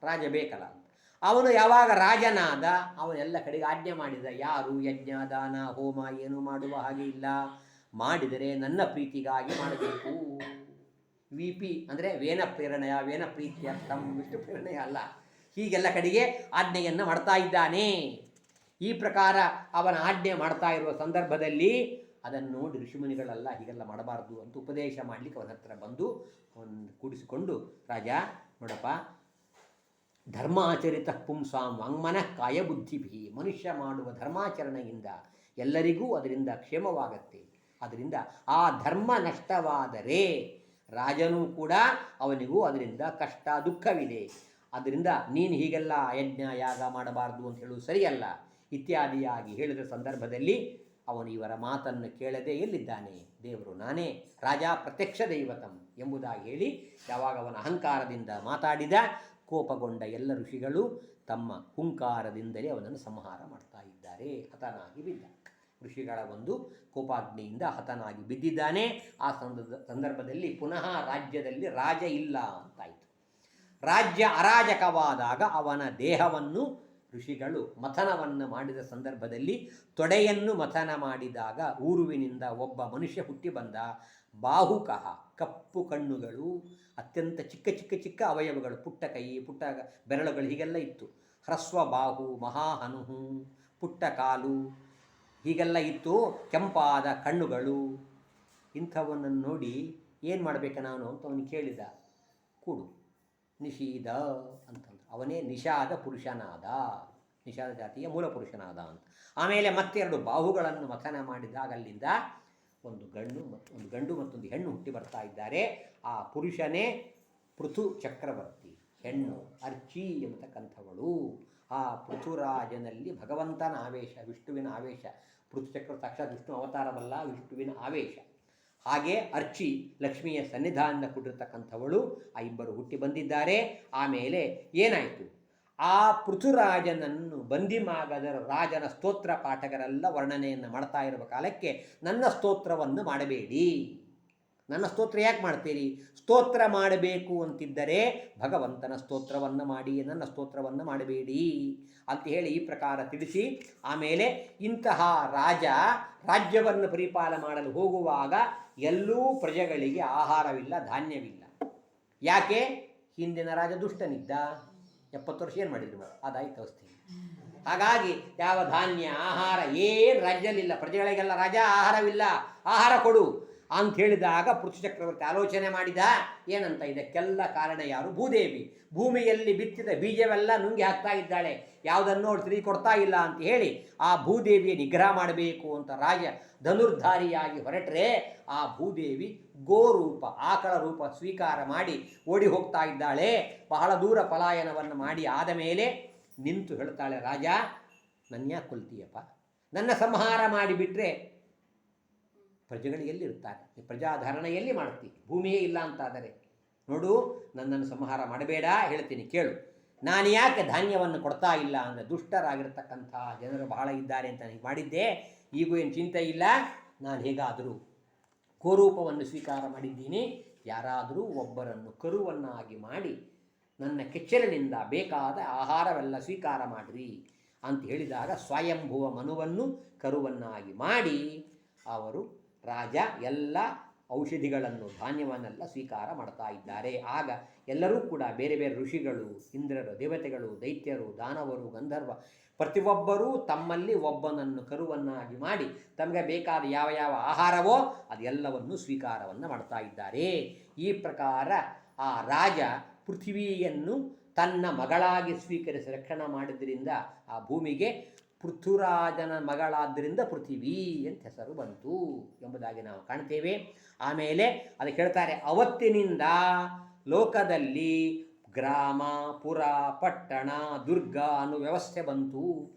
ರಾಜ ಬೇಕಲ್ಲ ಅಂತ. ಅವನು ಯಾವಾಗ ರಾಜನಾದ, ಅವನೆಲ್ಲ ಕಡೆಗೆ ಆಜ್ಞೆ ಮಾಡಿದ, ಯಾರು ಯಜ್ಞ ದಾನ ಹೋಮ ಏನು ಮಾಡುವ ಹಾಗೆ ಇಲ್ಲ, ಮಾಡಿದರೆ ನನ್ನ ಪ್ರೀತಿಗಾಗಿ ಮಾಡಬೇಕು. ವಿ.ಪಿ. ಅಂದರೆ ವೇನ ಪ್ರೇರಣೆಯ, ವೇನ ಪ್ರೀತ್ಯರ್ಥಂ, ವಿಷ್ಣು ಪ್ರೇರಣೆಯ ಅಲ್ಲ. ಹೀಗೆಲ್ಲ ಕಡೆಗೆ ಆಜ್ಞೆಯನ್ನು ಮಾಡ್ತಾ ಇದ್ದಾನೆ. ಈ ಪ್ರಕಾರ ಅವನ ಆಜ್ಞೆ ಮಾಡ್ತಾ ಇರುವ ಸಂದರ್ಭದಲ್ಲಿ ಅದನ್ನು ನೋಡಿ ಋಷಿಮುನಿಗಳೆಲ್ಲ ಹೀಗೆಲ್ಲ ಮಾಡಬಾರ್ದು ಅಂತ ಉಪದೇಶ ಮಾಡಲಿಕ್ಕೆ ಅವನ ಹತ್ರ ಬಂದು ಅವನು ಕೂಡಿಸಿಕೊಂಡು, ರಾಜ ನೋಡಪ್ಪ, ಧರ್ಮಾಚರಿತ ಪುಂಸಾಂ ವಾಂಗ್ಮನಃ ಕಾಯ ಬುದ್ಧಿಭಿ, ಮನುಷ್ಯ ಮಾಡುವ ಧರ್ಮಾಚರಣೆಯಿಂದ ಎಲ್ಲರಿಗೂ ಅದರಿಂದ ಕ್ಷೇಮವಾಗತ್ತೆ. ಅದರಿಂದ ಆ ಧರ್ಮ ನಷ್ಟವಾದರೆ ರಾಜನೂ ಕೂಡ ಅವನಿಗೂ ಅದರಿಂದ ಕಷ್ಟ ದುಃಖವಿದೆ. ಅದರಿಂದ ನೀನು ಹೀಗೆಲ್ಲ ಯಜ್ಞ ಯಾಗ ಮಾಡಬಾರ್ದು ಅಂತ ಹೇಳುವುದು ಸರಿಯಲ್ಲ ಇತ್ಯಾದಿಯಾಗಿ ಹೇಳಿದ ಸಂದರ್ಭದಲ್ಲಿ ಅವನು ಇವರ ಮಾತನ್ನು ಕೇಳದೆ ಎಲ್ಲಿದ್ದಾನೆ, ದೇವರು ನಾನೇ, ರಾಜ ಪ್ರತ್ಯಕ್ಷ ದೈವತಂ ಎಂಬುದಾಗಿ ಹೇಳಿ ಯಾವಾಗ ಅವನ ಅಹಂಕಾರದಿಂದ ಮಾತಾಡಿದ, ಕೋಪಗೊಂಡ ಎಲ್ಲ ಋಷಿಗಳು ತಮ್ಮ ಹುಂಕಾರದಿಂದಲೇ ಅವನನ್ನು ಸಂಹಾರ ಮಾಡ್ತಾ ಇದ್ದಾರೆ. ಹತನಾಗಿ ಬಿದ್ದ. ಋಷಿಗಳ ಒಂದು ಕೋಪಾಗ್ನಿಯಿಂದ ಹತನಾಗಿ ಬಿದ್ದಿದ್ದಾನೆ. ಆ ಸಂದರ್ಭದಲ್ಲಿ ಪುನಃ ರಾಜ್ಯದಲ್ಲಿ ರಾಜ ಇಲ್ಲ ಅಂತಾಯಿತು. ರಾಜ್ಯ ಅರಾಜಕವಾದಾಗ ಅವನ ದೇಹವನ್ನು ಋಷಿಗಳು ಮಥನವನ್ನು ಮಾಡಿದ ಸಂದರ್ಭದಲ್ಲಿ ತೊಡೆಯನ್ನು ಮಥನ ಮಾಡಿದಾಗ ಊರುವಿನಿಂದ ಒಬ್ಬ ಮನುಷ್ಯ ಹುಟ್ಟಿ ಬಂದ. ಬಾಹುಕಃ, ಕಪ್ಪು ಕಣ್ಣುಗಳು, ಅತ್ಯಂತ ಚಿಕ್ಕ ಚಿಕ್ಕ ಚಿಕ್ಕ ಅವಯವಗಳು, ಪುಟ್ಟ ಕೈ, ಪುಟ್ಟ ಬೆರಳುಗಳು ಹೀಗೆಲ್ಲ ಇತ್ತು. ಹ್ರಸ್ವ ಬಾಹು, ಮಹಾಹನುಹು, ಪುಟ್ಟ ಕಾಲು ಹೀಗೆಲ್ಲ ಇತ್ತು. ಕೆಂಪಾದ ಕಣ್ಣುಗಳು. ಇಂಥವನನ್ನು ನೋಡಿ ಏನು ಮಾಡಬೇಕು ನಾನು ಅಂತ ಅವನು ಕೇಳಿದ. ಕೂಡು ನಿಷೀದ ಅಂತಂದ್ರು. ಅವನೇ ನಿಷಾದ ಪುರುಷನಾದ, ನಿಷಾದ ಜಾತಿಯ ಮೂಲ ಪುರುಷನಾದ ಅಂತ. ಆಮೇಲೆ ಮತ್ತೆರಡು ಬಾಹುಗಳನ್ನು ಮಥನ ಮಾಡಿದಾಗ ಅಲ್ಲಿಂದ ಒಂದು ಗಂಡು ಮತ್ತೊಂದು ಹೆಣ್ಣು ಹುಟ್ಟಿ ಬರ್ತಾ ಇದ್ದಾರೆ. ಆ ಪುರುಷನೇ ಪೃಥು ಚಕ್ರವರ್ತಿ, ಹೆಣ್ಣು ಅರ್ಚಿ ಎಂಬತಕ್ಕಂಥವಳು. ಆ ಪೃಥುರಾಜನಲ್ಲಿ ಭಗವಂತನ ಆವೇಶ, ವಿಷ್ಣುವಿನ ಆವೇಶ. ಪೃಥು ಚಕ್ರ ಸಾಕ್ಷಾತ್ ವಿಷ್ಣು ಅವತಾರವಲ್ಲ, ವಿಷ್ಣುವಿನ ಆವೇಶ. ಹಾಗೆ ಅರ್ಚಿ ಲಕ್ಷ್ಮಿಯ ಸನ್ನಿಧಾನದಿಂದ ಕೂಡಿರ್ತಕ್ಕಂಥವಳು. ಆ ಇಬ್ಬರು ಹುಟ್ಟಿ ಬಂದಿದ್ದಾರೆ. ಆಮೇಲೆ ಏನಾಯಿತು, ಆ ಪೃಥುರಾಜನನ್ನು ಬಂದಿಮಾಗದರ ರಾಜನ ಸ್ತೋತ್ರ ಪಾಠಕರೆಲ್ಲ ವರ್ಣನೆಯನ್ನು ಮಾಡ್ತಾ ಇರುವ ಕಾಲಕ್ಕೆ ನನ್ನ ಸ್ತೋತ್ರವನ್ನು ಮಾಡಬೇಡಿ. ನನ್ನ ಸ್ತೋತ್ರ ಯಾಕೆ ಮಾಡ್ತೀರಿ? ಸ್ತೋತ್ರ ಮಾಡಬೇಕು ಅಂತಿದ್ದರೆ ಭಗವಂತನ ಸ್ತೋತ್ರವನ್ನು ಮಾಡಿ, ನನ್ನ ಸ್ತೋತ್ರವನ್ನು ಮಾಡಬೇಡಿ ಅಂತ ಹೇಳಿ ಈ ಪ್ರಕಾರ ತಿಳಿಸಿ, ಆಮೇಲೆ ಇಂತಹ ರಾಜ ರಾಜ್ಯವನ್ನು ಪರಿಪಾಲನೆ ಮಾಡಲು ಹೋಗುವಾಗ ಎಲ್ಲೂ ಪ್ರಜೆಗಳಿಗೆ ಆಹಾರವಿಲ್ಲ, ಧಾನ್ಯವಿಲ್ಲ. ಯಾಕೆ? ಹಿಂದಿನ ರಾಜ ದುಷ್ಟನಿದ್ದ. 70 ವರ್ಷ ಏನು ಮಾಡಿದ್ರು? ಅದಾಯ್ತು ಅವಸ್ಥೆ. ಹಾಗಾಗಿ ಯಾವ ಧಾನ್ಯ ಆಹಾರ ಏನು ರಾಜ್ಯದಲ್ಲಿಲ್ಲ. ಪ್ರಜೆಗಳಿಗೆಲ್ಲ ರಾಜ ಆಹಾರವಿಲ್ಲ, ಆಹಾರ ಕೊಡು ಅಂತ ಹೇಳಿದಾಗ ಪೃಥು ಚಕ್ರವರ್ತಿ ಆಲೋಚನೆ ಮಾಡಿದ. ಏನಂತ? ಇದಕ್ಕೆಲ್ಲ ಕಾರಣ ಯಾರು? ಭೂದೇವಿ. ಭೂಮಿಯಲ್ಲಿ ಬಿತ್ತಿದ ಬೀಜವೆಲ್ಲ ನುಂಗಿ ಹಾಕ್ತಾ ಇದ್ದಾಳೆ, ಯಾವುದನ್ನು ಸ್ತ್ರೀ ಕೊಡ್ತಾ ಇಲ್ಲ ಅಂತ ಹೇಳಿ ಆ ಭೂದೇವಿಯ ನಿಗ್ರಹ ಮಾಡಬೇಕು ಅಂತ ರಾಜ ಧನುರ್ಧಾರಿಯಾಗಿ ಹೊರಟ್ರೆ ಆ ಭೂದೇವಿ ಗೋರೂಪ, ಆಕಳ ರೂಪ ಸ್ವೀಕಾರ ಮಾಡಿ ಓಡಿ ಹೋಗ್ತಾ ಇದ್ದಾಳೆ. ಬಹಳ ದೂರ ಪಲಾಯನವನ್ನು ಮಾಡಿ ಆದ ಮೇಲೆ ನಿಂತು ಹೇಳ್ತಾಳೆ, ರಾಜ ನನ್ನ ಯಾಕೆ ಕೊಲ್ತೀಯಪ್ಪ? ನನ್ನ ಸಂಹಾರ ಮಾಡಿಬಿಟ್ರೆ ಪ್ರಜೆಗಳು ಎಲ್ಲಿರ್ತಾರೆ? ಪ್ರಜಾಧರಣ ಎಲ್ಲಿ ಮಾಡ್ತೀವಿ? ಭೂಮಿಯೇ ಇಲ್ಲ ಅಂತಾದರೆ ನೋಡು, ನನ್ನನ್ನು ಸಂಹಾರ ಮಾಡಬೇಡ, ಹೇಳ್ತೀನಿ ಕೇಳು. ನಾನು ಯಾಕೆ ಧಾನ್ಯವನ್ನು ಕೊಡ್ತಾ ಇಲ್ಲ ಅಂದರೆ ದುಷ್ಟರಾಗಿರ್ತಕ್ಕಂಥ ಜನರು ಬಹಳ ಇದ್ದಾರೆ ಅಂತ ನನಗೆ ಮಾಡಿದ್ದೆ. ಈಗೂ ಏನು ಚಿಂತೆ ಇಲ್ಲ. ನಾನು ಹೇಗಾದರೂ ಕೋರೂಪವನ್ನು ಸ್ವೀಕಾರ ಮಾಡಿದ್ದೀನಿ. ಯಾರಾದರೂ ಒಬ್ಬರನ್ನು ಕರುವನ್ನಾಗಿ ಮಾಡಿ ನನ್ನ ಕೆಚ್ಚಲಿನಿಂದ ಬೇಕಾದ ಆಹಾರವೆಲ್ಲ ಸ್ವೀಕಾರ ಮಾಡಿರಿ ಅಂತ ಹೇಳಿದಾಗ ಸ್ವಯಂಭುವ ಮನುವನ್ನು ಕರುವನ್ನಾಗಿ ಮಾಡಿ ಅವರು ರಾಜ ಎಲ್ಲ ಔಷಧಿಗಳನ್ನು, ಧಾನ್ಯವನ್ನೆಲ್ಲ ಸ್ವೀಕಾರ ಮಾಡ್ತಾ ಇದ್ದಾರೆ. ಆಗ ಎಲ್ಲರೂ ಕೂಡ ಬೇರೆ ಬೇರೆ ಋಷಿಗಳು, ಇಂದ್ರರು, ದೇವತೆಗಳು, ದೈತ್ಯರು, ದಾನವರು, ಗಂಧರ್ವ ಪ್ರತಿಯೊಬ್ಬರೂ ತಮ್ಮಲ್ಲಿ ಒಬ್ಬನನ್ನು ಕರುವನ್ನಾಗಿ ಮಾಡಿ ತಮಗೆ ಬೇಕಾದ ಯಾವ ಯಾವ ಆಹಾರವೋ ಅದೆಲ್ಲವನ್ನು ಸ್ವೀಕಾರವನ್ನು ಮಾಡ್ತಾ ಇದ್ದಾರೆ. ಈ ಪ್ರಕಾರ ಆ ರಾಜ ಪೃಥ್ವಿಯನ್ನು ತನ್ನ ಮಗಳಾಗಿ ಸ್ವೀಕರಿಸಿ ರಕ್ಷಣೆ ಮಾಡಿದ್ರಿಂದ ಆ ಭೂಮಿಗೆ ಪೃಥ್ವಿರಾಜನ ಮಗಳಾದ್ದರಿಂದ ಪೃಥಿವಿ ಅಂತ ಹೆಸರು ಬಂತು ಎಂಬುದಾಗಿ ನಾವು ಕಾಣ್ತೇವೆ. ಆಮೇಲೆ ಅದಕ್ಕೆ ಹೇಳ್ತಾರೆ, ಅವತ್ತಿನಿಂದ ಲೋಕದಲ್ಲಿ ಗ್ರಾಮ, ಪುರ, ಪಟ್ಟಣ, ದುರ್ಗ ಅನ್ನೋ ವ್ಯವಸ್ಥೆ ಬಂತು.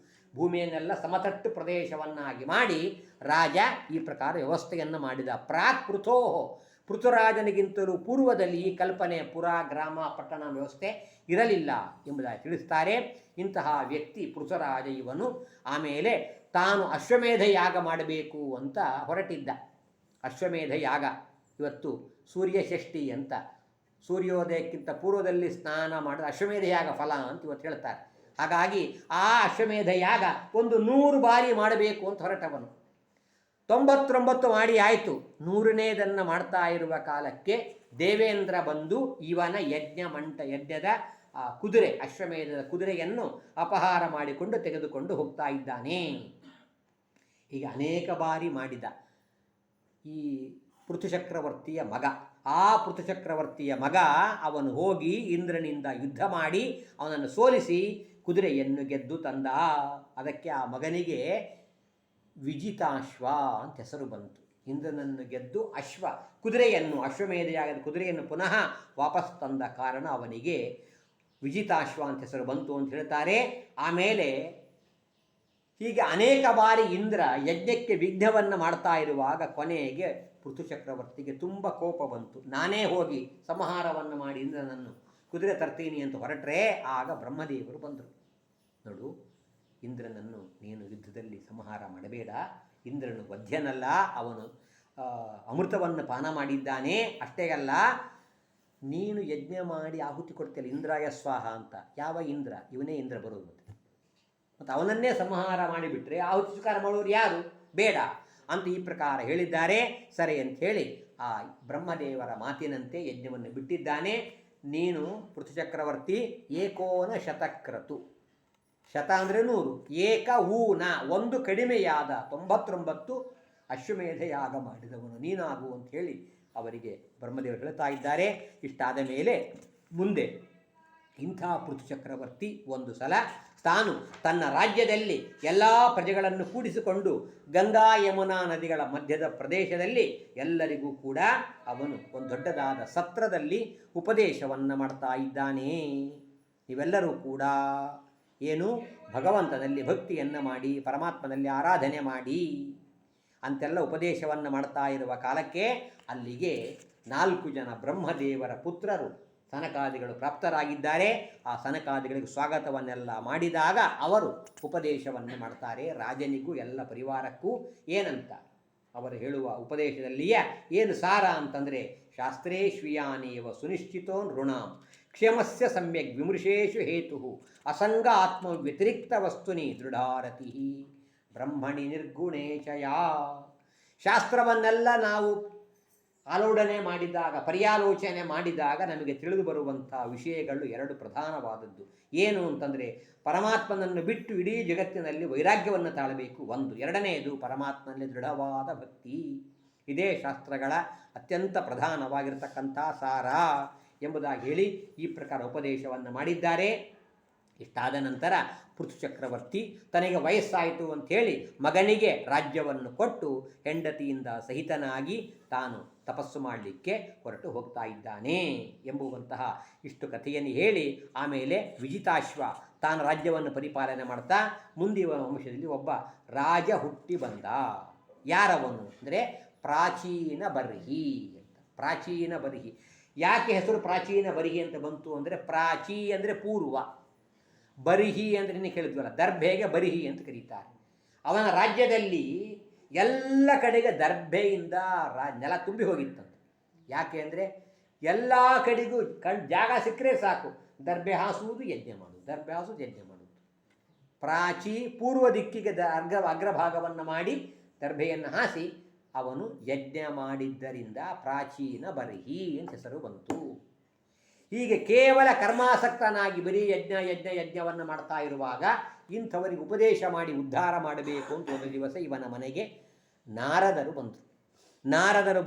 ಭೂಮಿಯನ್ನೆಲ್ಲ ಸಮತಟ್ಟು ಪ್ರದೇಶವನ್ನಾಗಿ ಮಾಡಿ ರಾಜ ಈ ಪ್ರಕಾರ ವ್ಯವಸ್ಥೆಯನ್ನು ಮಾಡಿದ. ಪ್ರಾಕ್ ಪೃಥೋ, ಪೃಥುರಾಜನಿಗಿಂತಲೂ ಪೂರ್ವದಲ್ಲಿ ಈ ಕಲ್ಪನೆ ಪುರ, ಗ್ರಾಮ, ಪಟ್ಟಣ ವ್ಯವಸ್ಥೆ ಇರಲಿಲ್ಲ ಎಂಬುದಾಗಿ ತಿಳಿಸ್ತಾರೆ. ಇಂತಹ ವ್ಯಕ್ತಿ ಪೃಥುರಾಜ ಇವನು. ಆಮೇಲೆ ತಾನು ಅಶ್ವಮೇಧ ಯಾಗ ಮಾಡಬೇಕು ಅಂತ ಹೊರಟಿದ್ದ. ಅಶ್ವಮೇಧ ಯಾಗ ಇವತ್ತು ಸೂರ್ಯ ಷಷ್ಠಿ ಅಂತ, ಸೂರ್ಯೋದಯಕ್ಕಿಂತ ಪೂರ್ವದಲ್ಲಿ ಸ್ನಾನ ಮಾಡಿದ ಅಶ್ವಮೇಧ ಯಾಗ ಫಲ ಅಂತ ಇವತ್ತು ಹೇಳ್ತಾರೆ. ಹಾಗಾಗಿ ಆ ಅಶ್ವಮೇಧ ಯಾಗ 100 ಬಾರಿ ಮಾಡಬೇಕು ಅಂತ ಹೊರಟವನು. 99 ಮಾಡಿ ಆಯಿತು. 100ನೇದನ್ನು ಮಾಡ್ತಾ ಇರುವ ಕಾಲಕ್ಕೆ ದೇವೇಂದ್ರ ಬಂದು ಇವನ ಯಜ್ಞದ ಕುದುರೆ, ಅಶ್ವಮೇಧದ ಕುದುರೆಯನ್ನು ಅಪಹಾರ ಮಾಡಿಕೊಂಡು ತೆಗೆದುಕೊಂಡು ಹೋಗ್ತಾ ಇದ್ದಾನೆ. ಹೀಗೆ ಅನೇಕ ಬಾರಿ ಮಾಡಿದ ಈ ಪೃಥುಚಕ್ರವರ್ತಿಯ ಮಗ. ಆ ಪೃಥುಚಕ್ರವರ್ತಿಯ ಮಗ ಅವನು ಹೋಗಿ ಇಂದ್ರನಿಂದ ಯುದ್ಧ ಮಾಡಿ ಅವನನ್ನು ಸೋಲಿಸಿ ಕುದುರೆಯನ್ನು ಗೆದ್ದು ತಂದ. ಅದಕ್ಕೆ ಆ ಮಗನಿಗೆ ವಿಜಿತಾಶ್ವ ಅಂತ ಹೆಸರು ಬಂತು. ಇಂದ್ರನನ್ನು ಗೆದ್ದು ಅಶ್ವಮೇಧೆಯಾಗದ ಕುದುರೆಯನ್ನು ಪುನಃ ವಾಪಸ್ ತಂದ ಕಾರಣ ಅವನಿಗೆ ವಿಜಿತಾಶ್ವ ಅಂತ ಹೆಸರು ಬಂತು ಅಂತ ಹೇಳ್ತಾರೆ. ಆಮೇಲೆ ಹೀಗೆ ಅನೇಕ ಬಾರಿ ಇಂದ್ರ ಯಜ್ಞಕ್ಕೆ ವಿಘ್ನವನ್ನು ಮಾಡ್ತಾ ಇರುವಾಗ ಕೊನೆಗೆ ಪೃಥುಚಕ್ರವರ್ತಿಗೆ ತುಂಬ ಕೋಪ ಬಂತು. ನಾನೇ ಹೋಗಿ ಸಂಹಾರವನ್ನು ಮಾಡಿ ಇಂದ್ರನನ್ನು ಕುದುರೆ ತರ್ತೀನಿ ಅಂತ ಹೊರಟ್ರೆ ಆಗ ಬ್ರಹ್ಮದೇವರು ಬಂದರು. ನೋಡು, ಇಂದ್ರನನ್ನು ನೀನು ಯುದ್ಧದಲ್ಲಿ ಸಂಹಾರ ಮಾಡಬೇಡ. ಇಂದ್ರನು ವಧ್ಯನಲ್ಲ, ಅವನು ಅಮೃತವನ್ನು ಪಾನ ಮಾಡಿದ್ದಾನೆ. ಅಷ್ಟೇ ಅಲ್ಲ, ನೀನು ಯಜ್ಞ ಮಾಡಿ ಆಹುತಿ ಕೊಡ್ತೀಯಲ್ಲ, ಇಂದ್ರಾಯ ಸ್ವಾಹ ಅಂತ. ಯಾವ ಇಂದ್ರ? ಇವನೇ ಇಂದ್ರ ಬರೋದು. ಮತ್ತು ಅವನನ್ನೇ ಸಂಹಾರ ಮಾಡಿಬಿಟ್ರೆ ಆಹುತಿ ಸ್ವೀಕಾರ ಮಾಡೋರು ಯಾರು? ಬೇಡ ಅಂತ ಈ ಪ್ರಕಾರ ಹೇಳಿದ್ದಾರೆ. ಸರಿ ಅಂತ ಹೇಳಿ ಆ ಬ್ರಹ್ಮದೇವರ ಮಾತಿನಂತೆ ಯಜ್ಞವನ್ನು ಬಿಟ್ಟಿದ್ದಾನೆ. ನೀನು ಪೃಥುಚಕ್ರವರ್ತಿ ಏಕೋನ ಶತಕ್ರತು, ಶತ ಅಂದರೆ 100, ಏಕ ಊನ ಒಂದು ಕಡಿಮೆಯಾದ 99 ಅಶ್ವಮೇಧ ಯಾಗ ಮಾಡಿದವನು ನೀನಾಗು ಅಂತ ಹೇಳಿ ಅವರಿಗೆ ಬ್ರಹ್ಮದೇವರು ಹೇಳ್ತಾ ಇದ್ದಾರೆ. ಇಷ್ಟಾದ ಮೇಲೆ ಮುಂದೆ ಇಂಥ ಪೃಥುಚಕ್ರವರ್ತಿ ಒಂದು ಸಲ ತಾನು ತನ್ನ ರಾಜ್ಯದಲ್ಲಿ ಎಲ್ಲ ಪ್ರಜೆಗಳನ್ನು ಕೂಡಿಸಿಕೊಂಡು ಗಂಗಾ ಯಮುನಾ ನದಿಗಳ ಮಧ್ಯದ ಪ್ರದೇಶದಲ್ಲಿ ಎಲ್ಲರಿಗೂ ಕೂಡ ಅವನು ಒಂದು ದೊಡ್ಡದಾದ ಸತ್ರದಲ್ಲಿ ಉಪದೇಶವನ್ನು ಮಾಡ್ತಾ ಇದ್ದಾನೆ. ನೀವೆಲ್ಲರೂ ಕೂಡ ಏನು ಭಗವಂತನಲ್ಲಿ ಭಕ್ತಿಯನ್ನು ಮಾಡಿ, ಪರಮಾತ್ಮನಲ್ಲಿ ಆರಾಧನೆ ಮಾಡಿ ಅಂತೆಲ್ಲ ಉಪದೇಶವನ್ನು ಮಾಡ್ತಾ ಇರುವ ಕಾಲಕ್ಕೆ ಅಲ್ಲಿಗೆ 4 ಜನ ಬ್ರಹ್ಮದೇವರ ಪುತ್ರರು ಸನಕಾದಿಗಳು ಪ್ರಾಪ್ತರಾಗಿದ್ದಾರೆ. ಆ ಸನಕಾದಿಗಳಿಗೆ ಸ್ವಾಗತವನ್ನೆಲ್ಲ ಮಾಡಿದಾಗ ಅವರು ಉಪದೇಶವನ್ನು ಮಾಡ್ತಾರೆ ರಾಜನಿಗೂ ಎಲ್ಲ ಪರಿವಾರಕ್ಕೂ. ಏನಂತ ಅವರು ಹೇಳುವ ಉಪದೇಶದಲ್ಲಿಯೇ ಏನು ಸಾರ ಅಂತಂದರೆ, ಶಾಸ್ತ್ರೇ ಶ್ವಿಯಾನೇವ ಸುನಿಶ್ಚಿತೋ ನೃಣಾಂ ಕ್ಷೇಮಸ್ಯ ಸಮ್ಯಕ್ ವಿಮೃಶೇಷು ಹೇತು ಅಸಂಗ ಆತ್ಮ ವ್ಯತಿರಿಕ್ತ ವಸ್ತುನಿ ದೃಢಾರತಿ ಬ್ರಹ್ಮಣಿ ನಿರ್ಗುಣೇಶಯ. ಶಾಸ್ತ್ರವನ್ನೆಲ್ಲ ನಾವು ಆಲೋಡನೆ ಮಾಡಿದಾಗ, ಪರ್ಯಾಲೋಚನೆ ಮಾಡಿದಾಗ ನಮಗೆ ತಿಳಿದು ಬರುವಂಥ ವಿಷಯಗಳು 2 ಪ್ರಧಾನವಾದದ್ದು. ಏನು ಅಂತಂದರೆ, ಪರಮಾತ್ಮನನ್ನು ಬಿಟ್ಟು ಇಡೀ ಜಗತ್ತಿನಲ್ಲಿ ವೈರಾಗ್ಯವನ್ನು ತಾಳಬೇಕು ಒಂದು. 2ನೇದು ಪರಮಾತ್ಮನಲ್ಲಿ ದೃಢವಾದ ಭಕ್ತಿ. ಇದೇ ಶಾಸ್ತ್ರಗಳ ಅತ್ಯಂತ ಪ್ರಧಾನವಾಗಿರತಕ್ಕಂಥ ಸಾರ ಎಂಬುದಾಗಿ ಹೇಳಿ ಈ ಪ್ರಕಾರ ಉಪದೇಶವನ್ನು ಮಾಡಿದ್ದಾರೆ. ಇಷ್ಟಾದ ನಂತರ ಪೃಥುಚಕ್ರವರ್ತಿ ತನಗೆ ವಯಸ್ಸಾಯಿತು ಅಂಥೇಳಿ ಮಗನಿಗೆ ರಾಜ್ಯವನ್ನು ಕೊಟ್ಟು ಹೆಂಡತಿಯಿಂದ ಸಹಿತನಾಗಿ ತಾನು ತಪಸ್ಸು ಮಾಡಲಿಕ್ಕೆ ಹೊರಟು ಹೋಗ್ತಾ ಇದ್ದಾನೆ ಎಂಬುವಂತಹ ಇಷ್ಟು ಕಥೆಯನ್ನು ಹೇಳಿ ಆಮೇಲೆ ವಿಜಿತಾಶ್ವ ತಾನು ರಾಜ್ಯವನ್ನು ಪರಿಪಾಲನೆ ಮಾಡ್ತಾ ಮುಂದಿನ ವಂಶದಲ್ಲಿ ಒಬ್ಬ ರಾಜ ಹುಟ್ಟಿ ಬಂದ. ಯಾರವನು ಅಂದರೆ ಪ್ರಾಚೀನ ಬರ್ಹಿ ಅಂತ. ಪ್ರಾಚೀನ ಬರ್ಹಿ ಯಾಕೆ ಹೆಸರು ಪ್ರಾಚೀನ ಬರ್ಹಿ ಅಂತ ಬಂತು ಅಂದರೆ, ಪ್ರಾಚೀ ಅಂದರೆ ಪೂರ್ವ, ಬರ್ಹಿ ಅಂದರೆ ನೀನು ಕೇಳಿದ್ವಲ್ಲ ದರ್ಭೆಗೆ ಬರ್ಹಿ ಅಂತ ಕರೀತಾರೆ. ಅವನ ರಾಜ್ಯದಲ್ಲಿ ಎಲ್ಲ ಕಡೆಗೆ ದರ್ಭೆಯಿಂದ ನೆಲ ತುಂಬಿ ಹೋಗಿತ್ತಂತೆ. ಯಾಕೆ ಅಂದರೆ ಎಲ್ಲ ಕಡೆಗೂ ಜಾಗ ಸಿಕ್ಕರೆ ಸಾಕು ದರ್ಭೆ ಹಾಸುವುದು ಯಜ್ಞ ಮಾಡುವುದು, ದರ್ಭೆ ಹಾಸುವುದು ಯಜ್ಞ ಮಾಡುವುದು. ಪ್ರಾಚಿ ಪೂರ್ವ ದಿಕ್ಕಿಗೆ ಅಗ್ರಭಾಗವನ್ನು ಮಾಡಿ ದರ್ಭೆಯನ್ನು ಹಾಸಿ ಅವನು ಯಜ್ಞ ಮಾಡಿದ್ದರಿಂದ ಪ್ರಾಚೀನ ಬರ್ಹಿ ಅಂತ ಹೆಸರು ಬಂತು. ಹೀಗೆ ಕೇವಲ ಕರ್ಮಾಸಕ್ತನಾಗಿ ಬರೀ ಯಜ್ಞವನ್ನು ಮಾಡ್ತಾ ಇರುವಾಗ ಇಂಥವರಿಗೆ ಉಪದೇಶ ಮಾಡಿ ಉದ್ಧಾರ ಮಾಡಬೇಕು ಅಂತ ಒಂದು ದಿವಸ ಇವನ ಮನೆಗೆ ನಾರದರು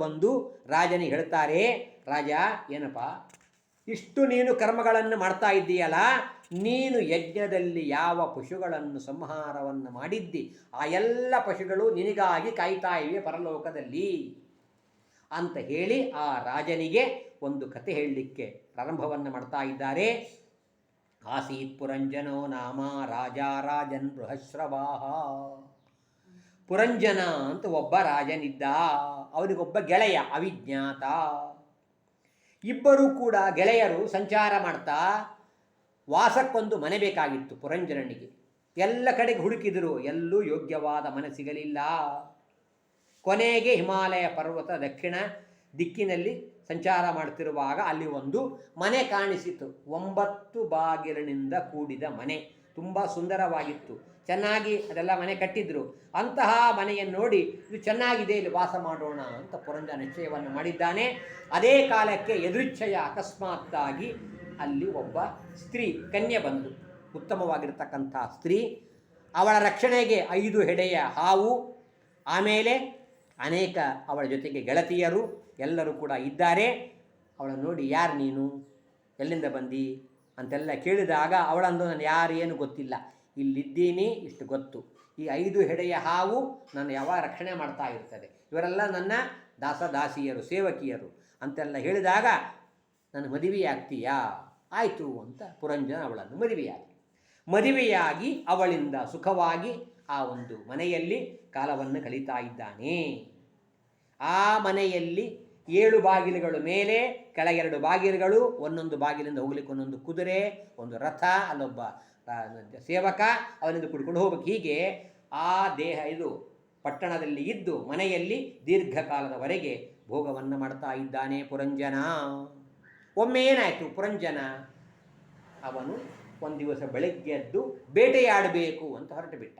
ಬಂದು ರಾಜನಿಗೆ ಹೇಳ್ತಾರೆ, ರಾಜ ಏನಪ್ಪ ಇಷ್ಟು ನೀನು ಕರ್ಮಗಳನ್ನು ಮಾಡ್ತಾ ಇದ್ದೀಯಲ್ಲ, ನೀನು ಯಜ್ಞದಲ್ಲಿ ಯಾವ ಪಶುಗಳನ್ನು ಸಂಹಾರವನ್ನು ಮಾಡಿದ್ದಿ ಆ ಎಲ್ಲ ಪಶುಗಳು ನಿನಗಾಗಿ ಕಾಯ್ತಾ ಇವೆ ಪರಲೋಕದಲ್ಲಿ ಅಂತ ಹೇಳಿ ಆ ರಾಜನಿಗೆ ಒಂದು ಕತೆ ಹೇಳಲಿಕ್ಕೆ ಪ್ರಾರಂಭವನ್ನು ಮಾಡ್ತಾ ಇದ್ದಾರೆ. ಆಸೀತ್ ಪುರಂಜನೋ ನಾಮ ರಾಜ ರಾಜನ್ ಬೃಹಶ್ರವಾಹ. ಪುರಂಜನ ಅಂತ ಒಬ್ಬ ರಾಜನಿದ್ದ, ಅವನಿಗೊಬ್ಬ ಗೆಳೆಯ ಅವಿಜ್ಞಾತ. ಇಬ್ಬರೂ ಕೂಡ ಗೆಳೆಯರು ಸಂಚಾರ ಮಾಡ್ತಾ ವಾಸಕ್ಕೊಂದು ಮನೆ ಬೇಕಾಗಿತ್ತು ಪುರಂಜನನಿಗೆ. ಎಲ್ಲ ಕಡೆಗೆ ಹುಡುಕಿದರು, ಎಲ್ಲೂ ಯೋಗ್ಯವಾದ ಮನೆ ಸಿಗಲಿಲ್ಲ. ಕೊನೆಗೆ ಹಿಮಾಲಯ ಪರ್ವತ ದಕ್ಷಿಣ ದಿಕ್ಕಿನಲ್ಲಿ ಸಂಚಾರ ಮಾಡುತ್ತಿರುವಾಗ ಅಲ್ಲಿ ಒಂದು ಮನೆ ಕಾಣಿಸಿತು. 9 ಬಾಗಿಲಿನಿಂದ ಕೂಡಿದ ಮನೆ, ತುಂಬ ಸುಂದರವಾಗಿತ್ತು. ಚೆನ್ನಾಗಿ ಅದೆಲ್ಲ ಮನೆ ಕಟ್ಟಿದ್ರು. ಅಂತಹ ಮನೆಯನ್ನು ನೋಡಿ ಇದು ಚೆನ್ನಾಗಿದೆ, ಇಲ್ಲಿ ವಾಸ ಮಾಡೋಣ ಅಂತ ಪುರಂಜನ ನಿಶ್ಚಯವನ್ನು ಮಾಡಿದ್ದಾನೆ. ಅದೇ ಕಾಲಕ್ಕೆ ಎದೃಚ್ಛಯ ಅಕಸ್ಮಾತ್ತಾಗಿ ಅಲ್ಲಿ ಒಬ್ಬ ಸ್ತ್ರೀ ಕನ್ಯೆ ಬಂದು, ಉತ್ತಮವಾಗಿರ್ತಕ್ಕಂಥ ಸ್ತ್ರೀ. ಅವಳ ರಕ್ಷಣೆಗೆ 5 ಹೆಡೆಯ ಹಾವು, ಆಮೇಲೆ ಅನೇಕ ಅವಳ ಜೊತೆಗೆ ಗೆಳತಿಯರು ಎಲ್ಲರೂ ಕೂಡ ಇದ್ದಾರೆ. ಅವಳನ್ನು ನೋಡಿ, ಯಾರು ನೀನು, ಎಲ್ಲಿಂದ ಬಂದಿ ಅಂತೆಲ್ಲ ಕೇಳಿದಾಗ ಅವಳಂದು ನಾನು ಯಾರು ಏನು ಗೊತ್ತಿಲ್ಲ, ಇಲ್ಲಿದ್ದೀನಿ ಇಷ್ಟು ಗೊತ್ತು, ಈ 5 ಹೆಡೆಯ ಹಾವು ನಾನು ಯಾವಾಗ ರಕ್ಷಣೆ ಮಾಡ್ತಾ ಇರ್ತದೆ, ಇವರೆಲ್ಲ ನನ್ನ ದಾಸದಾಸಿಯರು ಸೇವಕಿಯರು ಅಂತೆಲ್ಲ ಹೇಳಿದಾಗ ನನ್ನ ಮದುವೆಯಾಗ್ತೀಯಾ? ಆಯಿತು ಅಂತ ಪುರಂಜನ ಅವಳನ್ನು ಮದುವೆಯಾಗಿ ಅವಳಿಂದ ಸುಖವಾಗಿ ಆ ಒಂದು ಮನೆಯಲ್ಲಿ ಕಾಲವನ್ನು ಕಳೀತಾ ಇದ್ದಾನೆ. ಆ ಮನೆಯಲ್ಲಿ 7 ಬಾಗಿಲುಗಳು ಮೇಲೆ, ಕೆಳಗೆ 2 ಬಾಗಿಲುಗಳು, ಒಂದೊಂದು ಬಾಗಿಲಿಂದ ಹೋಗ್ಲಿಕ್ಕೆ ಒಂದೊಂದು ಕುದುರೆ, ಒಂದು ರಥ, ಅಲ್ಲೊಬ್ಬ ಸೇವಕ ಅವನಿಂದ ಕುಡ್ಕೊಂಡು ಹೋಗ್ಬೇಕು. ಹೀಗೆ ಆ ಇದು ಪಟ್ಟಣದಲ್ಲಿ ಇದ್ದು ಮನೆಯಲ್ಲಿ ದೀರ್ಘಕಾಲದವರೆಗೆ ಭೋಗವನ್ನು ಮಾಡ್ತಾ ಇದ್ದಾನೆ ಪುರಂಜನ. ಒಮ್ಮೆ ಏನಾಯಿತು, ಪುರಂಜನ ಅವನು ಒಂದು ದಿವಸ ಬೆಳಗ್ಗೆ ಎದ್ದು ಬೇಟೆಯಾಡಬೇಕು ಅಂತ ಹೊರಟು ಬಿಟ್ಟ.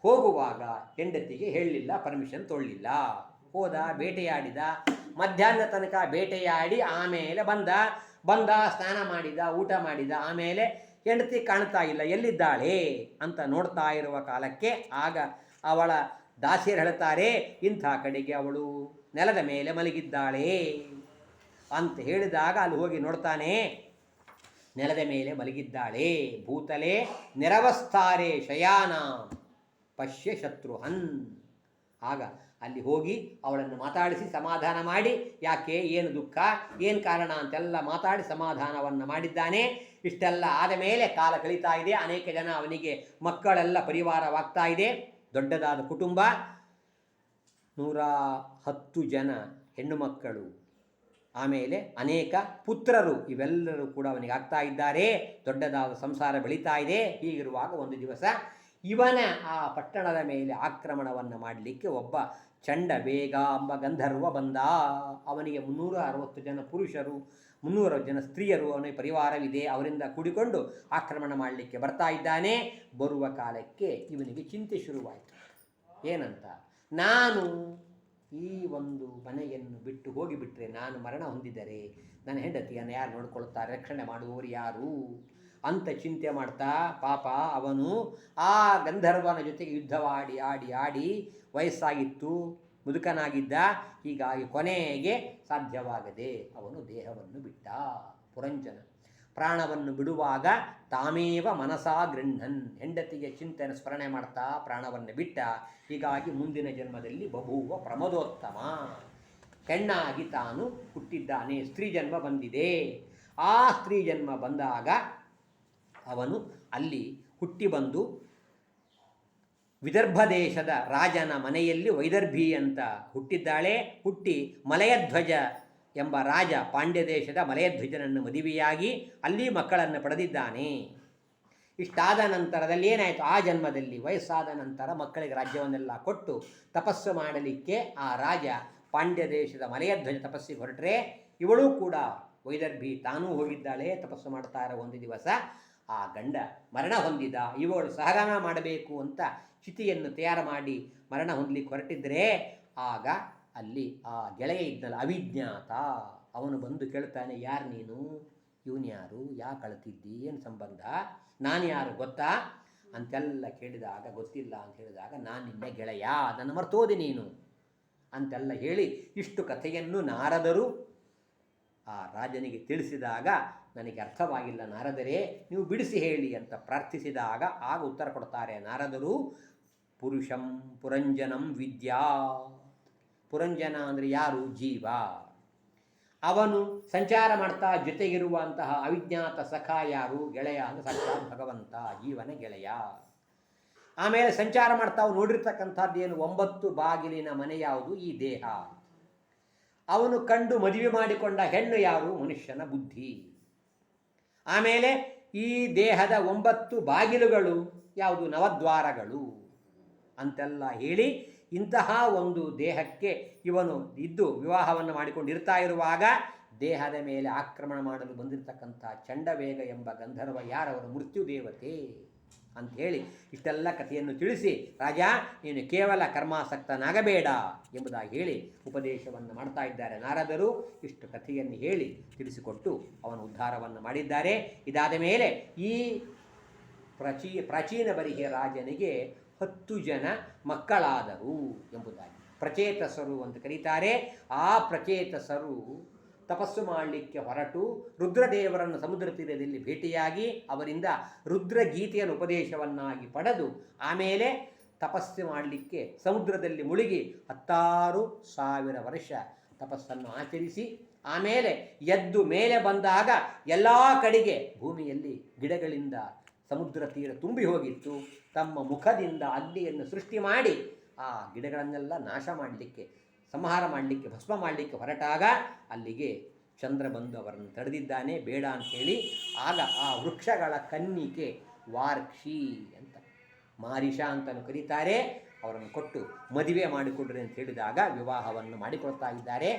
ಹೋಗುವಾಗ ಹೆಂಡತಿಗೆ ಹೇಳಲಿಲ್ಲ, ಪರ್ಮಿಷನ್ ತೊಗೊಳ್ಳಿಲ್ಲ. ಹೋದ, ಬೇಟೆಯಾಡಿದ, ಮಧ್ಯಾಹ್ನ ತನಕ ಬೇಟೆಯಾಡಿ ಆಮೇಲೆ ಬಂದ ಸ್ನಾನ ಮಾಡಿದ, ಊಟ ಮಾಡಿದ. ಆಮೇಲೆ ಹೆಂಡತಿ ಕಾಣ್ತಾ ಇಲ್ಲ, ಎಲ್ಲಿದ್ದಾಳೆ ಅಂತ ನೋಡ್ತಾ ಇರುವ ಕಾಲಕ್ಕೆ ಆಗ ಅವಳ ದಾಸಿಯರು ಹೇಳ್ತಾರೆ, ಇಂಥ ಕಡೆಗೆ ಅವಳು ನೆಲದ ಮೇಲೆ ಮಲಗಿದ್ದಾಳೆ ಅಂತ ಹೇಳಿದಾಗ ಅಲ್ಲಿ ಹೋಗಿ ನೋಡ್ತಾನೆ, ನೆಲದ ಮೇಲೆ ಮಲಗಿದ್ದಾಳೆ. ಭೂತಲೆ ನಿರವಸ್ತಾರೆ ಶಯಾನ ಪಶ್ಯ ಶತ್ರುಹನ್. ಆಗ ಅಲ್ಲಿ ಹೋಗಿ ಅವಳನ್ನು ಮಾತಾಡಿಸಿ ಸಮಾಧಾನ ಮಾಡಿ, ಯಾಕೆ, ಏನು ದುಃಖ, ಏನು ಕಾರಣ ಅಂತೆಲ್ಲ ಮಾತಾಡಿ ಸಮಾಧಾನವನ್ನು ಮಾಡಿದ್ದಾನೆ. ಇಷ್ಟೆಲ್ಲ ಆದ ಮೇಲೆ ಕಾಲ ಕಳೀತಾ ಇದೆ. ಅನೇಕ ಜನ ಅವನಿಗೆ ಮಕ್ಕಳೆಲ್ಲ ಪರಿವಾರವಾಗ್ತಾ ಇದೆ. ದೊಡ್ಡದಾದ ಕುಟುಂಬ, 110 ಜನ ಹೆಣ್ಣು ಮಕ್ಕಳು, ಆಮೇಲೆ ಅನೇಕ ಪುತ್ರರು, ಇವೆಲ್ಲರೂ ಕೂಡ ಅವನಿಗೆ ಆಗ್ತಾ ಇದ್ದಾರೆ. ದೊಡ್ಡದಾದ ಸಂಸಾರ ಬೆಳೀತಾ ಇದೆ. ಹೀಗಿರುವಾಗ ಒಂದು ದಿವಸ ಇವನ ಆ ಪಟ್ಟಣದ ಮೇಲೆ ಆಕ್ರಮಣವನ್ನು ಮಾಡಲಿಕ್ಕೆ ಒಬ್ಬ ಚಂಡ ಬೇಗ ಎಂಬ ಗಂಧರ್ವ ಬಂದ. ಅವನಿಗೆ 360 ಜನ ಪುರುಷರು, 360 ಜನ ಸ್ತ್ರೀಯರು, ಅವನಿಗೆ ಪರಿವಾರವಿದೆ, ಅವರಿಂದ ಕೂಡಿಕೊಂಡು ಆಕ್ರಮಣ ಮಾಡಲಿಕ್ಕೆ ಬರ್ತಾ ಇದ್ದಾನೆ. ಬರುವ ಕಾಲಕ್ಕೆ ಇವನಿಗೆ ಚಿಂತೆ ಶುರುವಾಯಿತು. ಏನಂತ, ನಾನು ಈ ಒಂದು ಮನೆಯನ್ನು ಬಿಟ್ಟು ಹೋಗಿಬಿಟ್ರೆ, ನಾನು ಮರಣ ಹೊಂದಿದರೆ ನನ್ನ ಹೆಂಡತಿಯನ್ನು ಯಾರು ನೋಡ್ಕೊಳ್ತಾರೆ, ರಕ್ಷಣೆ ಮಾಡುವವರು ಯಾರು ಅಂತ ಚಿಂತೆ ಮಾಡ್ತಾ ಪಾಪ ಅವನು ಆ ಗಂಧರ್ವನ ಜೊತೆಗೆ ಯುದ್ಧವಾಡಿ ಆಡಿ ವಯಸ್ಸಾಗಿತ್ತು, ಮುದುಕನಾಗಿದ್ದ. ಹೀಗಾಗಿ ಕೊನೆಗೆ ಸಾಧ್ಯವಾಗದೆ ಅವನು ದೇಹವನ್ನು ಬಿಟ್ಟ. ಪುರಂಜನ ಪ್ರಾಣವನ್ನು ಬಿಡುವಾಗ ತಾಮೇವ ಮನಸಾ ಗೃಹ್ಣನ್, ಹೆಂಡತಿಗೆ ಚಿಂತನೆ ಸ್ಮರಣೆ ಮಾಡ್ತಾ ಪ್ರಾಣವನ್ನು ಬಿಟ್ಟ. ಹೀಗಾಗಿ ಮುಂದಿನ ಜನ್ಮದಲ್ಲಿ ಬಭೂವ ಪ್ರಮದೋತ್ತಮ, ಹೆಣ್ಣಾಗಿ ತಾನು ಹುಟ್ಟಿದ್ದಾನೆ, ಸ್ತ್ರೀ ಜನ್ಮ ಬಂದಿದೆ. ಆ ಸ್ತ್ರೀ ಜನ್ಮ ಬಂದಾಗ ಅವನು ಅಲ್ಲಿ ಹುಟ್ಟಿ ಬಂದು ವಿದರ್ಭ ದೇಶದ ರಾಜನ ಮನೆಯಲ್ಲಿ ವೈದರ್ಭಿ ಅಂತ ಹುಟ್ಟಿದ್ದಾಳೆ. ಹುಟ್ಟಿ ಮಲಯಧ್ವಜ ಎಂಬ ರಾಜ, ಪಾಂಡ್ಯ ದೇಶದ ಮಲಯಧ್ವಜನನ್ನು ಮದುವೆಯಾಗಿ ಅಲ್ಲಿ ಮಕ್ಕಳನ್ನು ಪಡೆದಿದ್ದಾನೆ. ಇಷ್ಟಾದ ನಂತರದಲ್ಲಿ ಏನಾಯಿತು, ಆ ಜನ್ಮದಲ್ಲಿ ವಯಸ್ಸಾದ ನಂತರ ಮಕ್ಕಳಿಗೆ ರಾಜ್ಯವನ್ನೆಲ್ಲ ಕೊಟ್ಟು ತಪಸ್ಸು ಮಾಡಲಿಕ್ಕೆ ಆ ರಾಜ ಪಾಂಡ್ಯ ದೇಶದ ಮಲಯಧ್ವಜ ತಪಸ್ಸಿಗೆ ಹೊರಟ್ರೆ, ಇವಳೂ ಕೂಡ ವೈದರ್ಭಿ ತಾನೂ ಹೋಗಿದ್ದಾಳೆ ತಪಸ್ಸು ಮಾಡ್ತಾ ಇರೋ. ಒಂದು ದಿವಸ ಆ ಗಂಡ ಮರಣ ಹೊಂದಿದ, ಇವಳು ಸಹಗಮನ ಮಾಡಬೇಕು ಅಂತ ಚಿತಿಯನ್ನು ತಯಾರು ಮಾಡಿ ಮರಣ ಹೊಂದಲಿಕ್ಕೆ ಹೊರಟಿದ್ದರೆ, ಆಗ ಅಲ್ಲಿ ಆ ಗೆಳೆಯ ಇದ್ದಲ್ಲ ಅವಿಜ್ಞಾತ, ಅವನು ಬಂದು ಕೇಳ್ತಾನೆ, ಯಾರು ನೀನು, ಇವನು ಯಾರು, ಯಾಕೆ ಅಳ್ತಿದ್ದಿ, ಏನು ಸಂಬಂಧ, ನಾನು ಯಾರು ಗೊತ್ತಾ ಅಂತೆಲ್ಲ ಕೇಳಿದಾಗ, ಗೊತ್ತಿಲ್ಲ ಅಂತ ಹೇಳಿದಾಗ, ನಾನು ನಿನ್ನೆ ಗೆಳೆಯ, ಅದನ್ನು ಮರ್ತೋದೆ ನೀನು ಅಂತೆಲ್ಲ ಹೇಳಿ ಇಷ್ಟು ಕಥೆಯನ್ನು ನಾರದರು ಆ ರಾಜನಿಗೆ ತಿಳಿಸಿದಾಗ ನನಗೆ ಅರ್ಥವಾಗಿಲ್ಲ ನಾರದರೇ, ನೀವು ಬಿಡಿಸಿ ಹೇಳಿ ಅಂತ ಪ್ರಾರ್ಥಿಸಿದಾಗ ಆಗ ಉತ್ತರ ಕೊಡ್ತಾರೆ ನಾರದರು. ಪುರುಷಂ ಪುರಂಜನಂ ವಿದ್ಯಾ. ಪುರಂಜನ ಅಂದರೆ ಯಾರು? ಜೀವ. ಅವನು ಸಂಚಾರ ಮಾಡ್ತಾ ಜೊತೆಗಿರುವಂತಹ ಅವಿಜ್ಞಾತ ಸಖ ಯಾರು? ಗೆಳೆಯ ಅಂದರೆ ಸಾಕ್ಷಾತ್ ಭಗವಂತ, ಜೀವನ ಗೆಳೆಯ. ಆಮೇಲೆ ಸಂಚಾರ ಮಾಡ್ತಾ ನೋಡಿರ್ತಕ್ಕಂಥದ್ದು ಏನು? 9 ಬಾಗಿಲಿನ ಮನೆ ಯಾವುದು? ಈ ದೇಹ. ಅವನು ಕಂಡು ಮದುವೆ ಮಾಡಿಕೊಂಡ ಹೆಣ್ಣು ಯಾರು? ಮನುಷ್ಯನ ಬುದ್ಧಿ. ಆಮೇಲೆ ಈ ದೇಹದ 9 ಬಾಗಿಲುಗಳು ಯಾವುದು? ನವದ್ವಾರಗಳು ಅಂತೆಲ್ಲ ಹೇಳಿ, ಇಂತಹ ಒಂದು ದೇಹಕ್ಕೆ ಇವನು ಇದ್ದು ವಿವಾಹವನ್ನು ಮಾಡಿಕೊಂಡಿರ್ತಾ ಇರುವಾಗ ದೇಹದ ಮೇಲೆ ಆಕ್ರಮಣ ಮಾಡಲು ಬಂದಿರತಕ್ಕಂಥ ಚಂಡವೇಗ ಎಂಬ ಗಂಧರ್ವ ಯಾರವರು? ಮೃತ್ಯು ದೇವತೆ ಅಂಥೇಳಿ ಇಷ್ಟೆಲ್ಲ ಕಥೆಯನ್ನು ತಿಳಿಸಿ, ರಾಜ ನೀನು ಕೇವಲ ಕರ್ಮಾಸಕ್ತನಾಗಬೇಡ ಎಂಬುದಾಗಿ ಹೇಳಿ ಉಪದೇಶವನ್ನು ಮಾಡ್ತಾ ಇದ್ದಾರೆ ನಾರದರು. ಇಷ್ಟು ಕಥೆಯನ್ನು ಹೇಳಿ ತಿಳಿಸಿಕೊಟ್ಟು ಅವನ ಉದ್ಧಾರವನ್ನು ಮಾಡಿದ್ದಾರೆ. ಇದಾದ ಮೇಲೆ ಈ ಪ್ರಾಚೀನ ಬರಿಗೆಯ ರಾಜನಿಗೆ 10 ಜನ ಮಕ್ಕಳಾದರು ಎಂಬುದಾಗಿ ಪ್ರಚೇತಸರು ಅಂತ ಕರೀತಾರೆ. ಆ ಪ್ರಚೇತಸರು ತಪಸ್ಸು ಮಾಡಲಿಕ್ಕೆ ಹೊರಟು ರುದ್ರದೇವರನ್ನು ಸಮುದ್ರ ತೀರದಲ್ಲಿ ಭೇಟಿಯಾಗಿ ಅವರಿಂದ ರುದ್ರಗೀತೆಯನ್ನು ಉಪದೇಶವನ್ನಾಗಿ ಪಡೆದು ಆಮೇಲೆ ತಪಸ್ಸು ಮಾಡಲಿಕ್ಕೆ ಸಮುದ್ರದಲ್ಲಿ ಮುಳುಗಿ 16,000 ವರ್ಷ ತಪಸ್ಸನ್ನು ಆಚರಿಸಿ ಆಮೇಲೆ ಎದ್ದು ಮೇಲೆ ಬಂದಾಗ ಎಲ್ಲ ಕಡೆಗೆ ಭೂಮಿಯಲ್ಲಿ ಗಿಡಗಳಿಂದ ಸಮುದ್ರ ತೀರ ತುಂಬಿ ಹೋಗಿತ್ತು. ತಮ್ಮ ಮುಖದಿಂದ ಅಗ್ನಿಯನ್ನು ಸೃಷ್ಟಿ ಮಾಡಿ ಆ ಗಿಡಗಳನ್ನೆಲ್ಲ ನಾಶ ಮಾಡಲಿಕ್ಕೆ, ಸಂಹಾರ ಮಾಡಲಿಕ್ಕೆ, ಭಸ್ಮ ಮಾಡಲಿಕ್ಕೆ ಹೊರಟಾಗ ಅಲ್ಲಿಗೆ ಚಂದ್ರ ಬಂದು ಅವರನ್ನು ತಡೆದಿದ್ದಾನೆ, ಬೇಡ ಅಂಥೇಳಿ. ಆಗ ಆ ವೃಕ್ಷಗಳ ಕನ್ನಿಕೆ ವಾರ್ಕ್ಷಿ ಅಂತ, ಮಾರಿಷ ಅಂತಲೂ ಕರೀತಾರೆ, ಅವರನ್ನು ಕೊಟ್ಟು ಮದುವೆ ಮಾಡಿಕೊಡ್ರಿ ಅಂತ ಹೇಳಿದಾಗ ವಿವಾಹವನ್ನು ಮಾಡಿಕೊಳ್ತಾ ಇದ್ದಾರೆ.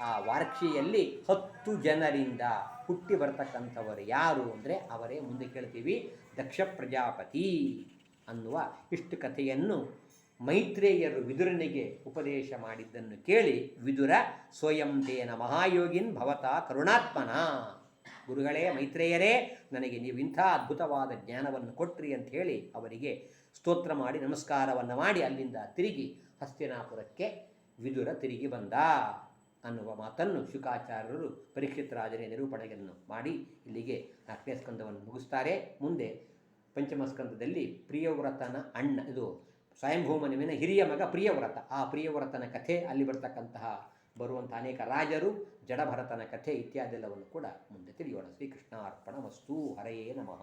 ಆ ವಾರ್ಕ್ಷಿಯಲ್ಲಿ 10 ಜನರಿಂದ ಹುಟ್ಟಿ ಬರ್ತಕ್ಕಂಥವರು ಯಾರು ಅಂದರೆ ಅವರೇ ಮುಂದೆ ಕೇಳ್ತೀವಿ, ದಕ್ಷ ಪ್ರಜಾಪತಿ ಅನ್ನುವ ಇಷ್ಟು ಕಥೆಯನ್ನು ಮೈತ್ರೇಯರು ವಿದುರನಿಗೆ ಉಪದೇಶ ಮಾಡಿದ್ದನ್ನು ಕೇಳಿ ವಿದುರ ಸ್ವಯಂ ತೇನ ಮಹಾಯೋಗಿನ್ ಭವತ ಕರುಣಾತ್ಮನ. ಗುರುಗಳೇ, ಮೈತ್ರೇಯರೇ, ನನಗೆ ನೀವು ಇಂಥ ಅದ್ಭುತವಾದ ಜ್ಞಾನವನ್ನು ಕೊಟ್ರಿ ಅಂತ ಹೇಳಿ ಅವರಿಗೆ ಸ್ತೋತ್ರ ಮಾಡಿ ನಮಸ್ಕಾರವನ್ನು ಮಾಡಿ ಅಲ್ಲಿಂದ ತಿರುಗಿ ಹಸ್ತಿನಾಪುರಕ್ಕೆ ವಿದುರ ತಿರುಗಿ ಬಂದ ಅನ್ನುವ ಮಾತನ್ನು ಶುಕಾಚಾರ್ಯರು ಪರೀಕ್ಷಿತ ರಾಜನೇ ನಿರೂಪಣೆಯನ್ನು ಮಾಡಿ ಇಲ್ಲಿಗೆ 4ನೇ ಸ್ಕಂದವನ್ನು ಮುಗಿಸ್ತಾರೆ. ಮುಂದೆ ಪಂಚಮ ಸ್ಕಂದದಲ್ಲಿ ಪ್ರಿಯವ್ರತನ ಅಣ್ಣ, ಇದು ಸ್ವಯಂಭೂಮನುವಿನ ಹಿರಿಯ ಮಗ ಪ್ರಿಯವ್ರತ, ಆ ಪ್ರಿಯವ್ರತನ ಕಥೆ, ಅಲ್ಲಿ ಬರುವಂಥ ಅನೇಕ ರಾಜರು, ಜಡಭರತನ ಕಥೆ ಇತ್ಯಾದೆಲ್ಲವನ್ನು ಕೂಡ ಮುಂದೆ ತಿಳಿಯೋಣ. ಶ್ರೀಕೃಷ್ಣಾರ್ಪಣಮಸ್ತು. ಹರಯೇ ನಮಃ.